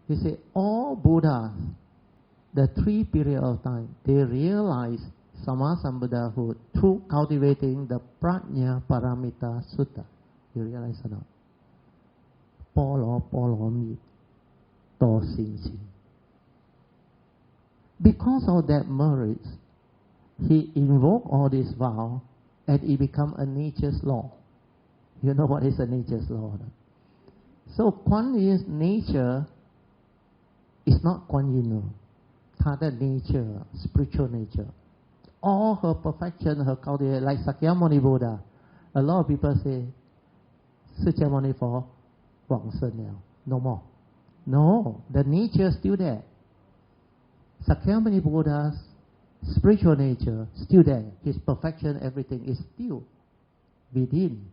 You say, all Buddhas, the 3 periods of time, they realize Sama Sambuddhahood through cultivating the Prajna Paramita Sutta. You realize or not? 波罗波罗蜜多心经. Because of that merit, he invoked all this vow, and it become a nature's law. You know what is a nature's law? So Kuan Yin's nature is not Kuan Yin. 她的 nature, spiritual nature. All her perfection, her cultivation, like Sakyamuni Buddha. A lot of people say, Sakyamuni for 往生了, no more. No, the nature is still there. Sakyamuni Buddha's spiritual nature still there. His perfection, everything is still within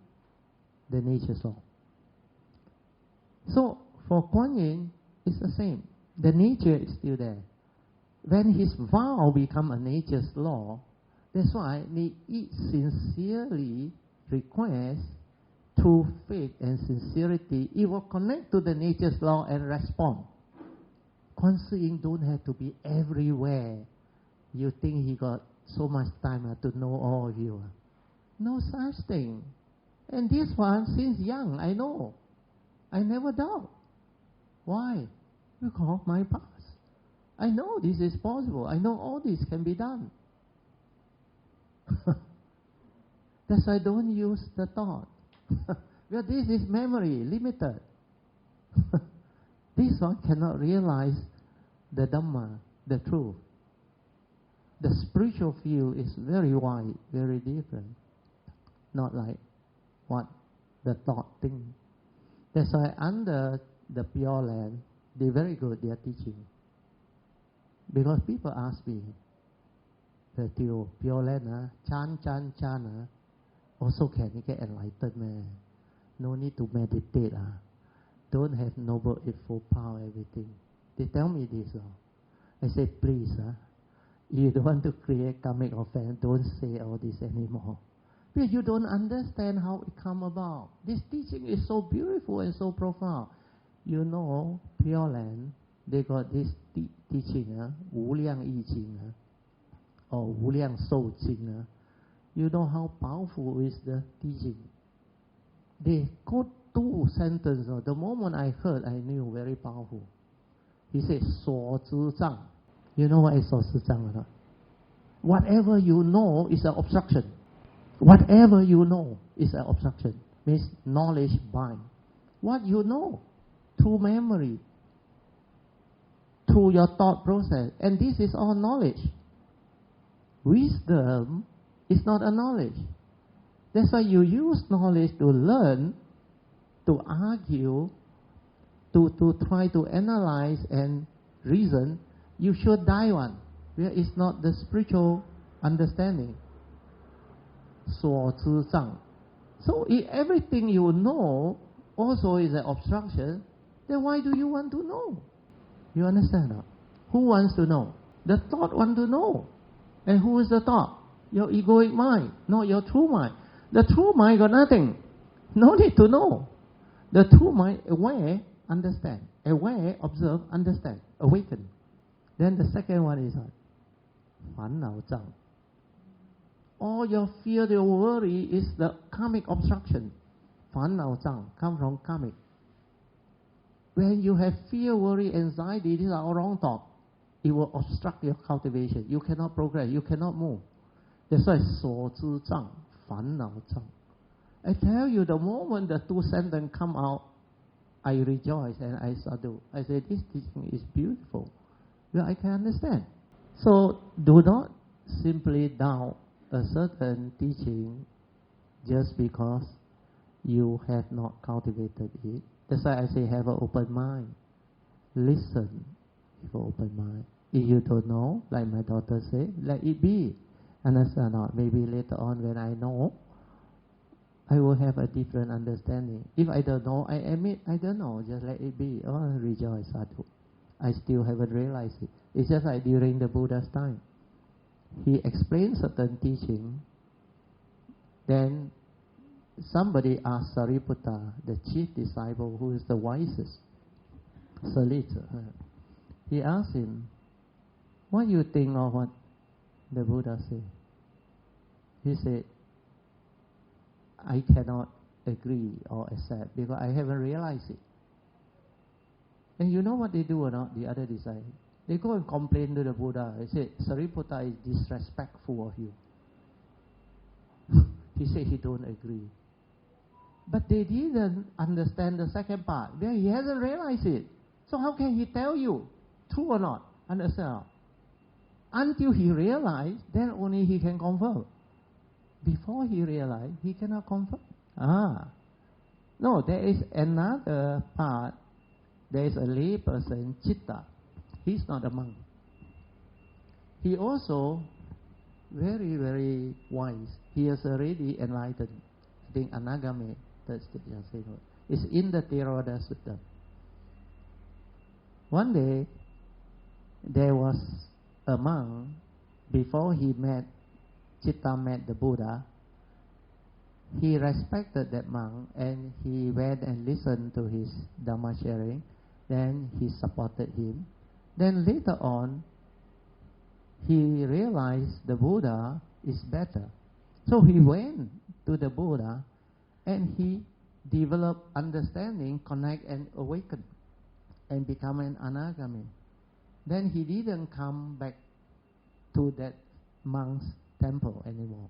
the nature's law. So for Kuan Yin, it's the same. The nature is still there. When his vow become a nature's law, that's why he sincerely requests through faith and sincerity, it will connect to the nature's law and respond. Kuan Yin don't have to be everywhere. You think he got so much time to know all of you. No such thing. And this one, since young, I know. I never doubt. Why? Because my past. I know this is possible. I know all this can be done. That's why I don't use the thought. Well, this is memory, limited. This one cannot realize the Dhamma, the truth. The spiritual field is very wide, very different. Not like what the thought thinks. That's why under the Pure Land, they're very good, they are teaching. Because people ask me, the Teoh, Pure Land, chan, also can you get enlightened, man? no need to meditate. Don't have noble eightfold power, everything. They tell me this. I say, please, you don't want to create karmic offense, don't say all this anymore. Because you don't understand how it come about. This teaching is so beautiful and so profound. You know, Pure Land, they got this teaching, 无量易经, or 无量寿经. You know how powerful is the teaching. They quote 2 sentences. The moment I heard, I knew very powerful. He said, 所知障. You know what is 所知障or not? Whatever you know is an obstruction. Whatever you know is an obstruction. Means knowledge bind. What you know, through memory, through your thought process. And this is all knowledge. Wisdom is not a knowledge. That's why you use knowledge to learn, to argue, to try to analyze and reason. You should die one. Where it's not the spiritual understanding. 所知障. So if everything you know also is an obstruction, then why do you want to know? You understand? Who wants to know? The thought wants to know. And who is the thought? Your egoic mind, not your true mind. The true mind got nothing. No need to know. The true mind, aware, understand. Aware, observe, understand. Awaken. Then the second one is 烦恼障. All your fear, your worry is the karmic obstruction. 烦恼障 come from karmic. When you have fear, worry, anxiety, these are all wrong thoughts. It will obstruct your cultivation. You cannot progress. You cannot move. That's why 所知障, 烦恼障. I tell you, the moment the 2 sentences come out, I rejoice and I sadhu. I say, this teaching is beautiful. Well, I can understand. So, do not simply doubt a certain teaching just because you have not cultivated it. That's why I say have an open mind. Listen with an open mind. If you don't know, like my daughter said, let it be. Understand or not? Maybe later on when I know, I will have a different understanding. If I don't know, I admit I don't know. Just let it be. Oh, rejoice, sadhu. I still haven't realized it. It's just like during the Buddha's time. He explained certain teaching. Then somebody asked Sariputta, the chief disciple, who is the wisest, Salita. He asked him, what do you think of what the Buddha said? He said, I cannot agree or accept because I haven't realized it. And you know what they do or not, the other disciples? They go and complain to the Buddha. They say, Sariputta is disrespectful of you. He said he don't agree. But they didn't understand the second part. Then he hasn't realized it. So how can he tell you, true or not? Understand? Until he realized, then only he can confirm. Before he realized, he cannot confirm. No, there is another part. There is a lay person, Chitta. He's not a monk. He also very, very wise. He is already enlightened. I think Anagame, that's the same word. It's in the Theravada Sutta. One day, there was a monk, before Chitta met the Buddha, he respected that monk and he went and listened to his Dhamma sharing. Then he supported him. Then later on, he realized the Buddha is better. So he went to the Buddha and he developed understanding, connect and awaken and become an anagami. Then he didn't come back to that monk's temple anymore.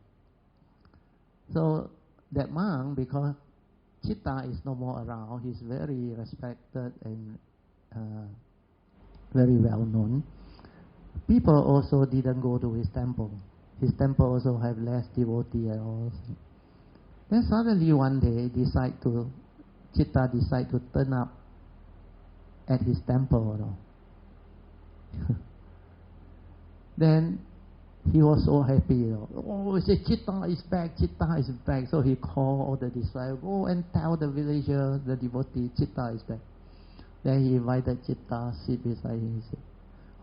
So that monk, because Chitta is no more around, he's very respected and very well known. People also didn't go to his temple. His temple also have less devotee and all. Then suddenly one day, Chitta decide to turn up at his temple. Then he was so happy. Oh, he said, Chitta is back, Chitta is back. So he called all the disciples, go and tell the villager, the devotee, Chitta is back. Then he invited Chitta, sit beside him. He said,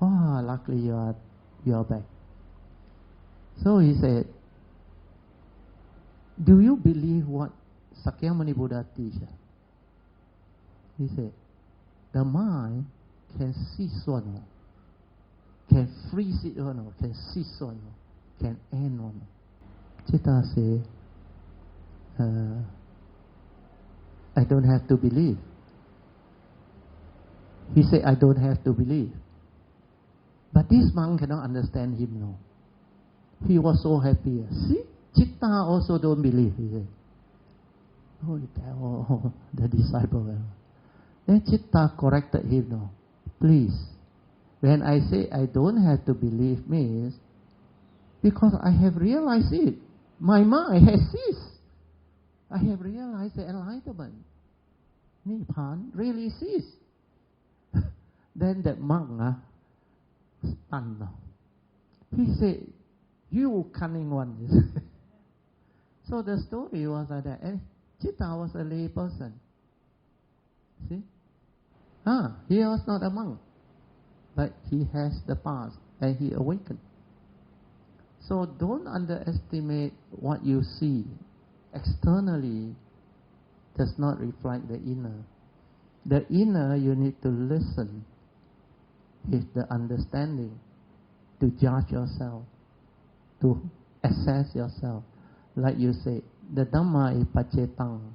oh, luckily you are back. So he said, do you believe what Sakyamuni Buddha teaches? He said, the mind can cease one, can freeze it one, can cease one, can end one. Chitta said, I don't have to believe. He said, I don't have to believe. But this monk cannot understand him now. He was so happy. See, Chitta also don't believe, he said. Oh, he tell the disciple. Then Chitta corrected him now. Please, when I say I don't have to believe means, because I have realized it. My mind has ceased. I have realized the enlightenment. Nibbana really ceased. Then that monk stunned. He said, you cunning one. So the story was like that. And Chitta was a lay person. See? He was not a monk. But he has the past and he awakened. So don't underestimate what you see. Externally does not reflect the inner. The inner you need to listen with the understanding to judge yourself, to assess yourself. Like you say, the Dhamma is pacetang,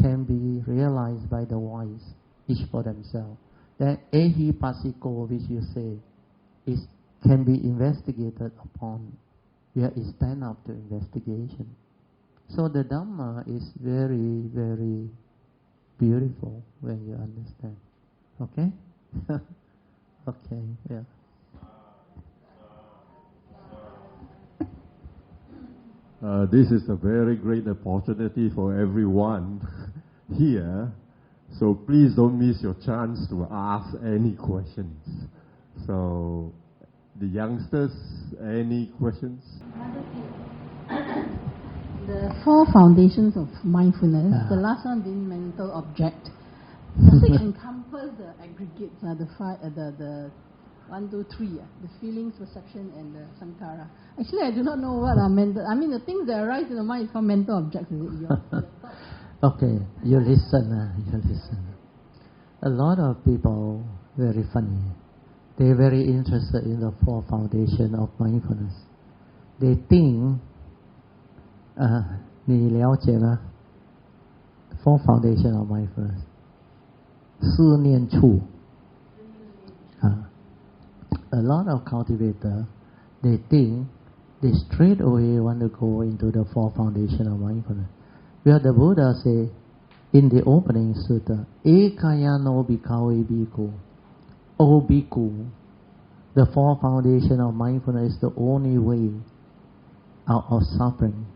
can be realized by the wise, each for themselves. That ehi pasiko, which you say, can be investigated upon. Where it stand up to investigation. So the Dhamma is very, very beautiful when you understand. Okay? Okay, yeah. This is a very great opportunity for everyone here. So please don't miss your chance to ask any questions. So, the youngsters, any questions? The 4 foundations of mindfulness, the last one being mental object. Does it encompass the aggregates, the 1, 2, 3, the feelings, perception, and the sankhara? Actually, I do not know what are mental. I mean, the things that arise in the mind is called mental objects. Is it your Okay, you listen. A lot of people, very funny. They're very interested in the 4 foundations of mindfulness. They think, 你了解吗? 4 foundations of mindfulness. 思念处. A lot of cultivators, they think they straight away want to go into the 4 foundations of mindfulness. Where the Buddha say in the opening sutta, Ekayano bhikkhave bhikkhu. O bhikkhu, the 4 foundations of mindfulness is the only way out of suffering.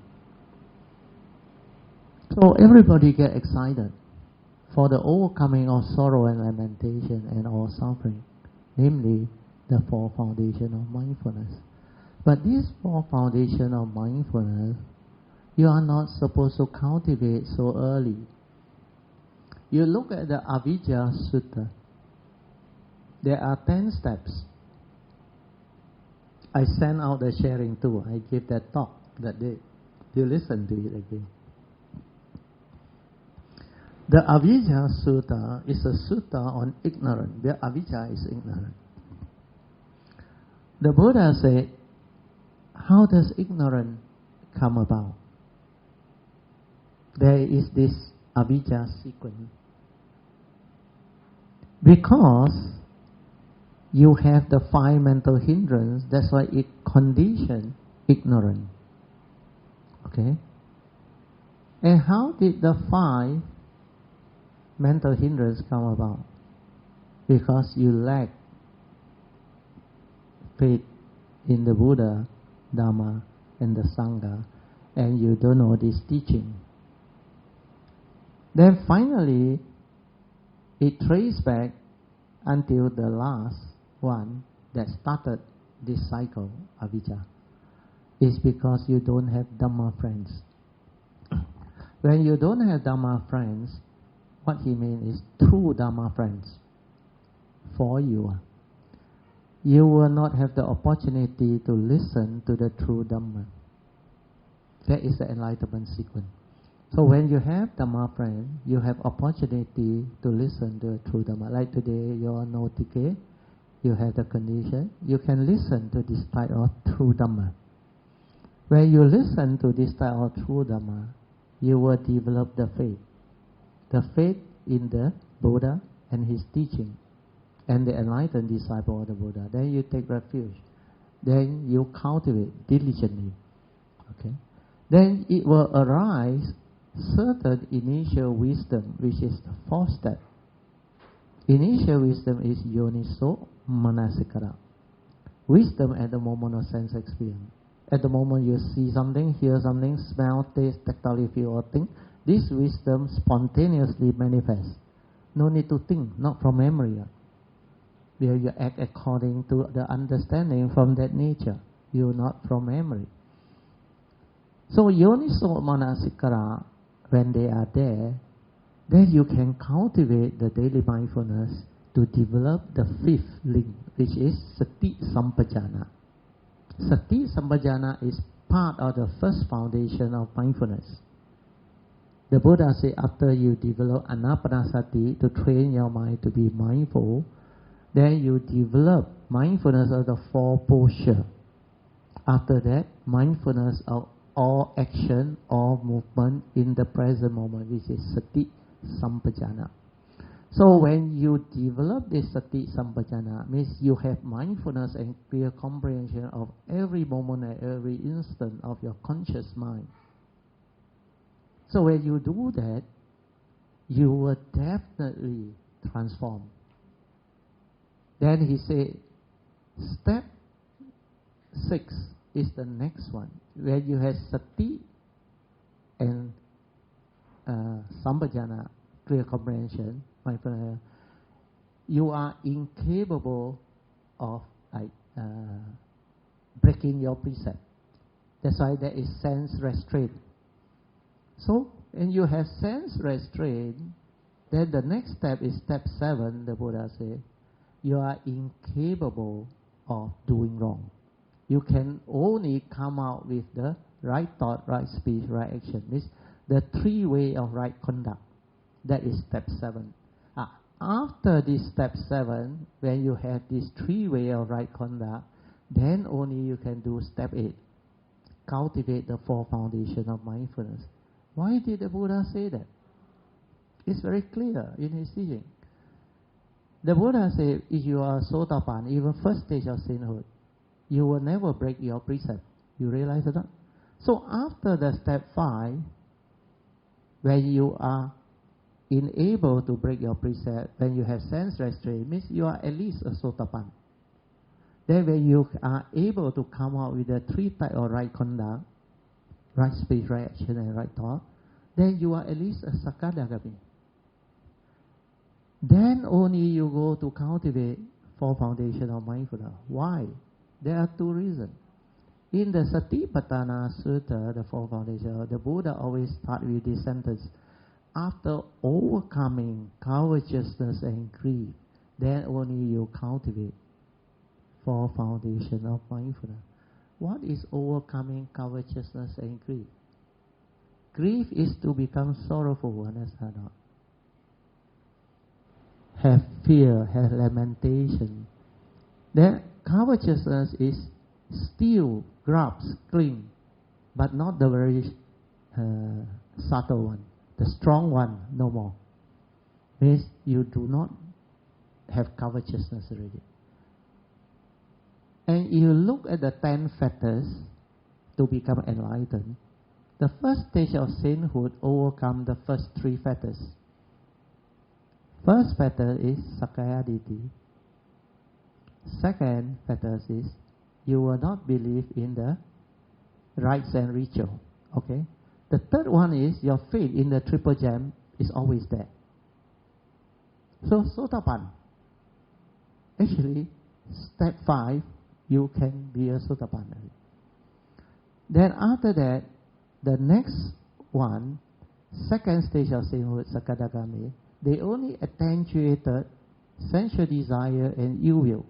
So everybody get excited for the overcoming of sorrow and lamentation and all suffering, namely the 4 foundations of mindfulness. But these 4 foundations of mindfulness, you are not supposed to cultivate so early. You look at the Avijja Sutta. There are 10 steps. I sent out the sharing too. I gave that talk that day. You listen to it again. The Avijja Sutta is a sutta on ignorance. The Avijja is ignorant. The Buddha said, how does ignorance come about? There is this Avijja sequence. Because you have the 5 mental hindrances, that's why it conditions ignorance. Okay? And how did the 5 mental hindrances come about? Because you lack faith in the Buddha, Dhamma, and the Sangha, and you don't know this teaching. Then finally, it traces back until the last one that started this cycle, avijja. is because you don't have Dhamma friends. When you don't have Dhamma friends, what he means is true Dhamma friends for you. You will not have the opportunity to listen to the true Dhamma. That is the enlightenment sequence. So when you have Dhamma friend, you have opportunity to listen to the true Dhamma. Like today, you are no decay, you have the condition, you can listen to this type of true Dhamma. When you listen to this type of true Dhamma, you will develop the faith in the Buddha and his teaching, and the enlightened disciple of the Buddha. Then you take refuge. Then you cultivate diligently. Okay. Then it will arise certain initial wisdom, which is the fourth step. Initial wisdom is yoniso manasikara. Wisdom at the moment of sense experience. At the moment you see something, hear something, smell, taste, tactile, feel or think, this wisdom spontaneously manifests. No need to think, not from memory. Where you act according to the understanding from that nature. You not from memory. So yoniso manasikara, when they are there, then you can cultivate the daily mindfulness to develop the fifth link, which is sati sampajana. Sati sampajana is part of the first foundation of mindfulness. The Buddha said after you develop anapanasati to train your mind to be mindful, then you develop mindfulness of the four posture. After that, mindfulness of all action, all movement in the present moment, which is sati sampajana. So when you develop this sati sampajana, means you have mindfulness and clear comprehension of every moment and every instant of your conscious mind. So when you do that, you will definitely transform. Then he said, step 6 is the next one, where you have sati and sampajana, clear comprehension, mindfulness. You are incapable of breaking your precept. That's why there is sense restraint. So, when you have sense restraint, then the next step is step 7, the Buddha said, you are incapable of doing wrong. You can only come out with the right thought, right speech, right action. This the 3 way of right conduct. That is step 7. After this step 7, when you have this 3 way of right conduct, then only you can do step 8. Cultivate the 4 foundation of mindfulness. Why did the Buddha say that? It's very clear in his teaching. The Buddha said, if you are Sotapan, even first stage of sainthood, you will never break your precept. You realize that? So after the step 5, where you are unable to break your precept, when you have sense restraint, means you are at least a Sotapan. Then when you are able to come out with the 3 types of right conduct, right speech, right action, and right thought, then you are at least a Sakadagami. Then only you go to cultivate 4 foundations of mindfulness. Why? There are 2 reasons. In the Satipatthana Sutta, the 4 foundations, the Buddha always starts with this sentence: after overcoming covetousness and greed, then only you cultivate 4 foundations of mindfulness. What is overcoming covetousness and greed? Grief is to become sorrowful, understand not? Have fear, have lamentation. Then covetousness is steal, grasp, cling, but not the very subtle one. The strong one, no more. Means you do not have covetousness already. And you look at the 10 fetters to become enlightened. The first stage of sainthood overcome the first 3 fetters. First fetter is Sakayaditi. Second fetter is you will not believe in the rites and ritual. Okay. The third one is your faith in the triple gem is always there. So Sotapan. Actually, step 5, you can be a Sotapan. Then after that, the next one, second stage of sainthood, Sakadagami, they only attenuated sensual desire and ill will.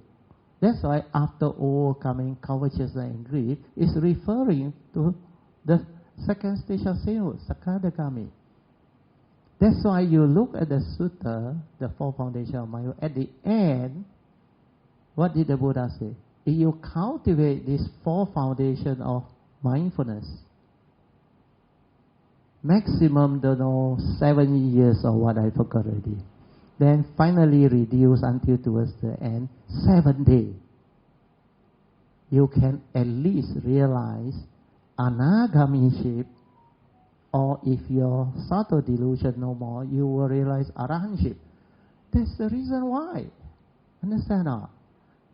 That's why after overcoming covetousness and greed, it's referring to the second stage of sainthood, Sakadagami. That's why you look at the sutta, the four foundations of mindfulness. At the end, what did the Buddha say? If you cultivate these four foundations of mindfulness, maximum, 7 years or what, I forgot already. Then finally reduce until towards the end, 7 days. You can at least realize anagamiship, or if your subtle delusion no more, you will realize arahantship. That's the reason why. Understand or not?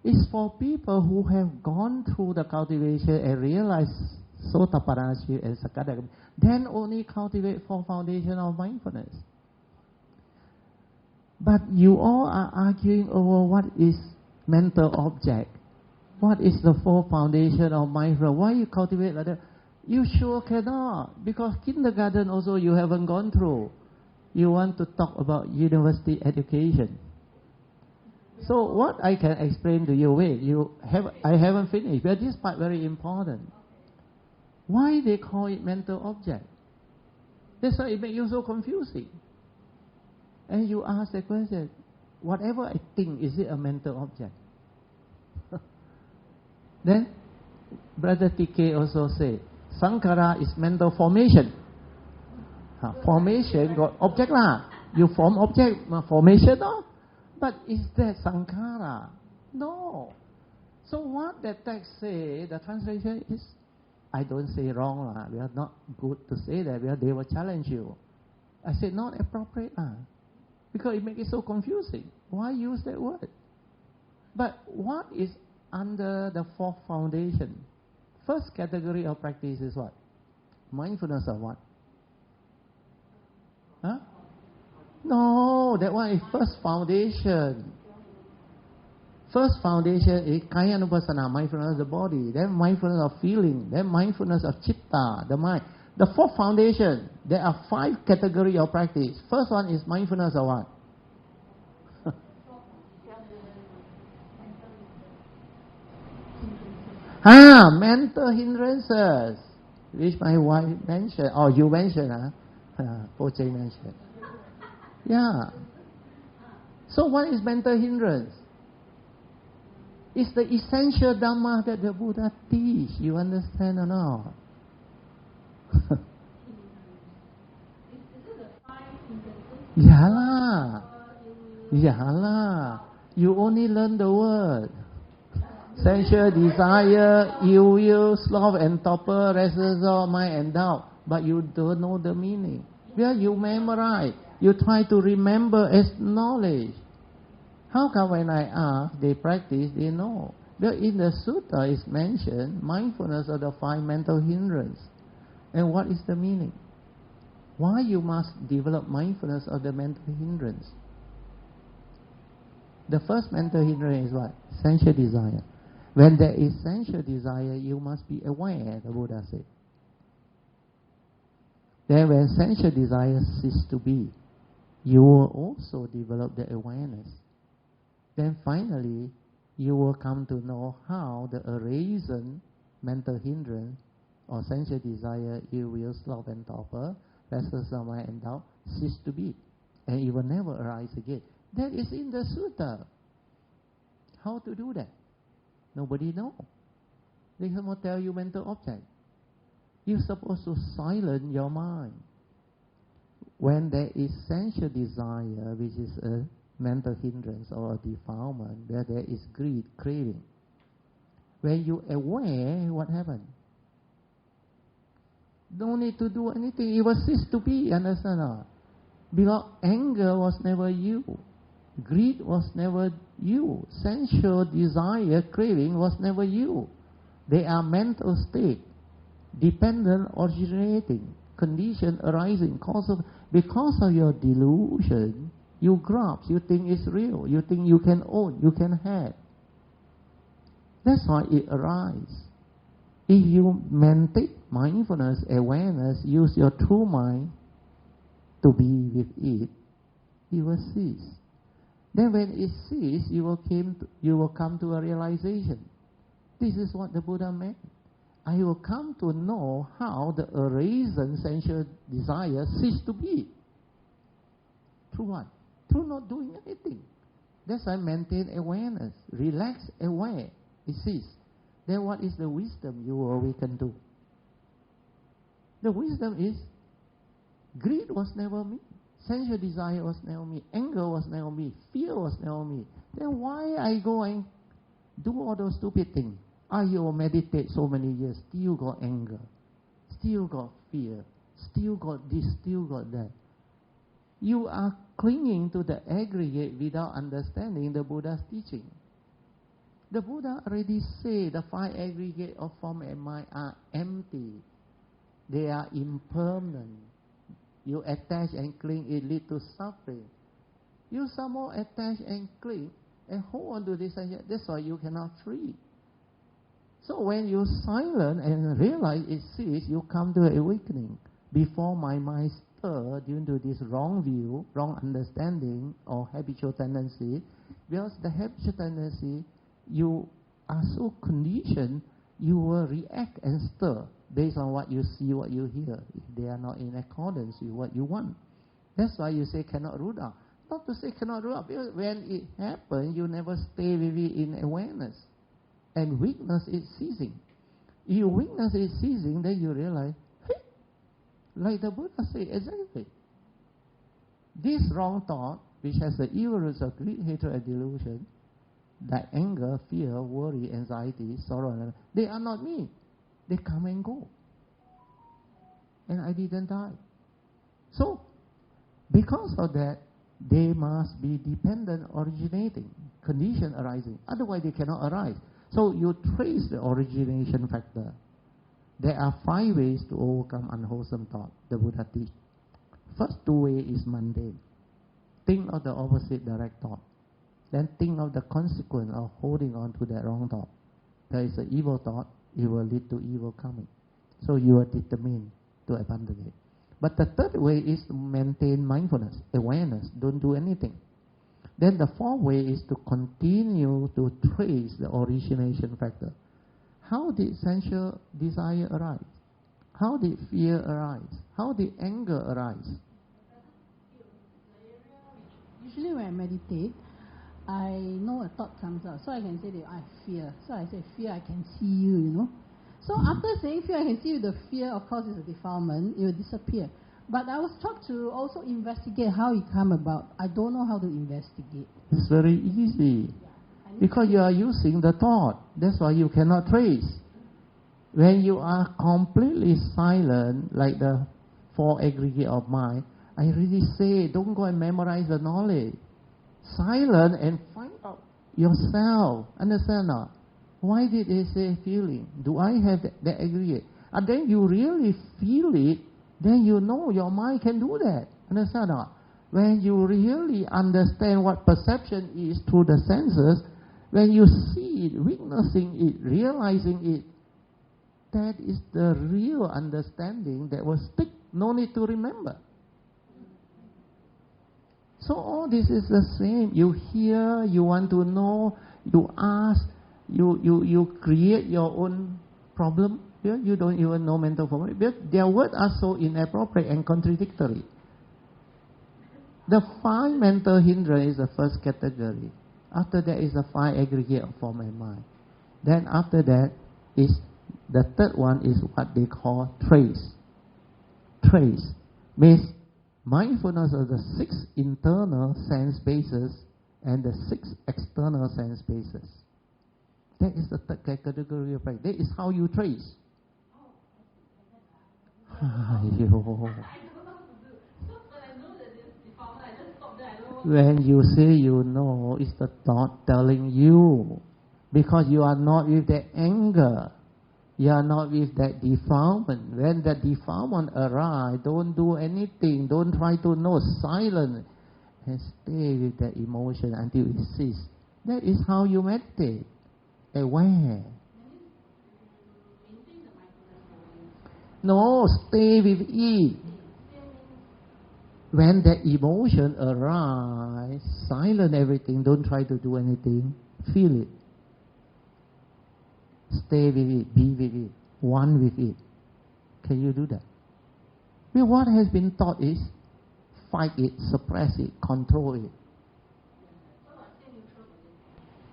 It's for people who have gone through the cultivation and realized sotapannashi and sakadagami, then only cultivate four foundations of mindfulness. But you all are arguing over what is mental object. What is the four foundation of mindfulness? Why you cultivate like that? You sure cannot, because kindergarten also you haven't gone through. You want to talk about university education. So what I can explain to you, I haven't finished, but this part very important. Why they call it mental object? That's why it makes you so confusing. And you ask the question, whatever I think, is it a mental object? Then, Brother TK also said, Sankhara is mental formation. Formation got object lah. You form object, formation no? But is that Sankhara? No. So what the text say, the translation is, I don't say wrong lah. We are not good to say that, because they will challenge you. I said not appropriate lah. Because it makes it so confusing. Why use that word? But what is under the fourth foundation? First category of practice is what? Mindfulness of what? Huh? No, that one is first foundation. First foundation is Kaya Anupassana, mindfulness of the body. Then mindfulness of feeling. Then mindfulness of chitta, the mind. The fourth foundation, there are 5 categories of practice. First one is mindfulness of what? Mental hindrances, which my wife mentioned, or you mentioned, Poche mentioned. Yeah. So what is mental hindrance? It's the essential Dhamma that the Buddha teach. You understand or not? Yalah. You only learn the word. Sensual desire, ill will, sloth and torpor, restless of mind and doubt. But you don't know the meaning. Well, you memorize. You try to remember as knowledge. How come when I ask, they practice, they know? Well, in the sutta is mentioned mindfulness of the 5 mental hindrances. And what is the meaning? Why you must develop mindfulness of the mental hindrance? The first mental hindrance is what? Sensual desire. When there is sensual desire, you must be aware, the Buddha said. Then when sensual desire ceases to be, you will also develop the awareness. Then finally, you will come to know how the arisen mental hindrance or sensual desire, ill will, sloth and torpor, restless of mind and doubt, cease to be. And it will never arise again. That is in the sutta. How to do that? Nobody knows. They cannot tell you mental object. You're supposed to silence your mind. When there is sensual desire, which is a mental hindrance or a defilement, where there is greed, craving. When you aware, what happened? Don't need to do anything. It will cease to be, understand? Because anger was never you. Greed was never you. Sensual desire, craving was never you. They are mental state, dependent, originating, condition arising, because of your delusion, you grasp, you think it's real, you think you can own, you can have. That's why it arises. If you maintain mindfulness, awareness, use your true mind to be with it, it will cease. Then when it ceases, you will come to a realization. This is what the Buddha meant. I will come to know how the arisen sensual desire cease to be. Through what? Through not doing anything. That's why maintain awareness. Relax, aware. It ceases. Then what is the wisdom you awaken to? The wisdom is, greed was never me. Sensual desire was never me. Anger was never me. Fear was never me. Then why I go and do all those stupid things? You will meditate so many years, still got anger, still got fear, still got this, still got that. You are clinging to the aggregate without understanding the Buddha's teaching. The Buddha already said the 5 aggregates of form and mind are empty. They are impermanent. You attach and cling, it leads to suffering. You somehow attach and cling and hold on to this, and that's why you cannot free. So when you silent and realize it ceases, you come to awakening. Before my mind stir due to this wrong view, wrong understanding, or habitual tendency, because the habitual tendency, you are so conditioned, you will react and stir based on what you see, what you hear, if they are not in accordance with what you want. That's why you say cannot root out. Not to say cannot root out, because when it happens, you never stay with it in awareness. And weakness is ceasing. If your weakness is ceasing, then you realize, hey, like the Buddha said, exactly. This wrong thought, which has the evil roots of greed, hatred, and delusion, like anger, fear, worry, anxiety, sorrow, they are not me. They come and go. And I didn't die. So, because of that, they must be dependent, originating, condition arising. Otherwise, they cannot arise. So, you trace the origination factor. There are 5 ways to overcome unwholesome thought, the Buddha teach. First 2 ways is mundane. Think of the opposite direct thought. Then think of the consequence of holding on to that wrong thought. There is an evil thought, it will lead to evil coming. So you are determined to abandon it. But the third way is to maintain mindfulness, awareness, don't do anything. Then the 4th way is to continue to trace the origination factor. How did sensual desire arise? How did fear arise? How did anger arise? Usually when I meditate, I know a thought comes out, so I can say that I fear. So I say, fear, I can see you, you know. So after saying fear, I can see you, the fear, of course, is a defilement, it will disappear. But I was taught to also investigate how it come about. I don't know how to investigate. It's very easy. Because you are using the thought. That's why you cannot trace. When you are completely silent, like the 4 aggregate of mind, I really say, don't go and memorize the knowledge. Silent and find out yourself. Understand not? Why did they say feeling? Do I have that aggregate? And then you really feel it, then you know your mind can do that. Understand not? When you really understand what perception is through the senses, when you see it, witnessing it, realizing it, that is the real understanding that will stick. No need to remember. So all this is the same. You hear, you want to know, you ask, you create your own problem. You don't even know mental form. Their words are so inappropriate and contradictory. The 5 mental hindrance is the first category. After that is the 5 aggregate of form and mind. Then after that is the third one is what they call trace. Trace means mindfulness of the 6 internal sense bases and the 6 external sense bases. That is the third category of practice. That is how you trace. When you say you know, it's the thought telling you. Because you are not with that anger. You are not with that defilement. When that defilement arises, don't do anything. Don't try to know. Silent. And stay with that emotion until it ceases. That is how you meditate. Aware. No, stay with it. When that emotion arises, silence everything, don't try to do anything, feel it. Stay with it, be with it, one with it. Can you do that? Well, what has been taught is fight it, suppress it, control it.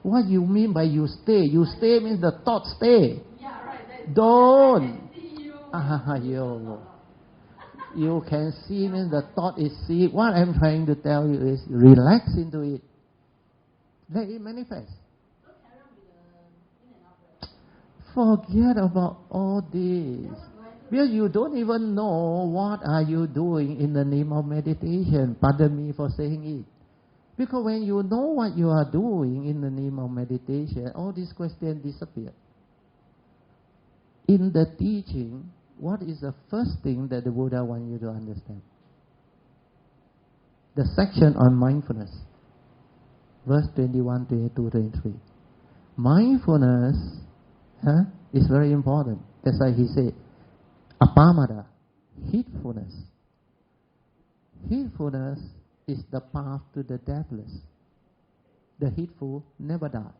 What you mean by you stay? You stay means the thought stay. Yeah, right. Don't. You. You can see means the thought is see. What I'm trying to tell you is relax into it. Let it manifest. Forget about all this. Because you don't even know what are you doing in the name of meditation. Pardon me for saying it. Because when you know what you are doing in the name of meditation, all these questions disappear. In the teaching, what is the first thing that the Buddha wants you to understand? The section on mindfulness. Verse 21, 22, 23. Mindfulness is very important. That's why he said, apamada, heedfulness. Heedfulness is the path to the deathless. The heedful never die.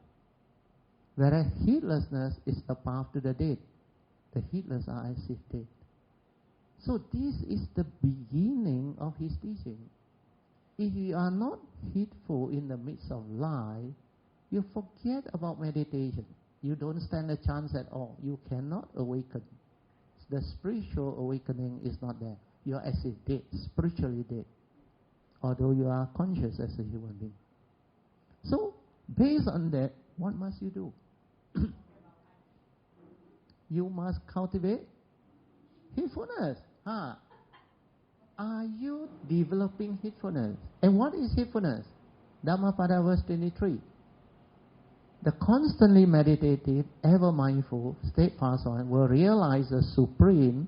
Whereas heedlessness is the path to the dead. The heedless are as if dead. So this is the beginning of his teaching. If you are not heedful in the midst of life, you forget about meditation. You don't stand a chance at all. You cannot awaken. The spiritual awakening is not there. You are as if dead, spiritually dead, although you are conscious as a human being. So, based on that, what must you do? You must cultivate heedfulness. Are you developing heedfulness? And what is heedfulness? Dhammapada verse 23. The constantly meditative, ever mindful, steadfast one will realize the supreme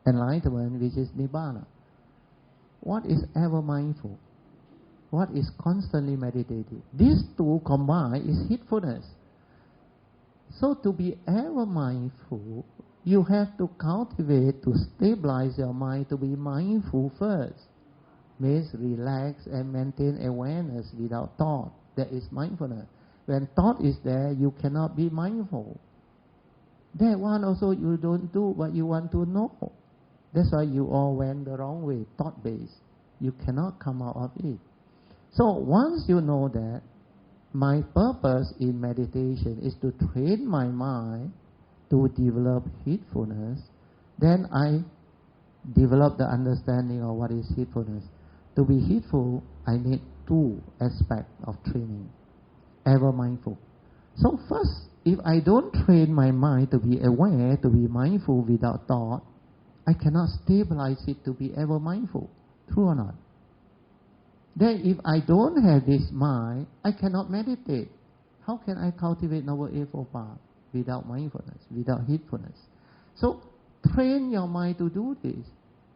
enlightenment, which is Nibbana. What is ever mindful? What is constantly meditative? These two combined is heedfulness. So to be ever mindful, you have to cultivate, to stabilize your mind, to be mindful first. Means relax and maintain awareness without thought. That is mindfulness. When thought is there, you cannot be mindful. That one also you don't do what you want to know. That's why you all went the wrong way, thought-based. You cannot come out of it. So once you know that, my purpose in meditation is to train my mind to develop heedfulness, then I develop the understanding of what is heedfulness. To be heedful, I need two aspects of training. Ever mindful. So first, if I don't train my mind to be aware, to be mindful without thought, I cannot stabilize it to be ever mindful. True or not? Then if I don't have this mind, I cannot meditate. How can I cultivate Noble Eightfold Path without mindfulness, without heedfulness? So train your mind to do this.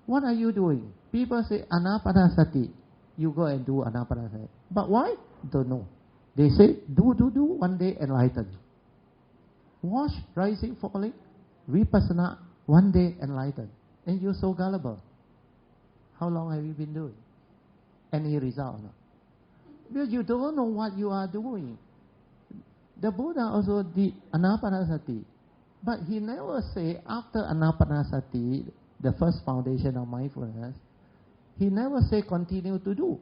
What are you doing? People say Anapanasati. You go and do Anapanasati. But why? Don't know. They say, do, one day enlighten. Watch rising, falling, vipassana, one day enlighten. And you're so gullible. How long have you been doing? Any result or not? Because you don't know what you are doing. The Buddha also did Anapanasati. But he never say after Anapanasati, the first foundation of mindfulness, he never say continue to do.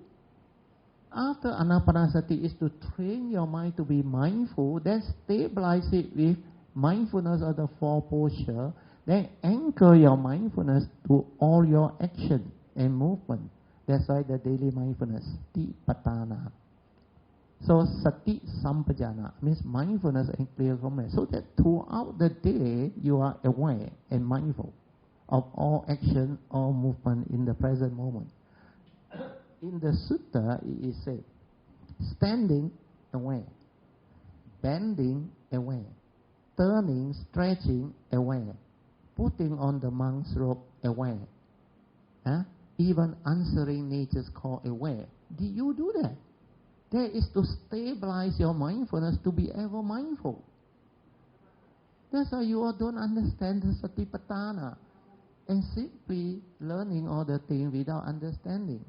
After Anapanasati is to train your mind to be mindful, then stabilize it with mindfulness of the four postures, then anchor your mindfulness to all your action and movement. That's why the daily mindfulness, Satipatthana. So Sati Sampajana means mindfulness and clear command. So that throughout the day you are aware and mindful of all action, all movement in the present moment. In the sutta it is said, standing aware, bending aware, turning, stretching aware, putting on the monk's robe aware. Even answering nature's call aware. Did you do that? That is to stabilize your mindfulness to be ever mindful. That's why you all don't understand the Satipatthana. and simply learning all the things without understanding.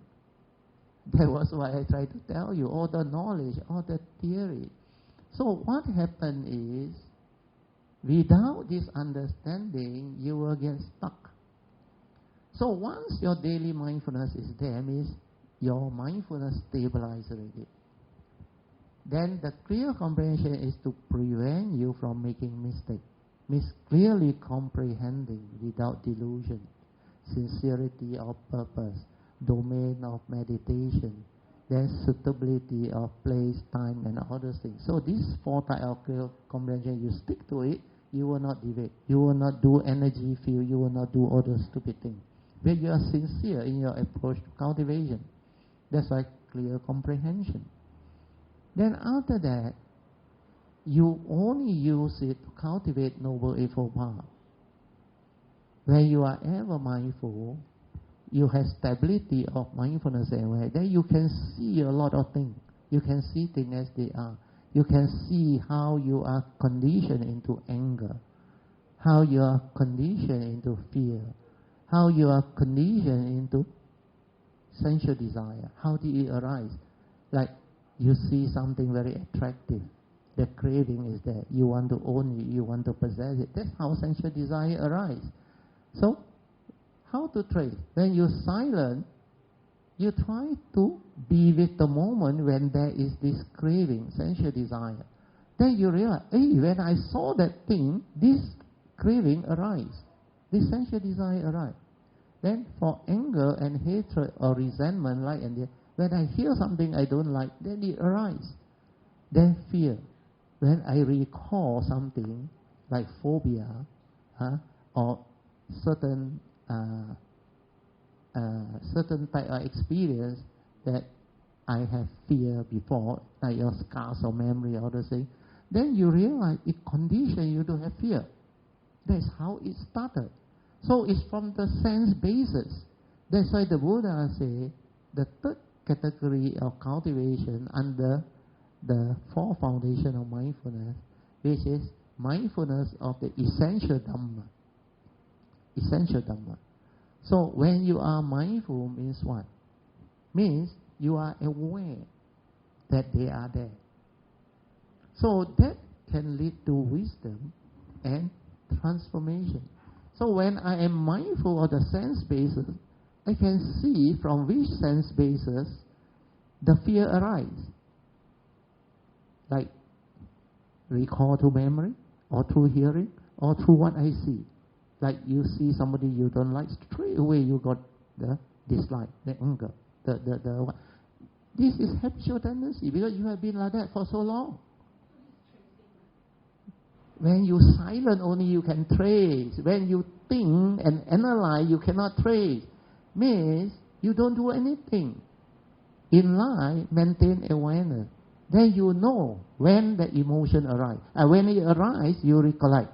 That was why I tried to tell you, all the knowledge, all the theory. So what happened is, without this understanding, you will get stuck. So once your daily mindfulness is there, means your mindfulness stabilizes already. Then the clear comprehension is to prevent you from making mistakes. Means clearly comprehending without delusion, sincerity of purpose, domain of meditation, then suitability of place, time, and other things. So these 4 types of clear comprehension, you stick to it, you will not deviate. You will not do energy field, you will not do all those stupid things. When you are sincere in your approach to cultivation, that's why clear comprehension. Then after that, you only use it to cultivate Noble Eightfold Path. When you are ever mindful, you have stability of mindfulness anyway. Then you can see a lot of things. You can see things as they are. You can see how you are conditioned into anger, how you are conditioned into fear, how you are conditioned into sensual desire. How did it arise? Like you see something very attractive. The craving is there. You want to own it. You want to possess it. That's how sensual desire arises. So, how to trace? When you're silent, you try to be with the moment when there is this craving, sensual desire. Then you realize, hey, when I saw that thing, this craving arises. This sensual desire arises. Then for anger and hatred or resentment, like and there, when I hear something I don't like, then it arises. Then fear. When I recall something like phobia or certain type of experience that I have fear before, like your scars or memory or other thing, then you realize it conditions you to have fear. That's how it started. So it's from the sense basis. That's why the Buddha say the 3rd category of cultivation under the 4 foundation of mindfulness, which is mindfulness of the essential Dhamma. Essential Dhamma. So when you are mindful means what? Means you are aware that they are there. So that can lead to wisdom and transformation. So when I am mindful of the sense basis, I can see from which sense basis the fear arises. Like recall to memory, or through hearing, or through what I see. Like you see somebody you don't like, straight away you got the dislike, the anger, the what. This is habitual tendency because you have been like that for so long. When you silent, only you can trace. When you think and analyze, you cannot trace. Means you don't do anything. In life, maintain awareness. Then you know when the emotion arises. And when it arises, you recollect.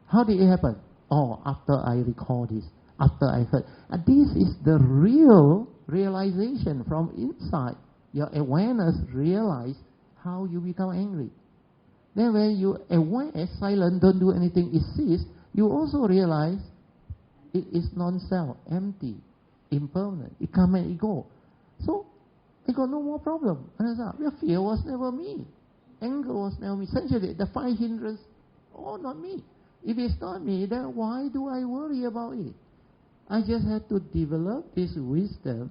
How did it happen? Oh, after I recall this, after I heard. And this is the real realization from inside. Your awareness realize how you become angry. Then when you aware, silent, don't do anything, it ceases, you also realize it is non-self, empty, impermanent. It come and it go. So, I got no more problem. Your fear was never me. Anger was never me. Essentially, the 5 hindrances, not me. If it's not me, then why do I worry about it? I just have to develop this wisdom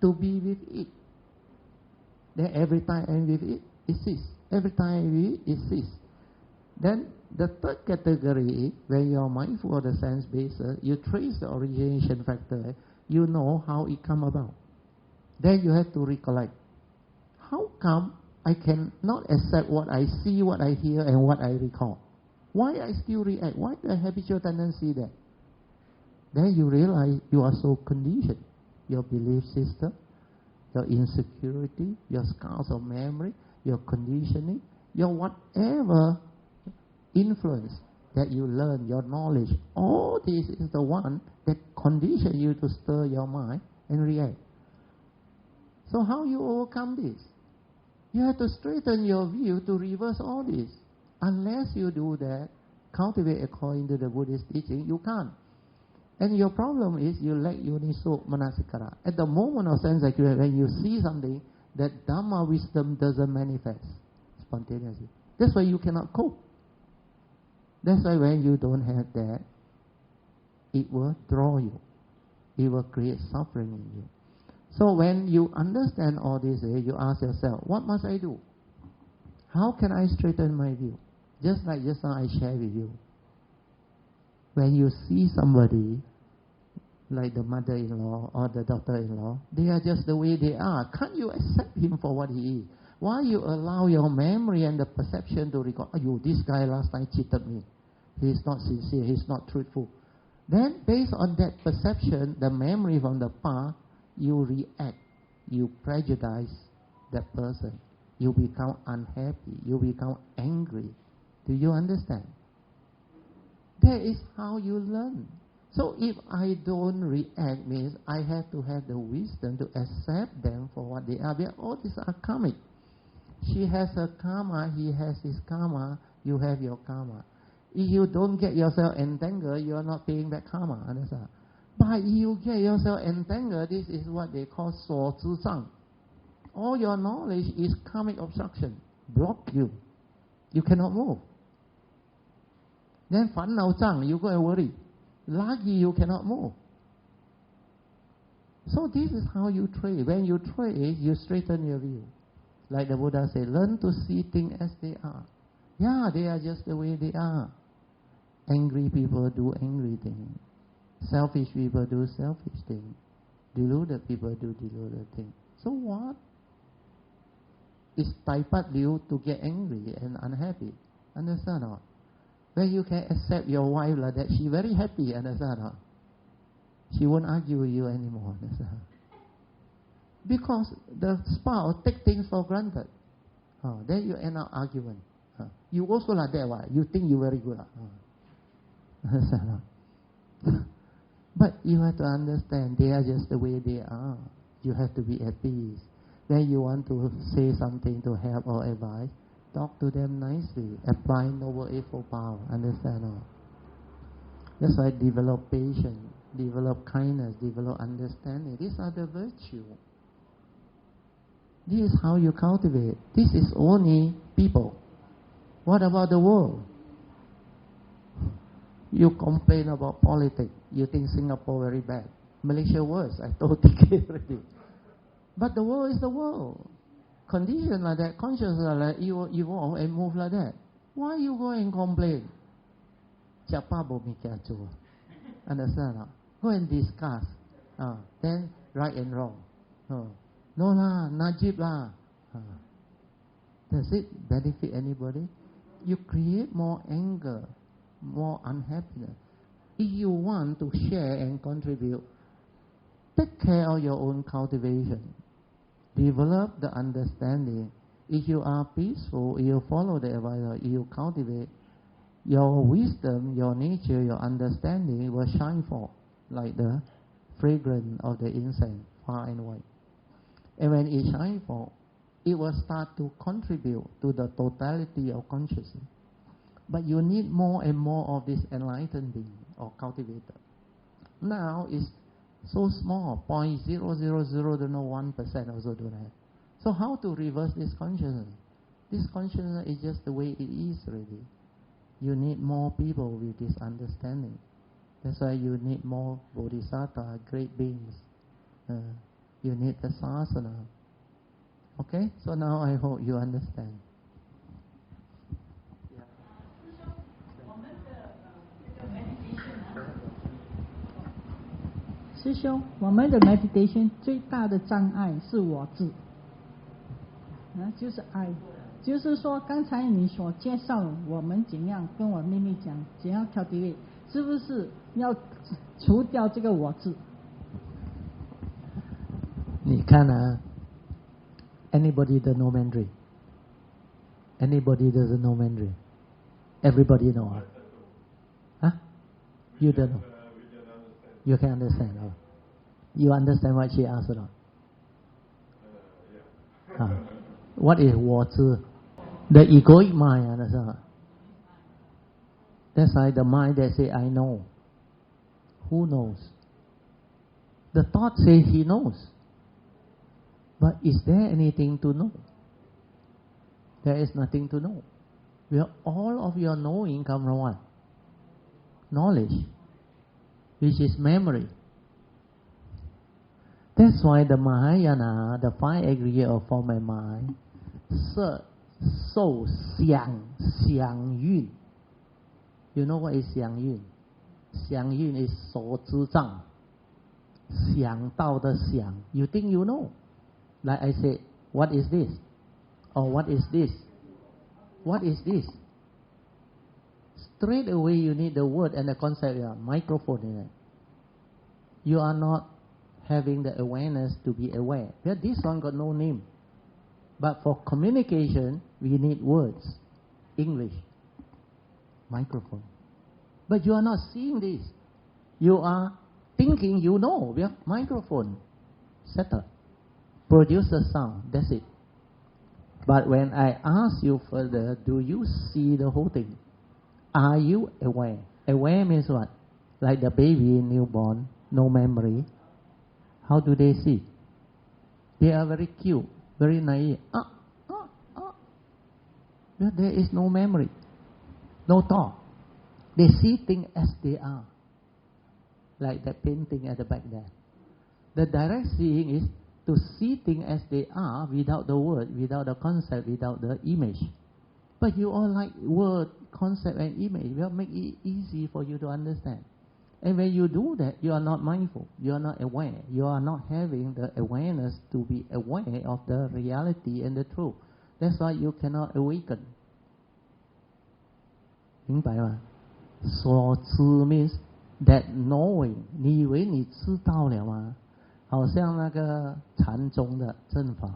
to be with it. Then every time I'm with it, it ceases. Every time I'm with it, it ceases. Then the 3rd category, when you're mindful of the sense basis, you trace the origination factor, you know how it come about. Then you have to recollect. How come I cannot accept what I see, what I hear, and what I recall? Why I still react? Why the habitual tendency there? Then you realize you are so conditioned. Your belief system, your insecurity, your scars of memory, your conditioning, your whatever influence that you learn, your knowledge, all this is the one that condition you to stir your mind and react. So how you overcome this? You have to straighten your view to reverse all this. Unless you do that, cultivate according to the Buddhist teaching, you can't. And your problem is you lack Yoniso Manasikara. At the moment of sense activity, when you see something, that Dhamma wisdom doesn't manifest spontaneously. That's why you cannot cope. That's why when you don't have that, it will draw you. It will create suffering in you. So when you understand all this, you ask yourself, what must I do? How can I straighten my view? Just like just now I share with you. When you see somebody, like the mother-in-law or the daughter-in-law, they are just the way they are. Can't you accept him for what he is? Why you allow your memory and the perception to record, oh, this guy last night cheated me. He's not sincere, he's not truthful. Then, based on that perception, the memory from the past, you react, you prejudice that person. You become unhappy, you become angry. Do you understand? That is how you learn. So if I don't react, means I have to have the wisdom to accept them for what they are. All these are karmic. She has her karma, he has his karma, you have your karma. If you don't get yourself entangled, you are not paying back karma. Understand? But you get yourself entangled, this is what they call 所知障. All your knowledge is karmic obstruction. Block you. You cannot move. Then 烦恼障, you go and worry. Lucky you cannot move. So this is how you trade. When you trade, you straighten your view. Like the Buddha said, learn to see things as they are. Yeah, they are just the way they are. Angry people do angry things. Selfish people do selfish things. Deluded people do deluded things. So what? It's taipat liu to get angry and unhappy. Understand or not? When you can accept your wife like that, she very happy. Understand or not? She won't argue with you anymore. Understand? Because the spouse take things for granted. Then you end up arguing. You also like that, why? You think you very good. Understand? But you have to understand, they are just the way they are. You have to be at peace. When you want to say something to help or advise, talk to them nicely. Apply Noble Eightfold Power. Understand? That's why develop patience, develop kindness, develop understanding. These are the virtues. This is how you cultivate. This is only people. What about the world? You complain about politics. You think Singapore very bad. Malaysia worse. I told TK already. But the world is the world. Condition like that, conscious like that, you evolve and move like that. Why you go and complain? Understand? Go and discuss. Then right and wrong. No lah, Najib lah. Does it benefit anybody? You create more anger, more unhappiness. If you want to share and contribute, take care of your own cultivation. Develop the understanding. If you are peaceful, you follow the advice, you cultivate, your wisdom, your nature, your understanding will shine forth like the fragrance of the incense, far and wide. And when it shines forth, it will start to contribute to the totality of consciousness. But you need more and more of this enlightened being or cultivator. Now it's so small, 0.0001% also don't have. So how to reverse this consciousness? This consciousness is just the way it is already. You need more people with this understanding. That's why you need more bodhisattva, great beings. You need the sasana. Okay? So now I hope you understand. 师兄，我们的 meditation 最大的障碍是我执，就是爱，就是说刚才你所介绍我们怎样跟我妹妹讲怎样cultivate，是不是要除掉这个我执？你看啊 ，anybody that know Mandarin? Anybody doesn't know Mandarin? Everybody know? Huh? You don't know. You can understand. You understand what she asked or not? What is 我知? The egoic mind, understand? That's like the mind that say I know. Who knows? The thought says he knows. But is there anything to know? There is nothing to know. Where all of your knowing come from what? Knowledge, which is memory. That's why the Mahayana, the 5 aggregate of form and mind, so xiang yun. You know what is xiang yun? Xiang yun is 所知障. 想到的想. You think you know. Like I say, what is this? Or what is this? What is this? Straight away you need the word and the concept, microphone in it. You are not having the awareness to be aware. Yeah, this one got no name. But for communication, we need words. English. Microphone. But you are not seeing this. You are thinking you know. Yeah, microphone. Settle. Produce a sound. That's it. But when I ask you further, do you see the whole thing? Are you aware? Aware means what? Like the baby newborn, no memory. How do they see? They are very cute, very naive. But there is no memory, no thought. They see things as they are. Like that painting at the back there. The direct seeing is to see things as they are without the word, without the concept, without the image. But you all like word, concept and image. Will make it easy for you to understand. And when you do that, you are not mindful. You are not aware. You are not having the awareness to be aware of the reality and the truth. That's why you cannot awaken. 明白吗？所知 means that knowing. 你以为你知道了吗？好像那个禅宗的正法，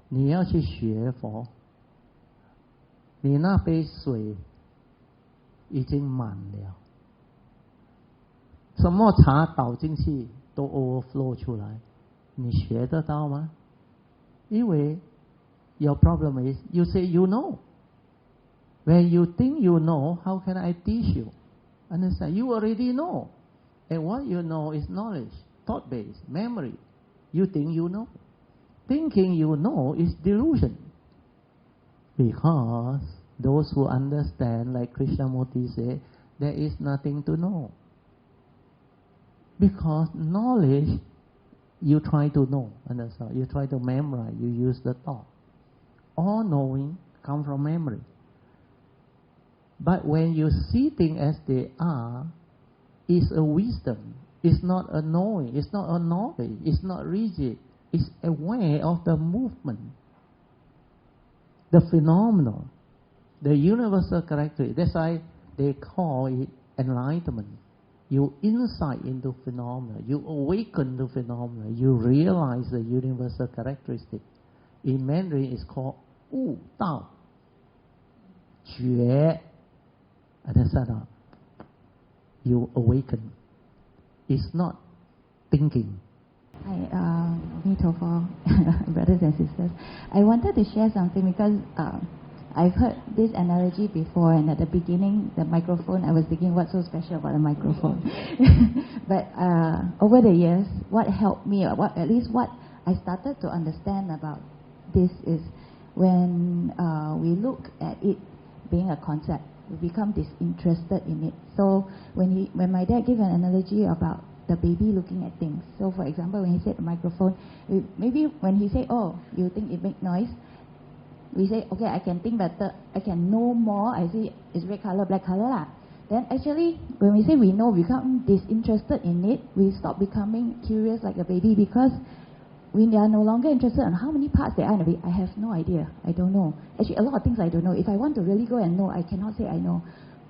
你要去学佛，你那杯水已经满了，什么茶倒进去都 overflow 出来，你学得到吗？因为 your problem is you say you know. When you think you know, how can I teach you? Understand? You already know. And what you know is knowledge, thought-based, memory. You think you know. Thinking you know is delusion. Because those who understand, like Krishnamurti said, there is nothing to know. Because knowledge, you try to know. Understand? You try to memorize. You use the thought. All knowing comes from memory. But when you see things as they are, it's a wisdom. It's not a knowing. It's not a knowledge. It's not rigid. It's aware of the movement, the phenomenon, the universal characteristic. That's why they call it enlightenment. You insight into phenomena. You awaken to phenomena. You realize the universal characteristic. In Mandarin, it's called 悟道觉. Understand? You awaken. It's not thinking. Hi, Teoh, brothers and sisters. I wanted to share something because I've heard this analogy before, and at the beginning, the microphone, I was thinking, what's so special about a microphone? But over the years, what helped me, or at least what I started to understand about this is when we look at it being a concept, we become disinterested in it. So when my dad gave an analogy about the baby looking at things. So for example, when he said the microphone, maybe when he said, oh, you think it makes noise, we say, okay, I can think better, I can know more, I see it's red color, black color lah. Then actually, when we say we know, we become disinterested in it, we stop becoming curious like a baby because we are no longer interested in how many parts there are in a baby. I have no idea, I don't know. Actually, a lot of things I don't know. If I want to really go and know, I cannot say I know.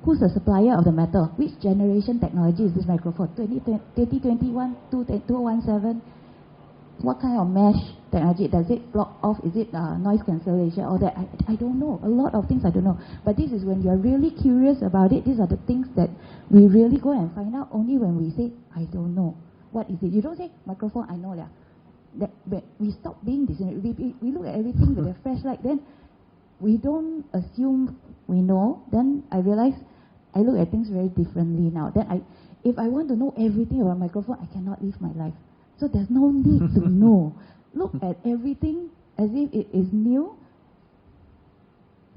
Who's the supplier of the metal? Which generation technology is this microphone? 2021, 2017? What kind of mesh technology? Does it block off? Is it noise cancellation? All that? I don't know. A lot of things I don't know. But this is when you're really curious about it. These are the things that we really go and find out only when we say, I don't know. What is it? You don't say, microphone, I know. That we stop being disinterested. We look at everything with a fresh light. Then we don't assume we know. Then I realize I look at things very differently now. Then if I want to know everything about microphone, I cannot live my life. So there's no need to know. Look at everything as if it is new.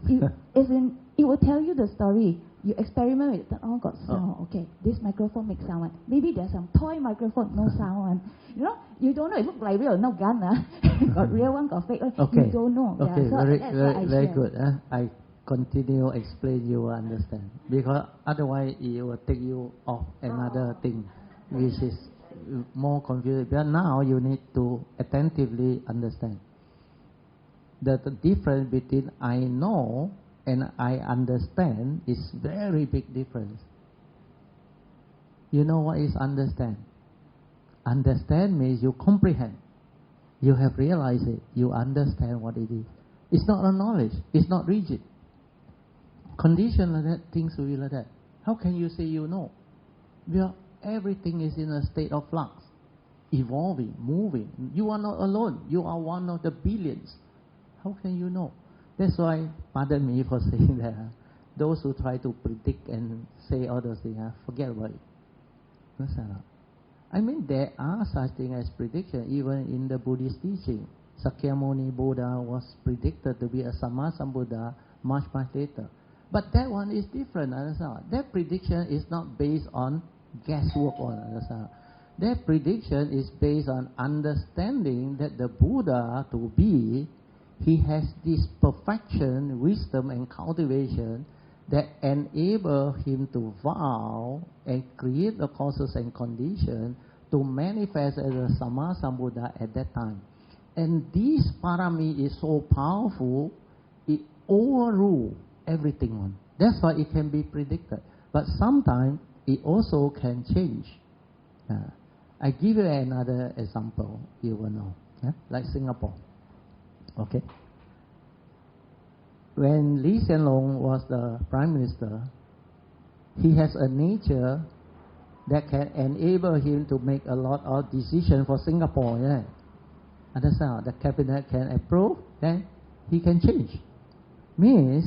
It will tell you the story. You experiment with it. Oh, got sound. Okay, this microphone makes sound. Maybe there's some toy microphone, no sound one. You know, you don't know. It looks like real, no gun. Got real one, got fake one. Okay. You don't know. Okay, Yeah, so very good. I continue explain, you will understand. Because otherwise it will take you off another thing, which is more confusing. But now you need to attentively understand. The difference between I know and I understand is very big difference. You know what is understand? Understand means you comprehend. You have realized it. You understand what it is. It's not a knowledge. It's not rigid. Condition like that, things will be like that. How can you say you know? Well, everything is in a state of flux, evolving, moving. You are not alone. You are one of the billions. How can you know? That's why, pardon me for saying that, those who try to predict and say all those things, forget about it. I mean, there are such things as prediction, even in the Buddhist teaching. Sakyamuni Buddha was predicted to be a Sammasambuddha much later. But that one is different, understand? That prediction is not based on guesswork, understand? That prediction is based on understanding that the Buddha to be, he has this perfection, wisdom and cultivation that enable him to vow and create the causes and conditions to manifest as a Sammasambuddha at that time. And this parami is so powerful, it overrules everything on. That's why it can be predicted. But sometimes it also can change. I give you another example, you will know. Like Singapore. Okay. When Lee Hsien Loong was the Prime Minister, he has a nature that can enable him to make a lot of decisions for Singapore. Yeah. Understand? The cabinet can approve, then he can change. Means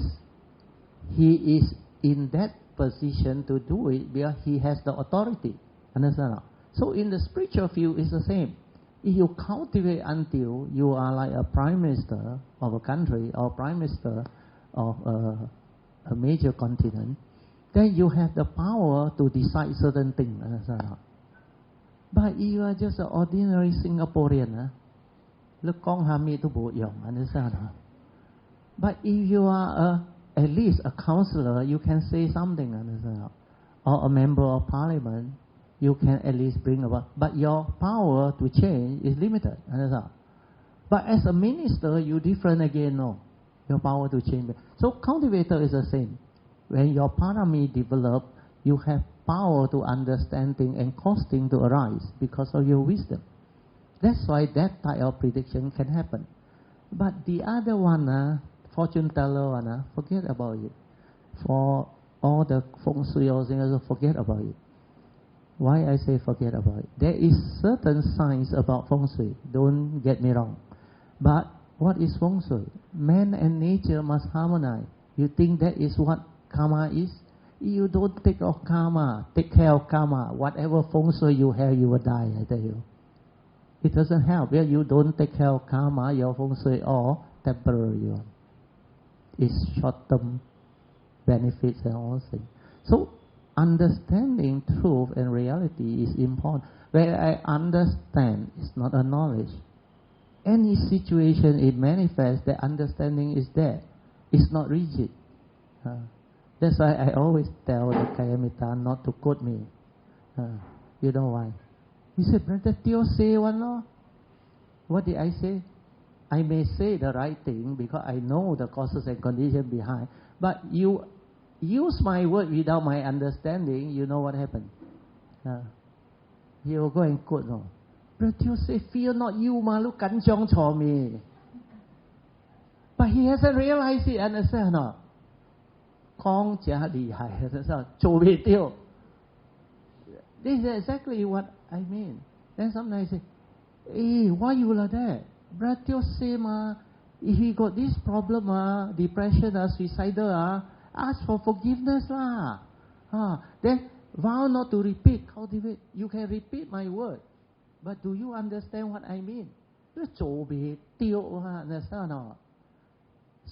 he is in that position to do it because he has the authority. Understand? So in the spiritual field, it's the same. If you cultivate until you are like a prime minister of a country or prime minister of a major continent, then you have the power to decide certain things. Understand? But if you are just an ordinary Singaporean, look kong hami tu bo yong. Understand? But if you are at least a councillor, you can say something. Understand? Or a member of parliament, you can at least bring about. But your power to change is limited. Understand? But as a minister, you different again, no. Your power to change. So cultivator is the same. When your parami develop, you have power to understand things and cause things to arise because of your wisdom. That's why that type of prediction can happen. But the other one, fortune teller one, forget about it. For all the feng shui or things, forget about it. Why I say forget about it? There is certain science about feng shui. Don't get me wrong. But what is feng shui? Man and nature must harmonize. You think that is what karma is? You don't take off karma. Take care of karma. Whatever feng shui you have, you will die, I tell you. It doesn't help. If you don't take care of karma, your feng shui all temporary. It's short-term benefits and all things. So understanding truth and reality is important. When I understand, it's not a knowledge. Any situation it manifests, the understanding is there. It's not rigid. That's why I always tell the Kayamita not to quote me. You know why? He said, Brother Teoh say one law. What did I say? I may say the right thing because I know the causes and conditions behind. But you use my word without my understanding, you know what happened? He will go and quote, no. Brother Teoh say, fear not you, malu kanchong cho me. But he hasn't realized it, understand or not? Kong jia li hai, cho me Teoh. This is exactly what I mean. Then sometimes I say, hey, why you like that? Brother Teoh say, if he got this problem, depression, suicidal, ask for forgiveness lah. Then Vow not to repeat, cultivate. You can repeat my word, but do you understand what I mean?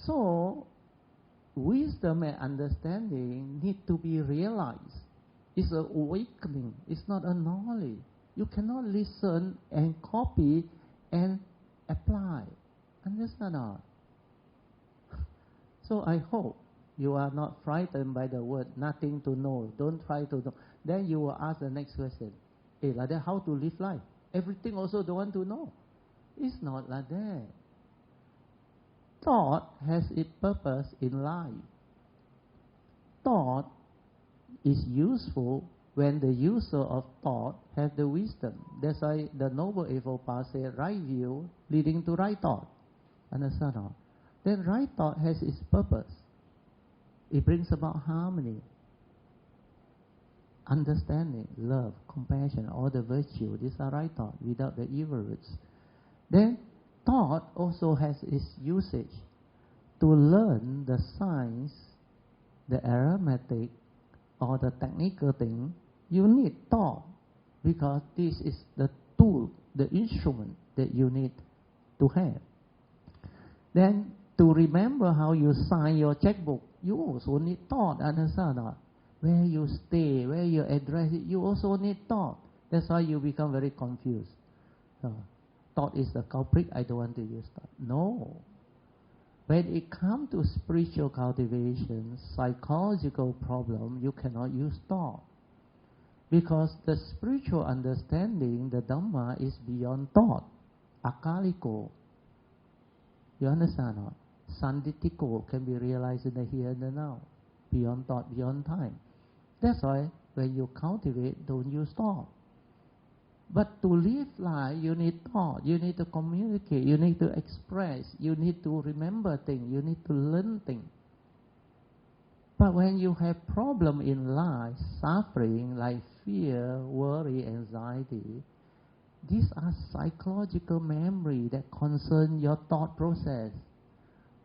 So, wisdom and understanding need to be realized. It's an awakening. It's not a knowledge. You cannot listen and copy and apply. Understand or not? So I hope you are not frightened by the word nothing to know. Don't try to know. Then you will ask the next question. Hey, like that, how to live life? Everything also don't want to know. It's not like that. Thought has its purpose in life. Thought is useful when the user of thought has the wisdom. That's why the Noble Eightfold Path says right view leading to right thought. Understand or not? Then right thought has its purpose. It brings about harmony, understanding, love, compassion, all the virtue. These are right thought without the evil roots. Then thought also has its usage. To learn the science, the arithmetic, or the technical thing, you need thought, because this is the tool, the instrument that you need to have. Then to remember how you sign your checkbook, you also need thought, understand or not? Where you stay, where you address it, you also need thought. That's why you become very confused. Thought is the culprit, I don't want to use thought. No. When it comes to spiritual cultivation, psychological problem, you cannot use thought. Because the spiritual understanding, the Dhamma, is beyond thought. Akaliko. You understand or not? Sanditiko can be realized in the here and the now. Beyond thought, beyond time. That's why when you cultivate, don't use thought. But to live life, you need thought. You need to communicate. You need to express. You need to remember things. You need to learn things. But when you have problem in life, suffering like fear, worry, anxiety, these are psychological memory that concern your thought process.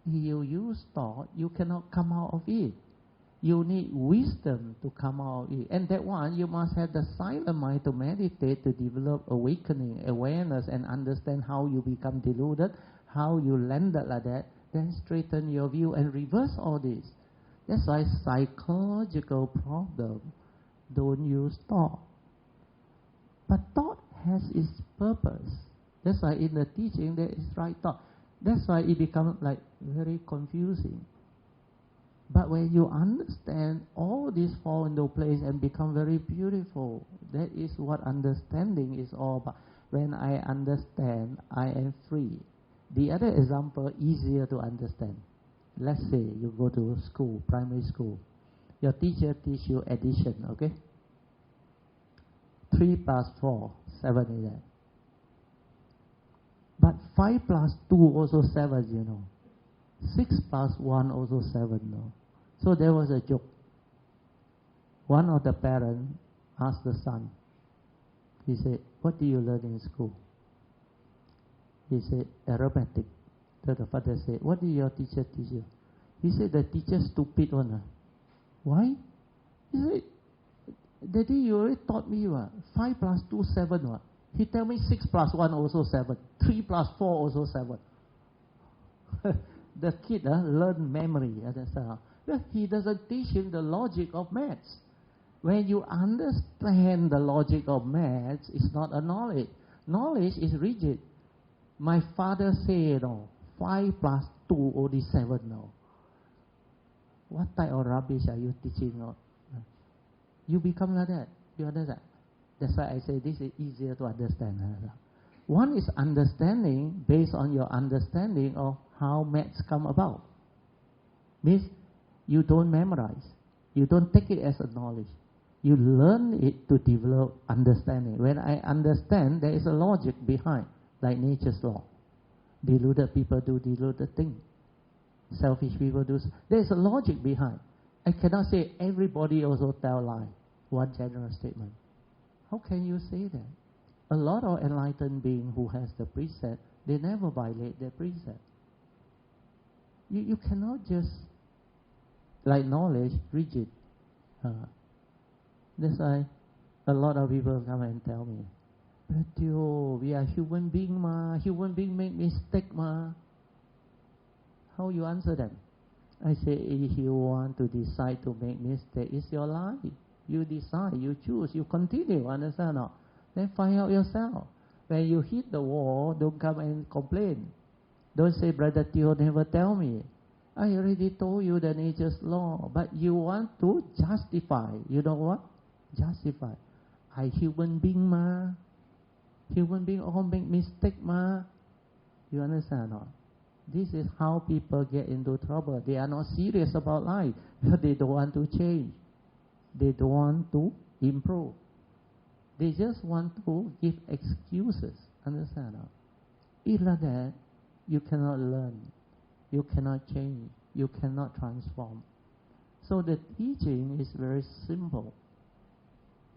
If you use thought, you cannot come out of it. You need wisdom to come out of it. And that one, you must have the silent mind to meditate, to develop awakening, awareness, and understand how you become deluded, how you landed like that, then straighten your view and reverse all this. That's why psychological problem don't use thought. But thought has its purpose. That's why in the teaching there is right thought. That's why it becomes like very confusing. But when you understand, all these fall into place and become very beautiful. That is what understanding is all about. When I understand, I am free. The other example, easier to understand. Let's say you go to school, primary school. Your teacher teach you addition, okay? 3 plus 4, 7 is that. But 5 plus 2 also 7, you know. 6 plus 1 also 7, no. So there was a joke. One of the parents asked the son. He said, "What do you learn in school?" He said, "Arithmetic." So the father said, "What did your teacher teach you?" He said, "The teacher stupid one." Why? He said, "Daddy, you already taught me what? 5 plus 2, 7 what? He tell me 6 plus 1 also 7. 3 plus 4 also 7. The kid learn memory. Understand? He doesn't teach him the logic of maths. When you understand the logic of maths, it's not a knowledge. Knowledge is rigid. My father said, no, 5 plus 2 only 7 now. What type of rubbish are you teaching? You become like that. You understand? That's why I say this is easier to understand. One is understanding based on your understanding of how maths come about. Means you don't memorize. You don't take it as a knowledge. You learn it to develop understanding. When I understand, there is a logic behind, like nature's law. Deluded people do deluded things. Selfish people do. There is a logic behind. I cannot say everybody also tell lie. One general statement. How can you say that? A lot of enlightened beings who has the precept, they never violate their precept. You cannot just, like knowledge, rigid. That's why a lot of people come and tell me, "But Teoh, we are human being ma. Human being make mistake ma." How you answer them? I say, if you want to decide to make mistake, it's your life. You decide, you choose, you continue. Understand or not? Then find out yourself. When you hit the wall, don't come and complain. Don't say, Brother Teoh never tell me. I already told you the nature's law, but you want to justify. You know what? Justify. I human being ma. Human being all make mistake ma. You understand or not? This is how people get into trouble. They are not serious about life, but they don't want to change. They don't want to improve. They just want to give excuses. Understand or not? If like that, you cannot learn. You cannot change. You cannot transform. So the teaching is very simple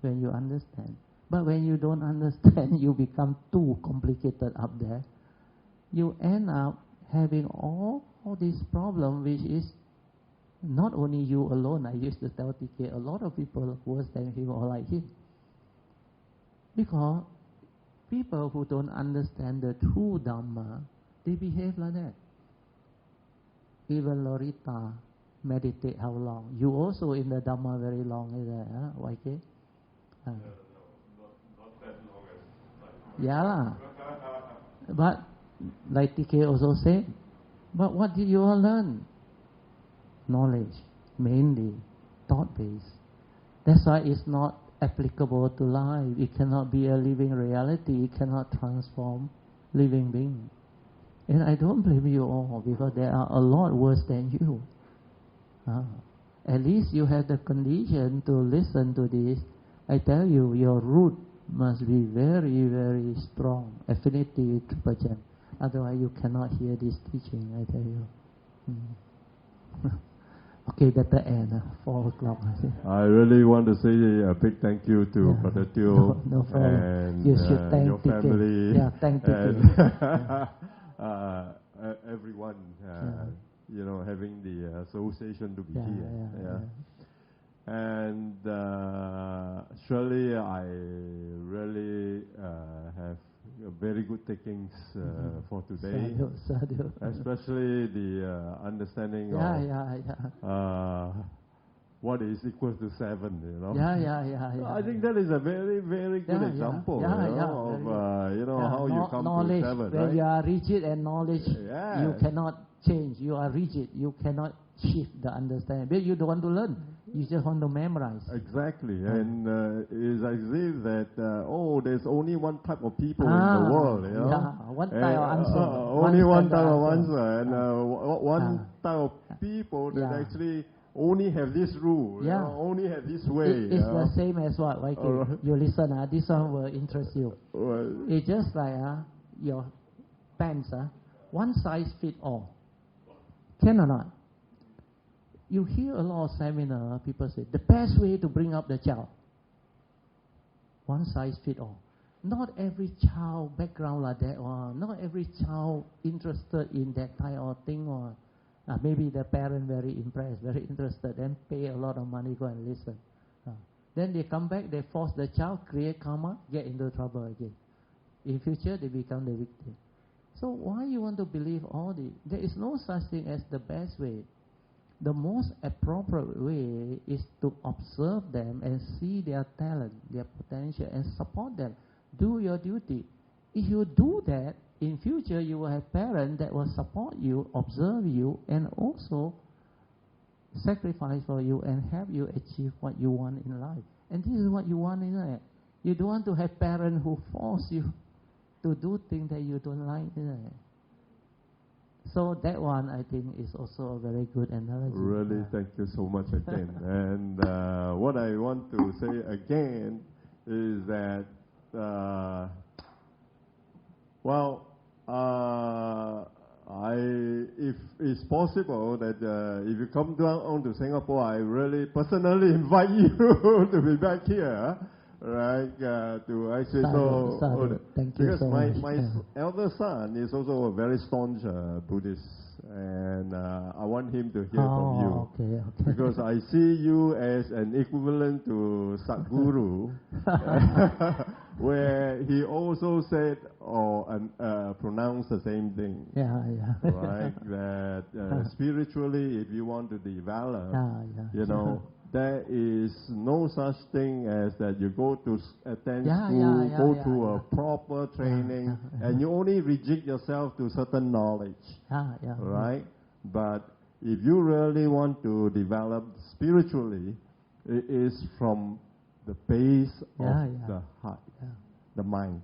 when you understand. But when you don't understand, you become too complicated up there. You end up having all this problem, which is not only you alone. I used to tell TK, a lot of people worse than him or like him. Because people who don't understand the true Dhamma, they behave like that. Even Lorita meditate how long? You also in the Dhamma very long, is that, huh? YK? Not that long as Yeah lah. But like TK also said, but what did you all learn? Knowledge, mainly thought-based. That's why it's not applicable to life. It cannot be a living reality. It cannot transform living being. And I don't blame you all, because there are a lot worse than you. At least you have the condition to listen to this. I tell you, your root must be very, very strong. Affinity with Triple. Otherwise you cannot hear this teaching, I tell you. Okay, better end. 4 o'clock. I really want to say a big thank you to Brother Teoh no problem. and You should thank your TK. family. Yeah, thank everyone, you know, having the association to be here. Yeah. And surely I really have very good takings for today. Sadhu. Especially the understanding of what is equal to 7, you know. Yeah. I think that is a very, very good example, of how you come knowledge, to 7, when right? you are rigid and knowledge, you cannot change. You are rigid. You cannot shift the understanding. But you don't want to learn. You just want to memorize. Exactly. And it's as if that, there's only one type of people in the world, you know. Yeah, one type of answer. Only one type of answer. And one type of people that actually only have this rule, you know, only have this way. It's the same as what? Like you listen, this one will interest you. It's just like your pants, one size fit all. Can or not? You hear a lot of seminar, people say, the best way to bring up the child. One size fit all. Not every child background like that one. Not every child interested in that type of thing one. Maybe the parent very impressed, very interested, then pay a lot of money, go and listen. Then they come back, they force the child, create karma, get into trouble again. In future, they become the victim. So why you want to believe all this? There is no such thing as the best way. The most appropriate way is to observe them and see their talent, their potential, and support them. Do your duty. If you do that, in future you will have parents that will support you, observe you, and also sacrifice for you and help you achieve what you want in life. And this is what you want in life. You don't want to have parents who force you to do things that you don't like in life. So that one, I think, is also a very good analogy. Really, thank you so much again. And what I want to say again is that, if it's possible that if you come down to Singapore, I really personally invite you to be back here. Right, to actually Thank you because so my much. elder son is also a very staunch Buddhist and I want him to hear from you. Okay. Because I see you as an equivalent to Sadhguru, where he also said or pronounced the same thing. Yeah. Right? That spiritually, if you want to develop, you know, there is no such thing as that you go to attend school, go to a proper training, and you only restrict yourself to certain knowledge. Right? But if you really want to develop spiritually, it is from the base of the heart, the mind,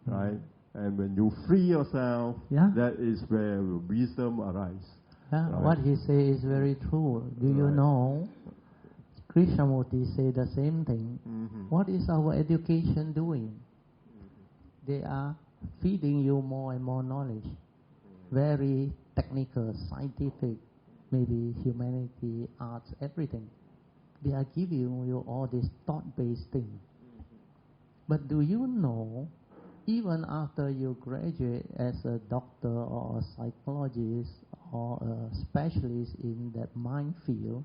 right? And when you free yourself, that is where wisdom arises. Right? What he says is very true. Do you know, Krishnamurti say the same thing. What is our education doing? They are feeding you more and more knowledge. Very technical, scientific, maybe humanity, arts, everything. They are giving you all this thought-based thing. But do you know, even after you graduate as a doctor or a psychologist or a specialist in that mind field,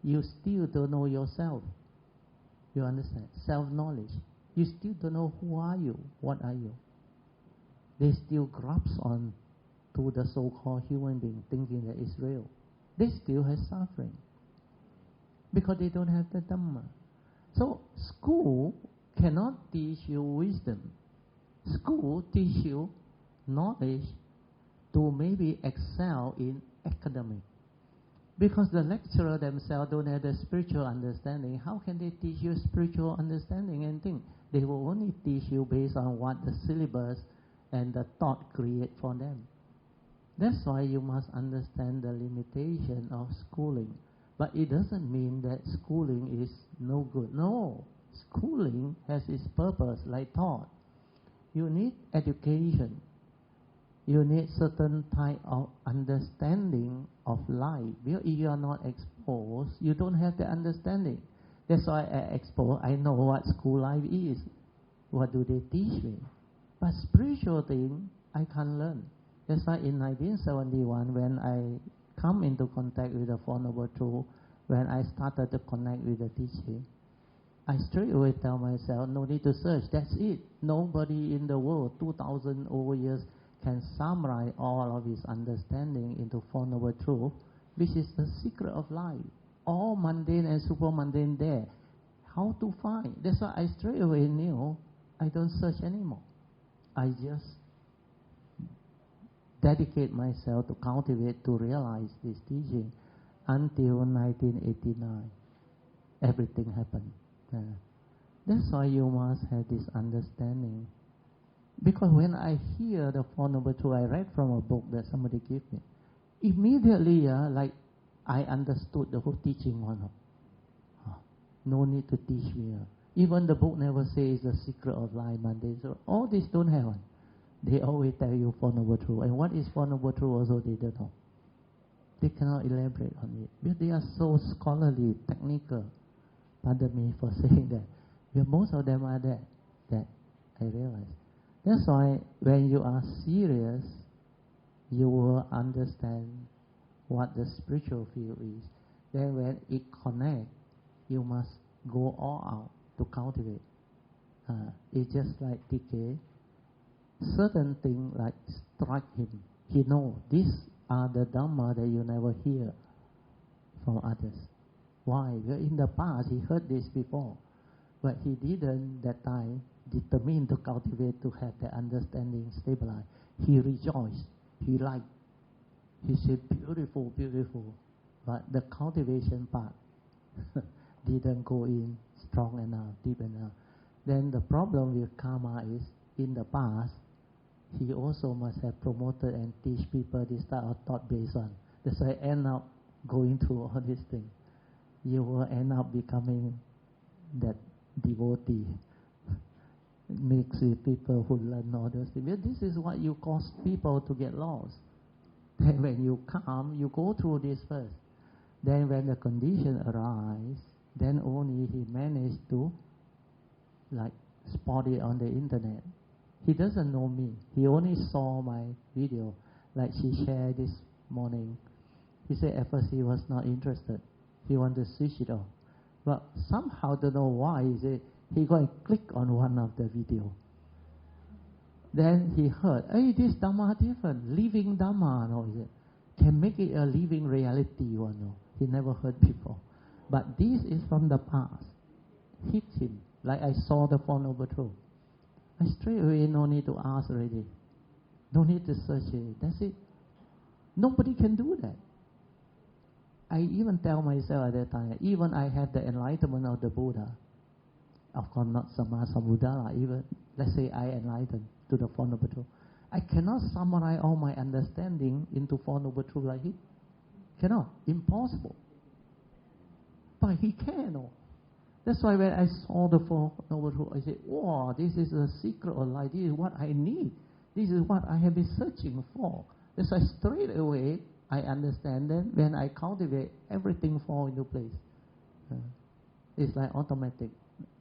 you still don't know yourself. You understand? Self-knowledge. You still don't know who are you, what are you. They still grasp on to the so-called human being, thinking that it's real. They still have suffering because they don't have the Dhamma. So school cannot teach you wisdom. School teach you knowledge to maybe excel in academic. Because the lecturer themselves don't have the spiritual understanding, how can they teach you spiritual understanding and think? They will only teach you based on what the syllabus and the thought create for them. That's why you must understand the limitation of schooling. But it doesn't mean that schooling is no good. No, schooling has its purpose, like thought. You need education. You need certain type of understanding of life. Because if you are not exposed, you don't have the understanding. That's why at Expo, I know what school life is. What do they teach me? But spiritual thing, I can't learn. That's why in 1971, when I come into contact with the Four Noble Truths, when I started to connect with the teaching, I straight away tell myself, no need to search, that's it. Nobody in the world, 2,000 over years, can summarize all of his understanding into Four Noble Truths, which is the secret of life. All mundane and super mundane there. How to find? That's why I straight away knew I don't search anymore. I just dedicate myself to cultivate, to realize this teaching until 1989. Everything happened. That's why you must have this understanding. Because when I hear the Four Noble Truths, I read from a book that somebody gave me. Immediately, like I understood the whole teaching one. No need to teach me. Even the book never says the secret of life, Monday. So all this don't have one. They always tell you Four Noble Truths. And what is Four Noble Truths also they don't know. They cannot elaborate on it. Because they are so scholarly, technical. Pardon me for saying that. Because most of them are that I realize. That's why when you are serious, you will understand what the spiritual field is. Then when it connects, you must go all out to cultivate. It's just like TK. Certain things like strike him. He knows these are the Dhamma that you never hear from others. Why? Because in the past he heard this before, but he didn't that time determine to cultivate to have the understanding stabilized. He rejoiced. He liked. He said, beautiful, beautiful. But the cultivation part didn't go in strong enough, deep enough. Then the problem with karma is, in the past, he also must have promoted and teach people this type of thought-based one. That's why I end up going through all these things. You will end up becoming that devotee. Mix with people who learn all those things. But this is what you cause people to get lost. Then when you come, you go through this first. Then when the condition arise, then only he managed to like spot it on the internet. He doesn't know me. He only saw my video. like she shared this morning. He said at first he was not interested. He wanted to switch it off. But somehow, don't know why, he go and click on one of the video. Then he heard, hey, this Dhamma different, living Dhamma, no, he said, can make it a living reality, one, no. He never heard before. But this is from the past. Hit him, like I saw the Four Noble Truths. I straight away, no need to ask already. No need to search it. That's it. Nobody can do that. I even tell myself at that time, even I have the enlightenment of the Buddha. Of course, not Sama Sambuddha, even, let's say I enlightened to the Four Noble Truths. I cannot summarize all my understanding into Four Noble Truths like it. Cannot. Impossible. But he can. Oh. That's why when I saw the Four Noble Truths, I said, wow, this is a secret of life. This is what I need. This is what I have been searching for. That's why straight away, I understand that when I cultivate, everything falls into place. It's like automatic.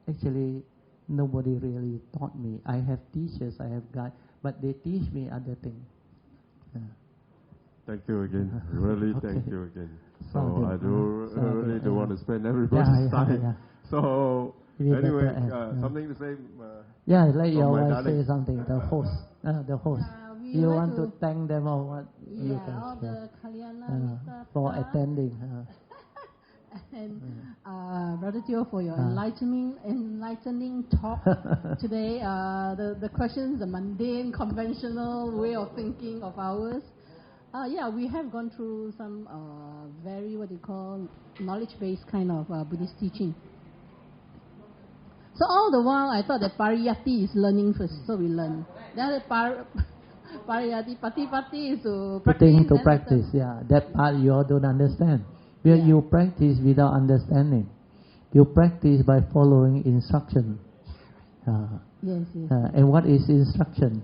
Actually, nobody really taught me. I have teachers, I have guides, but they teach me other things. Thank you again. Really, okay. thank you again. So Sorry. I really don't want to spend everybody's time. Yeah. So anyway, something to say? Let your wife darling. say something. The host. we You like want to thank them or what? You can all share. the Kalyana staff For attending. And Brother Teoh, for your enlightening talk today. The questions, the mundane, conventional way of thinking of ours. We have gone through some very, knowledge-based kind of Buddhist teaching. So all the while, I thought that pariyati is learning first, so we learn. Then pariyati, pati is to practice. Putting into practice, that part you all don't understand. Where you practice without understanding. You practice by following instruction. Yes. And what is instruction?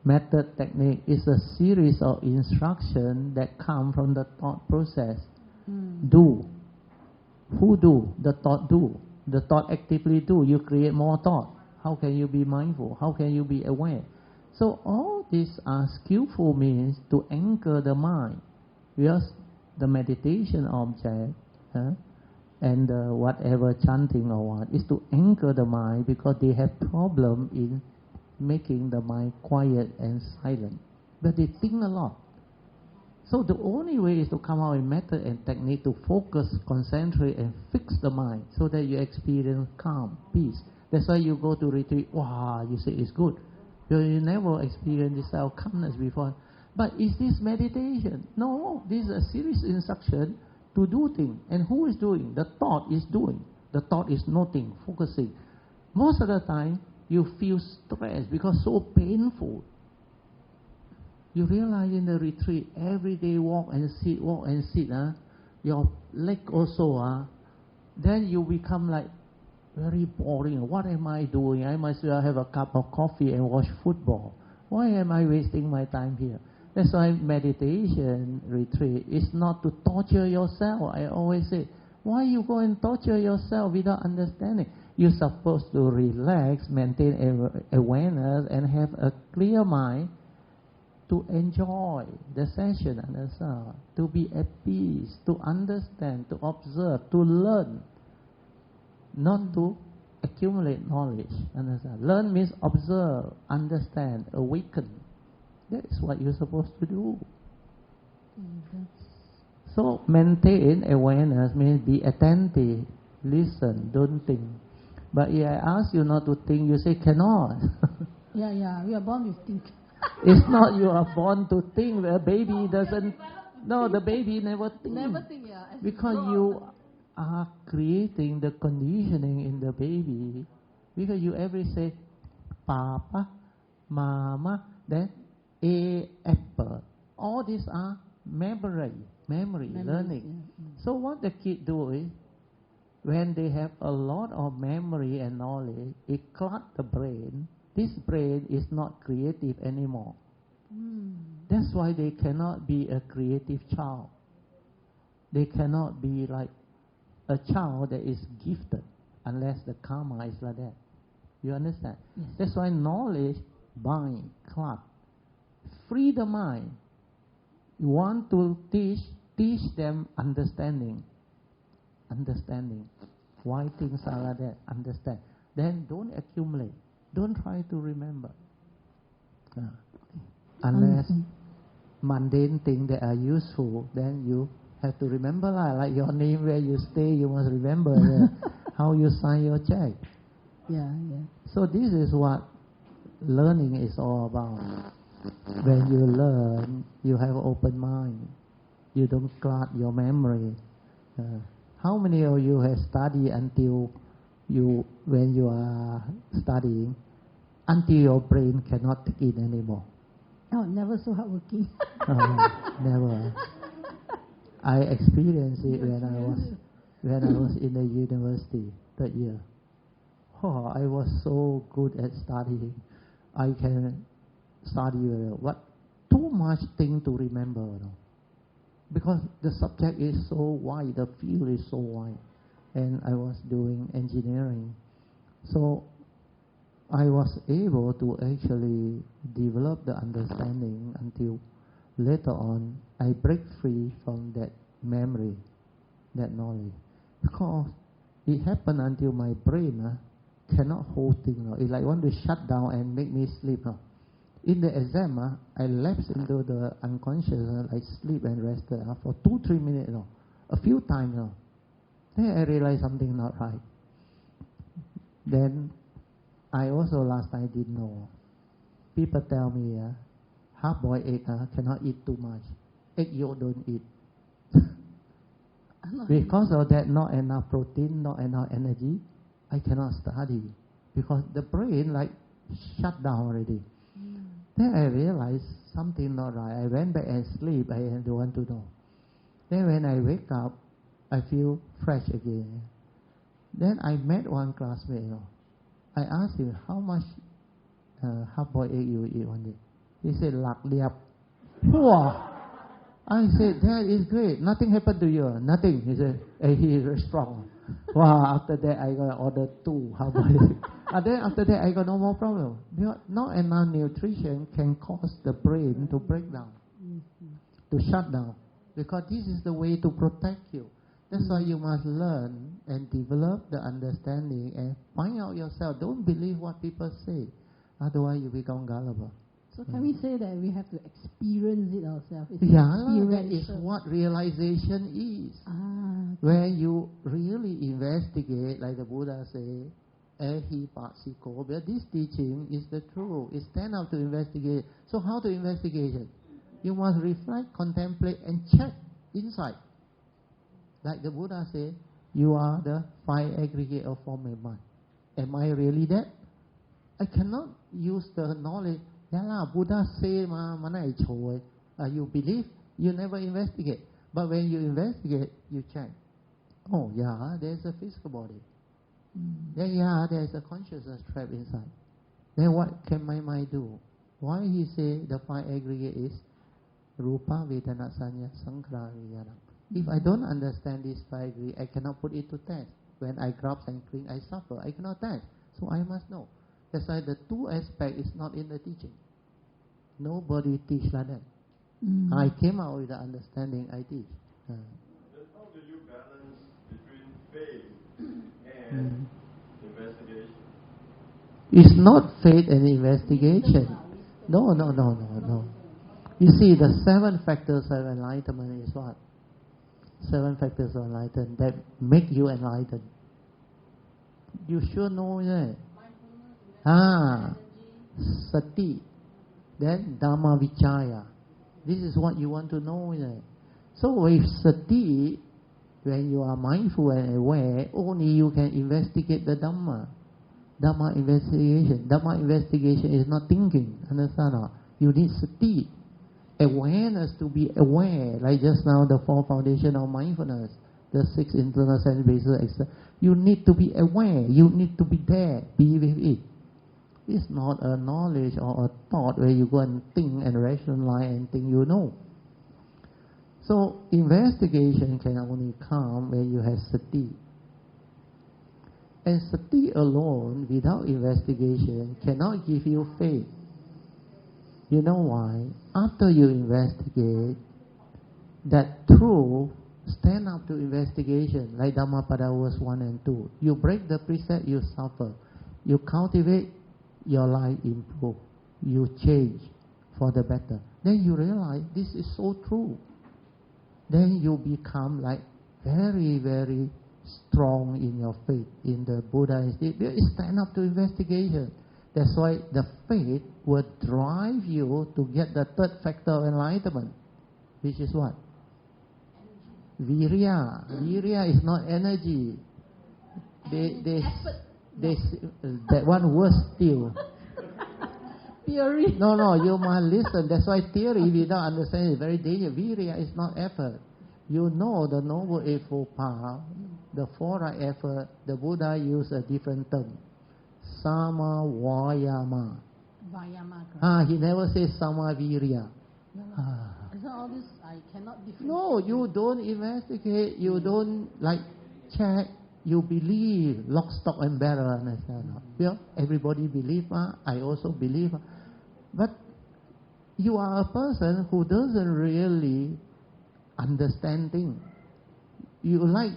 Method, technique is a series of instructions that come from the thought process. Do. Who do? The thought do. The thought actively do. You create more thought. How can you be mindful? How can you be aware? So all these are skillful means to anchor the mind. Because the meditation object and whatever chanting or what is to anchor the mind, because they have problem in making the mind quiet and silent. But they think a lot. So the only way is to come out with method and technique to focus, concentrate and fix the mind so that you experience calm, peace. That's why you go to retreat, wow, you say it's good. You never experienced this calmness before. But is this meditation? No, this is a serious instruction to do things. And who is doing? The thought is doing. The thought is noting, focusing. Most of the time, you feel stressed because so painful. You realize in the retreat, every day walk and sit, your leg also, then you become like very boring. What am I doing? I might as well have a cup of coffee and watch football. Why am I wasting my time here? That's why meditation retreat is not to torture yourself. I always say, why you go and torture yourself without understanding? You're supposed to relax, maintain awareness, and have a clear mind to enjoy the session, to be at peace, to understand, to observe, to learn, not to accumulate knowledge. Understand? Learn means observe, understand, awaken. That is what you're supposed to do. So maintain awareness means be attentive, listen, don't think. But if I ask you not to think, you say cannot. We are born with think. It's not you are born to think. The baby doesn't. No, the baby never think. Never think, Because you are creating the conditioning in the baby. Because you every say, Papa, Mama, then apple. All these are memory, learning. So what the kid do is, when they have a lot of memory and knowledge, it clogs the brain. This brain is not creative anymore. That's why they cannot be a creative child. They cannot be like a child that is gifted unless the karma is like that. You understand? Yes. That's why knowledge bind, clog, free the mind. You want to teach them understanding. Why things are like that, understand. Then don't accumulate. Don't try to remember. Unless mundane things that are useful, then you have to remember, like your name, where you stay, you must remember how you sign your check. Yeah. So this is what learning is all about. When you learn, you have an open mind. You don't clog your memory. How many of you have studied until when you are studying, until your brain cannot take it anymore? Oh, never so hardworking. Never. I experienced it when I was in the university, third year. I was so good at studying. I can study very well, but too much thing to remember, because the subject is so wide, the field is so wide, and I was doing engineering, so I was able to actually develop the understanding until later on I break free from that memory, that knowledge, because it happened until my brain cannot hold things. It's like want to shut down and make me sleep. In the exam, I lapse into the unconscious, I sleep and rested for 2-3 minutes, a few times. Then I realized something not right. Then I also last night didn't know. People tell me, half-boiled egg cannot eat too much. Egg yolk don't eat. Because of that, not enough protein, not enough energy, I cannot study. Because the brain shut down already. Then I realized something not right. I went back and sleep. I don't want to know. Then when I wake up, I feel fresh again. Then I met one classmate. I asked him, how much half-boiled egg you eat one day? He said, "Lak liap." Wow! I said, that is great. Nothing happened to you. Nothing. He said, he is very strong. Wow, after that I got order 2 half-boiled egg. And then after that I got no more problem. Because not enough nutrition can cause the brain to break down, to shut down. Because this is the way to protect you. That's why you must learn and develop the understanding and find out yourself. Don't believe what people say. Otherwise you become gullible. So can we say that we have to experience it ourselves? That is what realization is. Okay. When you really investigate, like the Buddha say, ehi pasiko, but this teaching is the truth. It's stand up to investigate. So how to investigate it? You must reflect, contemplate, and check inside. Like the Buddha say, you are the 5 aggregate of form and mind. Am I really that? I cannot use the knowledge. Buddha say, you believe, you never investigate. But when you investigate, you check. Oh, there's a physical body. Then, there's a consciousness trapped inside. Then what can my mind do? Why he say the 5 aggregate is Rupa, Vedana, Sanya, Sankhara, Vijnana. If I don't understand this 5 aggregate, I cannot put it to test. When I grasp and cling, I suffer. I cannot test. So I must know. That's why the 2 aspect is not in the teaching. Nobody teach like that. I came out with the understanding I teach. How do you balance between faith and investigation? It's not faith and investigation. No. You see, the 7 factors of enlightenment is what? 7 factors of enlightenment that make you enlightened. You should know that. Sati. Then Dhamma Vichaya. This is what you want to know. So with Sati, when you are mindful and aware, only you can investigate the Dhamma. Dhamma investigation. Dhamma investigation is not thinking. Understand or not? You need Sati. Awareness to be aware. Like just now, the 4 foundation of mindfulness. The 6 internal sense bases. You need to be aware. You need to be there. Be with it. It's not a knowledge or a thought where you go and think and rationalize and think you know. So investigation can only come when you have sati. And sati alone, without investigation, cannot give you faith. You know why? After you investigate, that truth stand up to investigation, like Dhammapada verse 1 and 2. You break the precept, you suffer. You cultivate, your life improve. You change for the better. Then you realize this is so true. Then you become like very, very strong in your faith, in the Buddha. You stand up to investigation. That's why the faith will drive you to get the third factor of enlightenment, which is what? Virya. Virya is not energy. That one worse still. Theory. No, you must listen. That's why theory without understanding is very dangerous. Virya is not effort. You know the Noble Eightfold Path, the four right effort, the Buddha used a different term. Sama Vayama. Vayama. He never says Sama Virya. So all this I cannot differentiate. No, you don't investigate, you don't like check, you believe, lock, stock and barrel, understand? Yeah, everybody believe, I also believe. But you are a person who doesn't really understand things. You like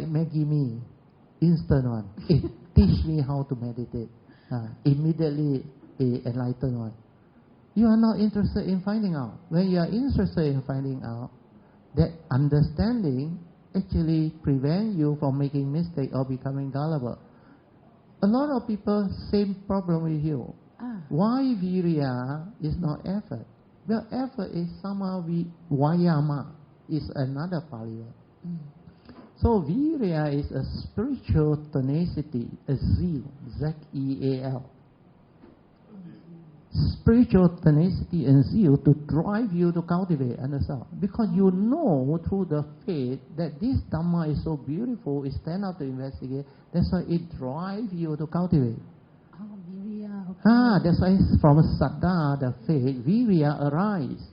Maggie Me, instant one. Teach me how to meditate. Immediately enlightened one. You are not interested in finding out. When you are interested in finding out, that understanding actually prevents you from making mistake or becoming gullible. A lot of people, same problem with you. Why virya is not effort? Well, effort is somehow vayama, is another Pali word. So virya is a spiritual tenacity, a zeal, Z-E-A-L. Spiritual tenacity and zeal to drive you to cultivate, understand? Because you know through the faith that this Dhamma is so beautiful, it stand out to investigate, that's why it drives you to cultivate. Virya, okay. That's why from Saddha, the faith, virya arise.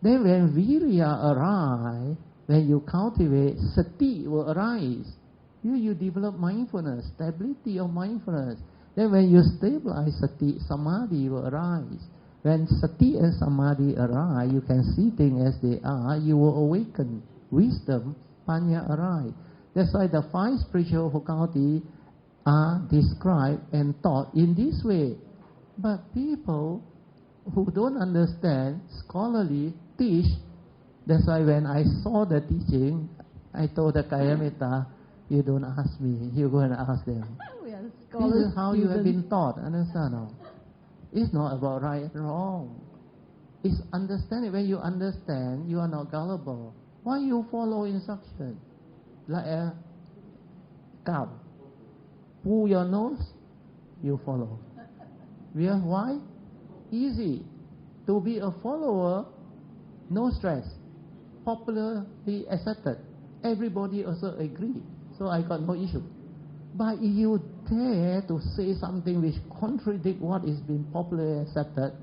Then when virya arise, when you cultivate, sati will arise. You develop mindfulness, stability of mindfulness. Then when you stabilize sati, samadhi will arise. When sati and samadhi arise, you can see things as they are, you will awaken. Wisdom, panya arise. That's why the 5 spiritual faculties are described and taught in this way. But people who don't understand, scholarly, teach. That's why when I saw the teaching, I told the Kayamita, you don't ask me, you go and ask them. This is how you have been taught, understand? No? It's not about right and wrong. It's understanding. When you understand, you are not gullible. Why you follow instruction? Like a cow. Pull your nose, you follow. Why? Easy. To be a follower, no stress. Popularly accepted. Everybody also agree. So I got no issue. But if you dare to say something which contradicts what is being popularly accepted,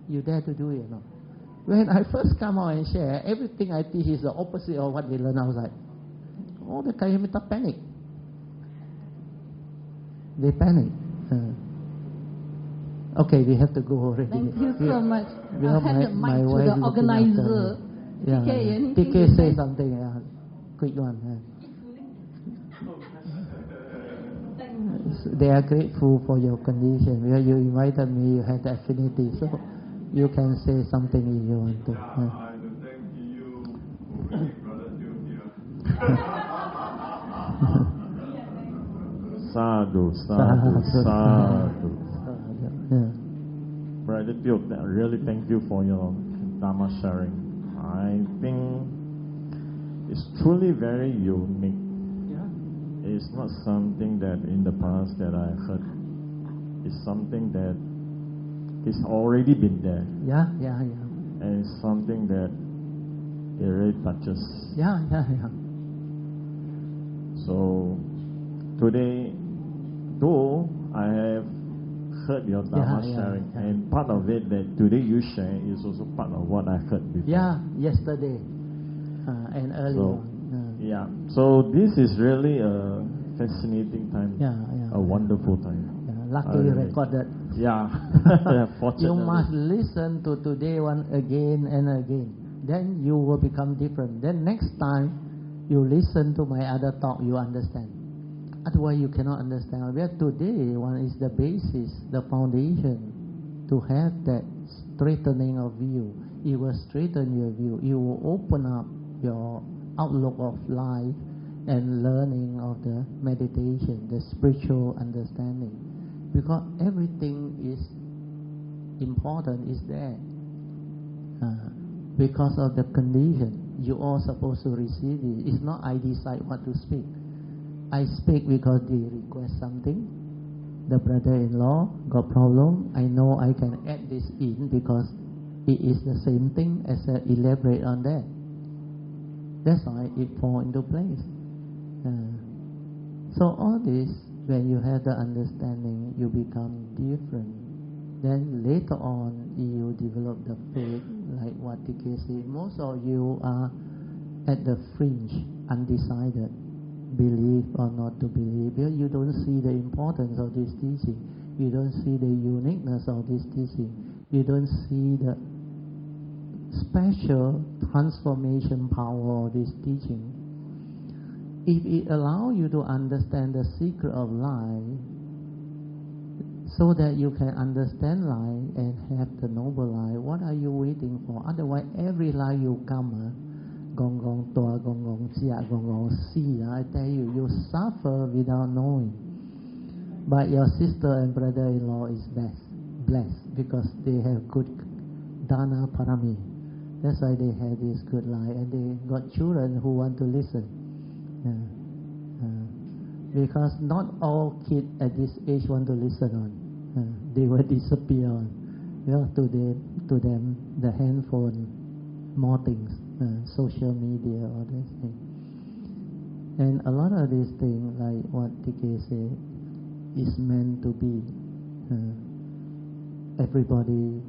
you dare to do it or not? When I first come out and share, everything I teach is the opposite of what they learn outside. All the Kayamita panic. They panic. Okay, we have to go already. Thank you so much. You know, I'll hand the my mic to wife the is organizer. Yeah, TK, anything TK to say say? something. Quick one. They are grateful for your condition. Where you invited me, you had affinity, so you can say something if you want to. I thank you for bringing Brother Teoh here. Sadhu, sadhu, sadhu. Yeah. Brother Teoh, really thank you for your Dhamma sharing. I think it's truly very unique. It's not something that in the past that I heard. It's something that is already been there. Yeah. And it's something that it really touches. Yeah. So today, though I have heard your Dhamma sharing, and part of it that today you share is also part of what I heard before. Yeah, yesterday and earlier. Yeah, so this is really a fascinating time, a wonderful time. luckily recorded. Yeah. You Fortunately. must listen to today one again and again. Then you will become different. Then next time you listen to my other talk, you understand. Otherwise you cannot understand. Where today one is the basis, the foundation to have that straightening of view. It will straighten your view. It will open up your outlook of life and learning of the meditation, the spiritual understanding. Because everything is important is there. Because of the condition, you all supposed to receive it. It's not I decide what to speak. I speak because they request something. The brother-in-law got problem. I know I can add this in because it is the same thing as elaborate on that. That's why it fall into place. So all this, when you have the understanding, you become different. Then later on, you develop the faith, like what TK said. Most of you are at the fringe, undecided, believe or not to believe. You don't see the importance of this teaching. You don't see the uniqueness of this teaching. You don't see the special transformation power of this teaching. If it allows you to understand the secret of life, so that you can understand life and have the noble life, what are you waiting for? Otherwise, every life you come, gong gong tua, gong gong jia, gong gong si, I tell you, you suffer without knowing. But your sister and brother-in-law is blessed because they have good dana parami. That's why they have this good life, and they got children who want to listen. Because not all kids at this age want to listen on. They will disappear on. To them, the handphone, more things, social media, all these things. And a lot of these things, like what TK said, is meant to be. Everybody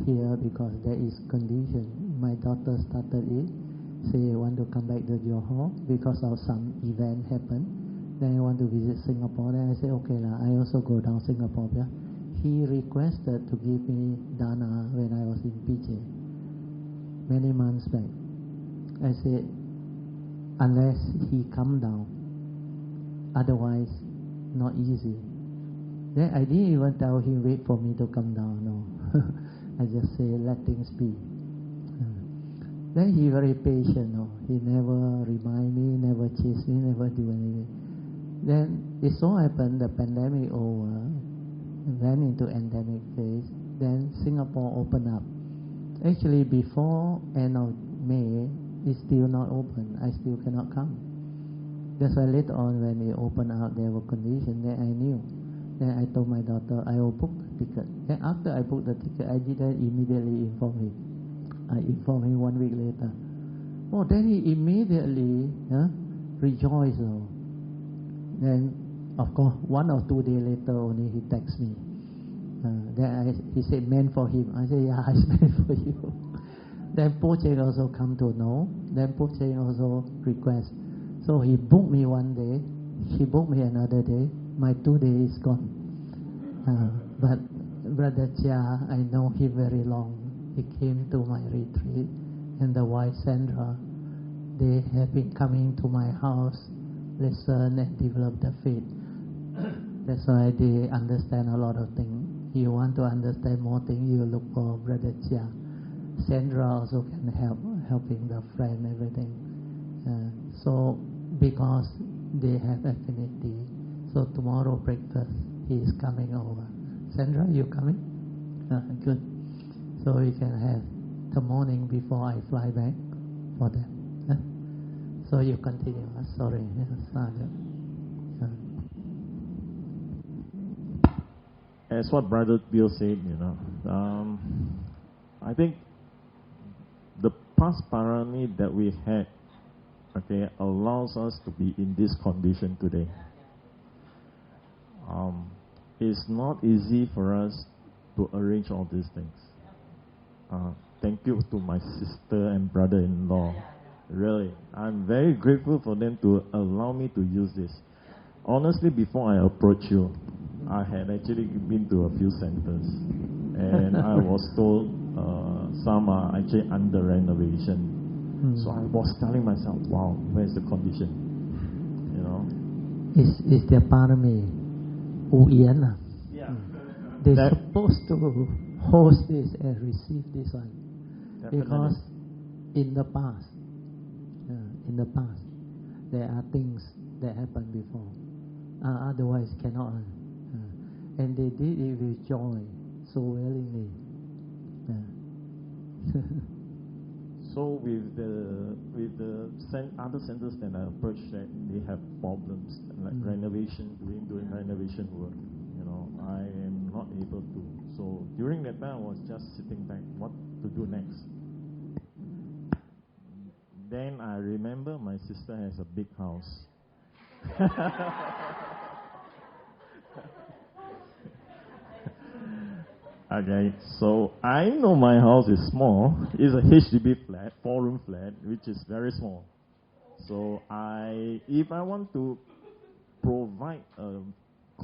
here because there is condition. My daughter started it, say I want to come back to Johor because of some event happened. Then I want to visit Singapore. Then I say, okay, I also go down Singapore. Yeah? He requested to give me dana when I was in PJ, many months back. I said, unless he come down, otherwise not easy. Then I didn't even tell him wait for me to come down. No, I just say let things be. Then he very patient. No, he never remind me, never chase me, never do anything. Then it so happened the pandemic over, went into endemic phase. Then Singapore opened up. Actually, before end of May, it's still not open. I still cannot come. That's why later on when it opened up, there were conditions. Then I knew. Then I told my daughter, I will book the ticket. Then after I booked the ticket, I didn't immediately inform him. I informed him 1 week later. Oh, then he immediately rejoiced. Then, of course, 1 or 2 days later only he texts me. He said, meant for him. I said, yeah, it's meant for you. Then Po Cheng also come to know. Then Po Cheng also request. So he booked me 1 day. She booked me another day. My 2 days is gone. But Brother Chia, I know him very long. He came to my retreat. And the wife Sandra, they have been coming to my house, listen and develop the faith. That's why they understand a lot of things. You want to understand more things, you look for Brother Chia. Sandra also can helping the friend, everything. So because they have affinity, so tomorrow breakfast he is coming over. Sandra, you coming? Good. So we can have the morning before I fly back for them. So you continue. Sorry. As what Brother Bill said, I think the past parami that we had, allows us to be in this condition today. It's not easy for us to arrange all these things. Thank you to my sister and brother-in-law. Really, I'm very grateful for them to allow me to use this. Honestly, before I approach you, I had actually been to a few centers, and I was told some are actually under renovation. So I was telling myself, wow, where's the condition? You know? Is their parami Uyen? Yeah. They're supposed to host this and receive this one. Definitely. Because in the past, there are things that happened before. Otherwise cannot. And they did it with joy, so willingly. So with the other centers that I approached, that they have problems like renovation, doing renovation work. You know, I am not able to. So during that time, I was just sitting back, what to do next. Then I remember my sister has a big house. Okay, so I know my house is small. It's a HDB flat, 4-room flat, which is very small. So if I want to provide a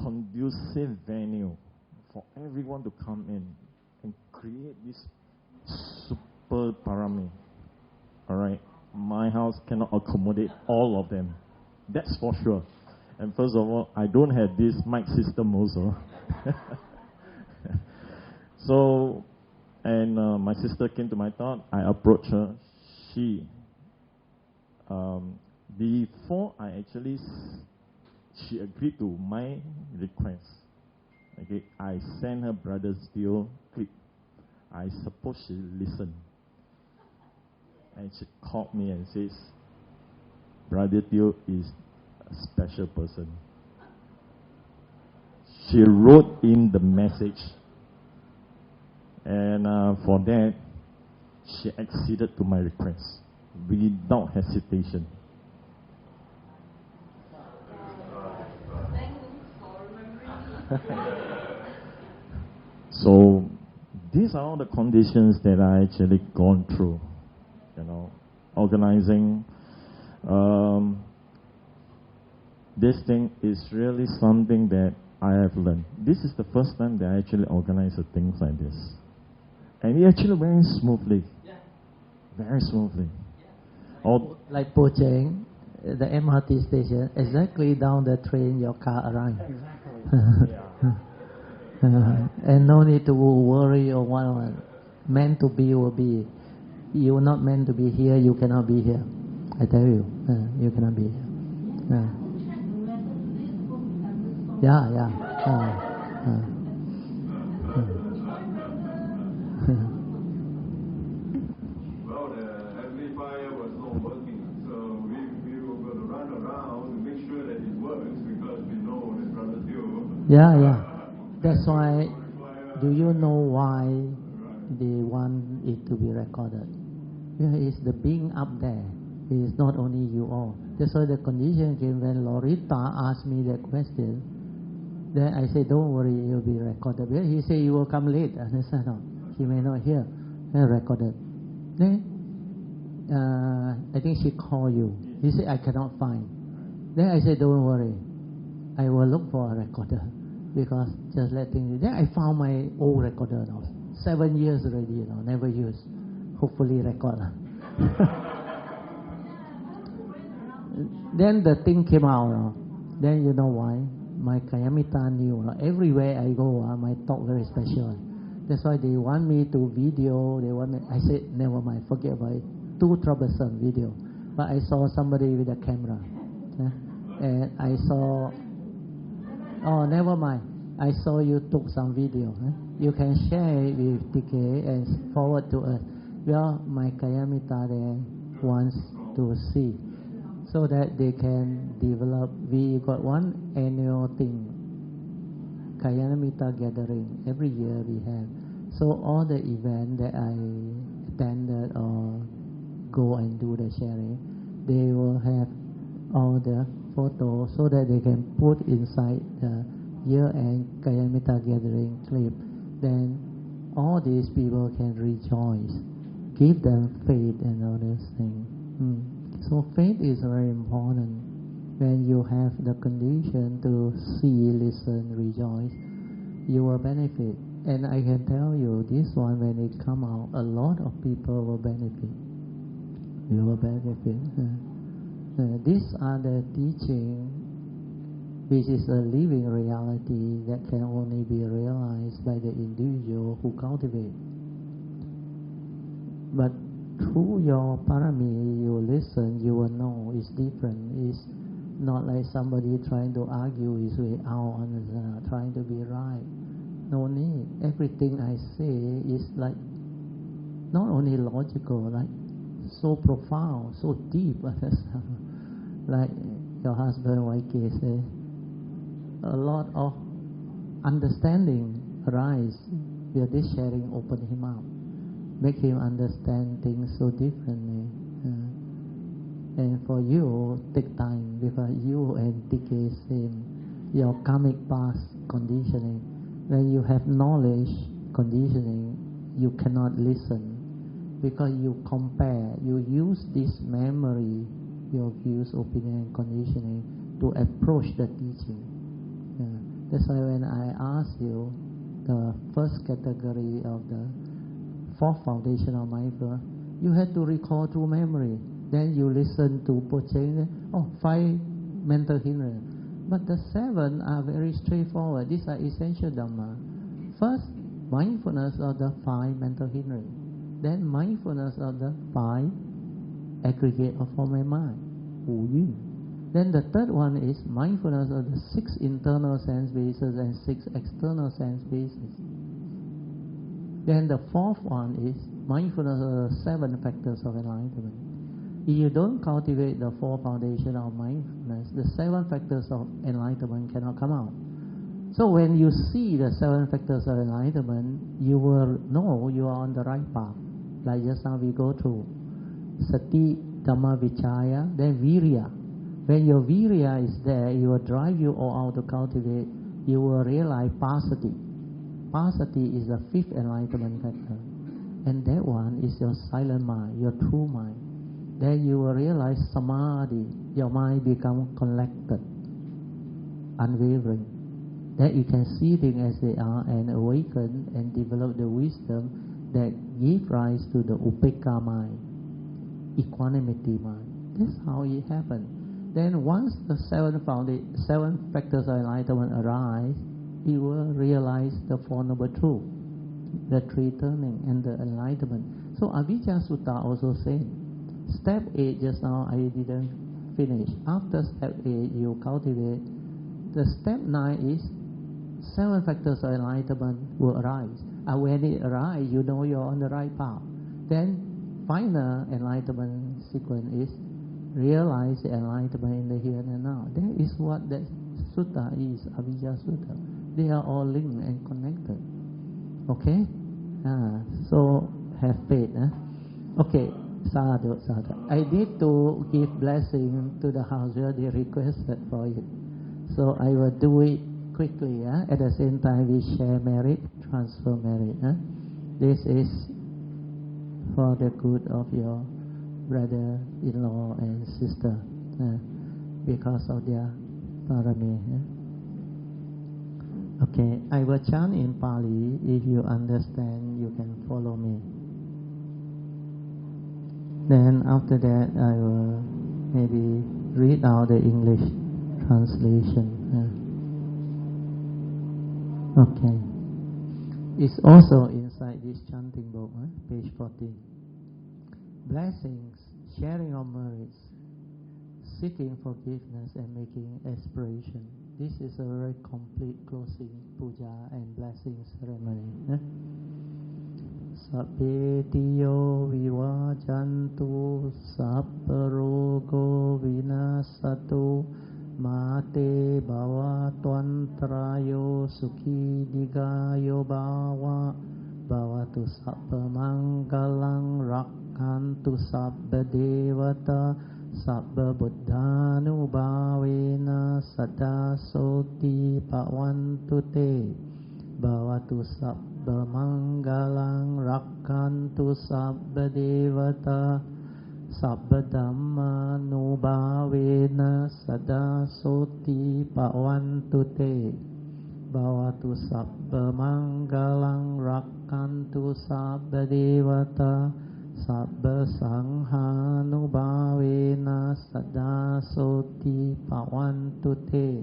conducive venue for everyone to come in and create this super parami, all right, my house cannot accommodate all of them. That's for sure. And first of all, I don't have this mic system also. So, and my sister came to my thought. I approached her. Before she agreed to my request. Okay, I sent her brother's Teoh clip. I suppose she listened. And she called me and says, Brother Teoh is a special person. She wrote in the message. And for that, she acceded to my request without hesitation. So these are all the conditions that I actually gone through. You know, organizing. This thing is really something that I have learned. This is the first time that I actually organize things like this. And it actually went smoothly. Very smoothly. Like Po Cheng, the MRT station, exactly down the train your car arrived. And no need to worry or what. Meant to be will be. You're not meant to be here, you cannot be here. I tell you, you cannot be here. Well, the amplifier was not working, so we were going to run around to make sure that it works because we know that Brother Teoh. Yeah. That's why. Do you know why they want it to be recorded? Because it's the being up there. It is not only you all. That's why the condition came when Lorita asked me that question. Then I said, don't worry, it will be recorded. Because he said, you will come late. And I said, no, he may not hear. And recorded. Then, I think she called you. He said, I cannot find. Then I said, don't worry. I will look for a recorder. Because just letting you. Then I found my old recorder now. 7 years already, never used. Hopefully record. Then the thing came out. Then you know why? My Kayamita knew. Everywhere I go, my talk very special. That's why they want me to video. I said, never mind, forget about it. Too troublesome video. But I saw somebody with a camera. And I saw, oh, never mind. I saw you took some video. You can share it with TK and forward to us. Well, my Kayamita there wants to see, so that they can develop. We got one annual thing, Kayamita gathering. Every year we have. So all the event that I attended or go and do the sharing, they will have all the photos so that they can put inside the year-end Kayamita gathering clip. Then all these people can rejoice, give them faith and all these things. So faith is very important. when you have the condition to see, listen, rejoice, you will benefit. And I can tell you, this one, when it come out, a lot of people will benefit. You will benefit. These are the teaching, which is a living reality that can only be realized by the individual who cultivate. But through your parami, you listen, you will know it's different. It's not like somebody trying to argue his way out and trying to be right. No need. Everything I say is like not only logical, like so profound, so deep. Like your husband, wife say, a lot of understanding arise where this sharing open him up, make him understand things so differently. And for you, take time, because you and TK same, your karmic past conditioning. When you have knowledge conditioning, you cannot listen, because you compare, you use this memory, your views, opinion, and conditioning to approach the teaching. That's why when I ask you the first category of the fourth foundation of mindfulness, you have to recall through memory. Then you listen to Pocheng, 5 mental hindrance. But the 7 are very straightforward. These are essential Dhamma. First, mindfulness of the 5 mental hindrance. Then mindfulness of the 5 aggregate of form and mind, Wu Yun. Then the third one is mindfulness of the 6 internal sense bases and 6 external sense bases. Then the fourth one is mindfulness of the 7 factors of enlightenment. If you don't cultivate the 4 foundation of mindfulness, the 7 factors of enlightenment cannot come out. So when you see the 7 factors of enlightenment, you will know you are on the right path. Like just now we go through Sati, Dhamma, Vichaya, then Virya. When your Virya is there, it will drive you all out to cultivate. You will realize Pasati. Pasati is the 5th enlightenment factor. And that one is your silent mind, your true mind. Then you will realize Samadhi. Your mind become collected, unwavering. Then you can see things as they are and awaken and develop the wisdom that give rise to the Upekkha mind, equanimity mind. That's how it happens. Then once the 7 factors of enlightenment arise, you will realize the Four Noble Truths, the Three Turning, and the enlightenment. So Avijja Sutta also says, step 8 just now I didn't finish. After step 8 you cultivate. The step 9 is 7 factors of enlightenment will arise. And when it arises, you know you're on the right path. Then final enlightenment sequence is realize the enlightenment in the here and now. That is what that sutta is, Avijja Sutta. They are all linked and connected. Okay? So have faith. Okay. Sadhu, sadhu. I need to give blessing to the house where they requested for it. So I will do it quickly. At the same time, we share merit, transfer merit. This is for the good of your brother-in-law and sister, because of their parami. Okay, I will chant in Pali. If you understand, you can follow me. Then after that, I will maybe read out the English translation. Okay. It's also inside this chanting book, page 14. Blessings, sharing of merits, seeking forgiveness and making aspiration. This is a very complete closing puja and blessing ceremony. Sabbe tiyo vivajantu sabbarogo vinasatu mate bhavatvantrayo sukhi digayo bhavatu sabba mangalang rakhantu sabba devata sabba buddhanubhavena sada soti bhavantu te bhavatu sabba mangalang rakhantu sabba devata Sabba dhamma nubhavena sada soti bhavantu te bhavatu sabba mangalang rakkantu sabba devata sabba sanghanubhavena sada soti bhavantu te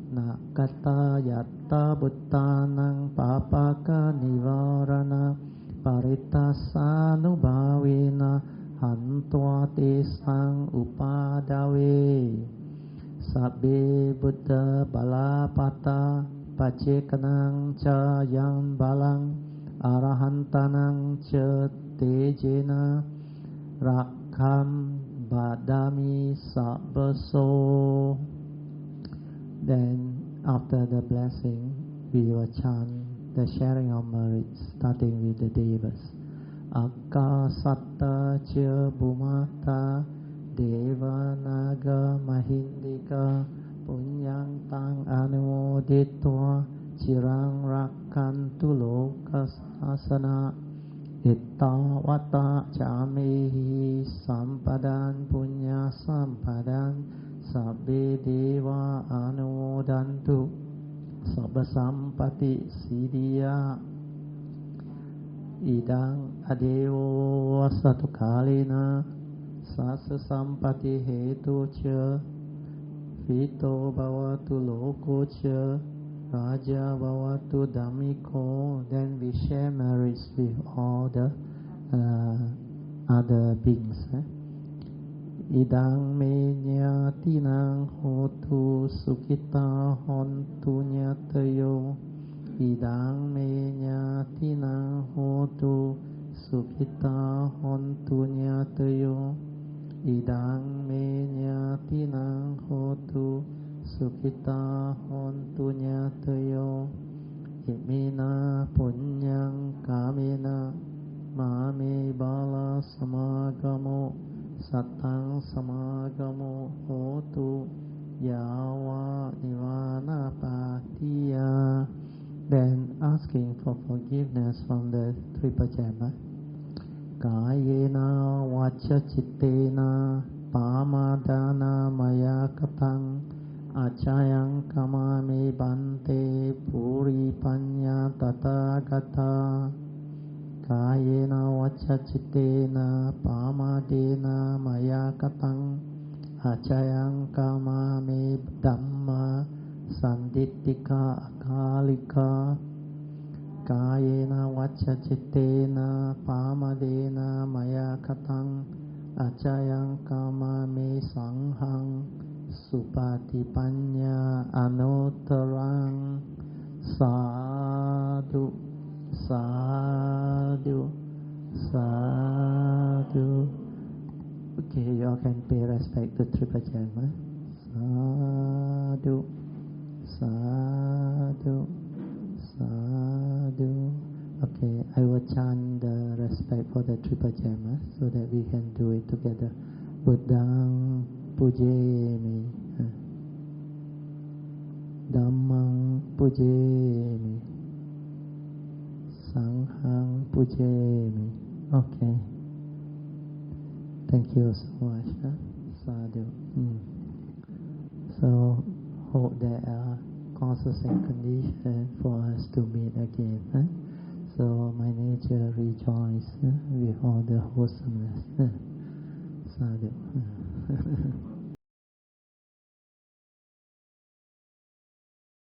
nakata yatta buttanang papaka nivarana paritasanubhavena hantva tesang upadave sabbe buddha balapata pacekanang ca yang balang arahantanang ca tejena rakham badami sabbaso. Then after the blessing we will chant the sharing of merits starting with the devas. Akasatta ca bhumata deva naga mahindika punyang tang anumoditva cirang rakkantu lokasasana ittavata camehi sampadan punya sampadan sabbe deva anumodantu sabba sampati siddhya idang adevo satu kalina sasa sampati hetu ca vito bhavatu loko ca raja bhavatu dhammiko. Then we share merits with all the other beings. Idang me nyatinang hotu sukita hontu nyatayo idang me nyatinang hotu sukita hontu nyatayo idang me nyatinang hotu sukita hontu nyatayo imina punyang kamena mame bala samagamo satang samagamo hotu yawa nivana patiya. Then asking for forgiveness from the triple jhana. Kayena vacha cittena pamadana maya katang acayang kamami bante puri panya tathagata. Kayena vacha cittena pamadena maya katang acayang kamami dhamma sandittika akalika. Kayena vacha cittena pamadena maya katang acayang kamami sanghang supatipanya anuttarang. Sadhu sadhu sadhu. Okay, you all can pay respect to Triple Jhana. Sadhu sadhu sadhu. Okay, I will chant the respect for the Triple Jhana so that we can do it together. Buddhang pujemi, Dhammang pujemi, Sanghang pujemi. Okay. Thank you so much. Sadhu. So, hope there are causes and conditions for us to meet again. So, my nature rejoices with all the wholesomeness. Sadhu.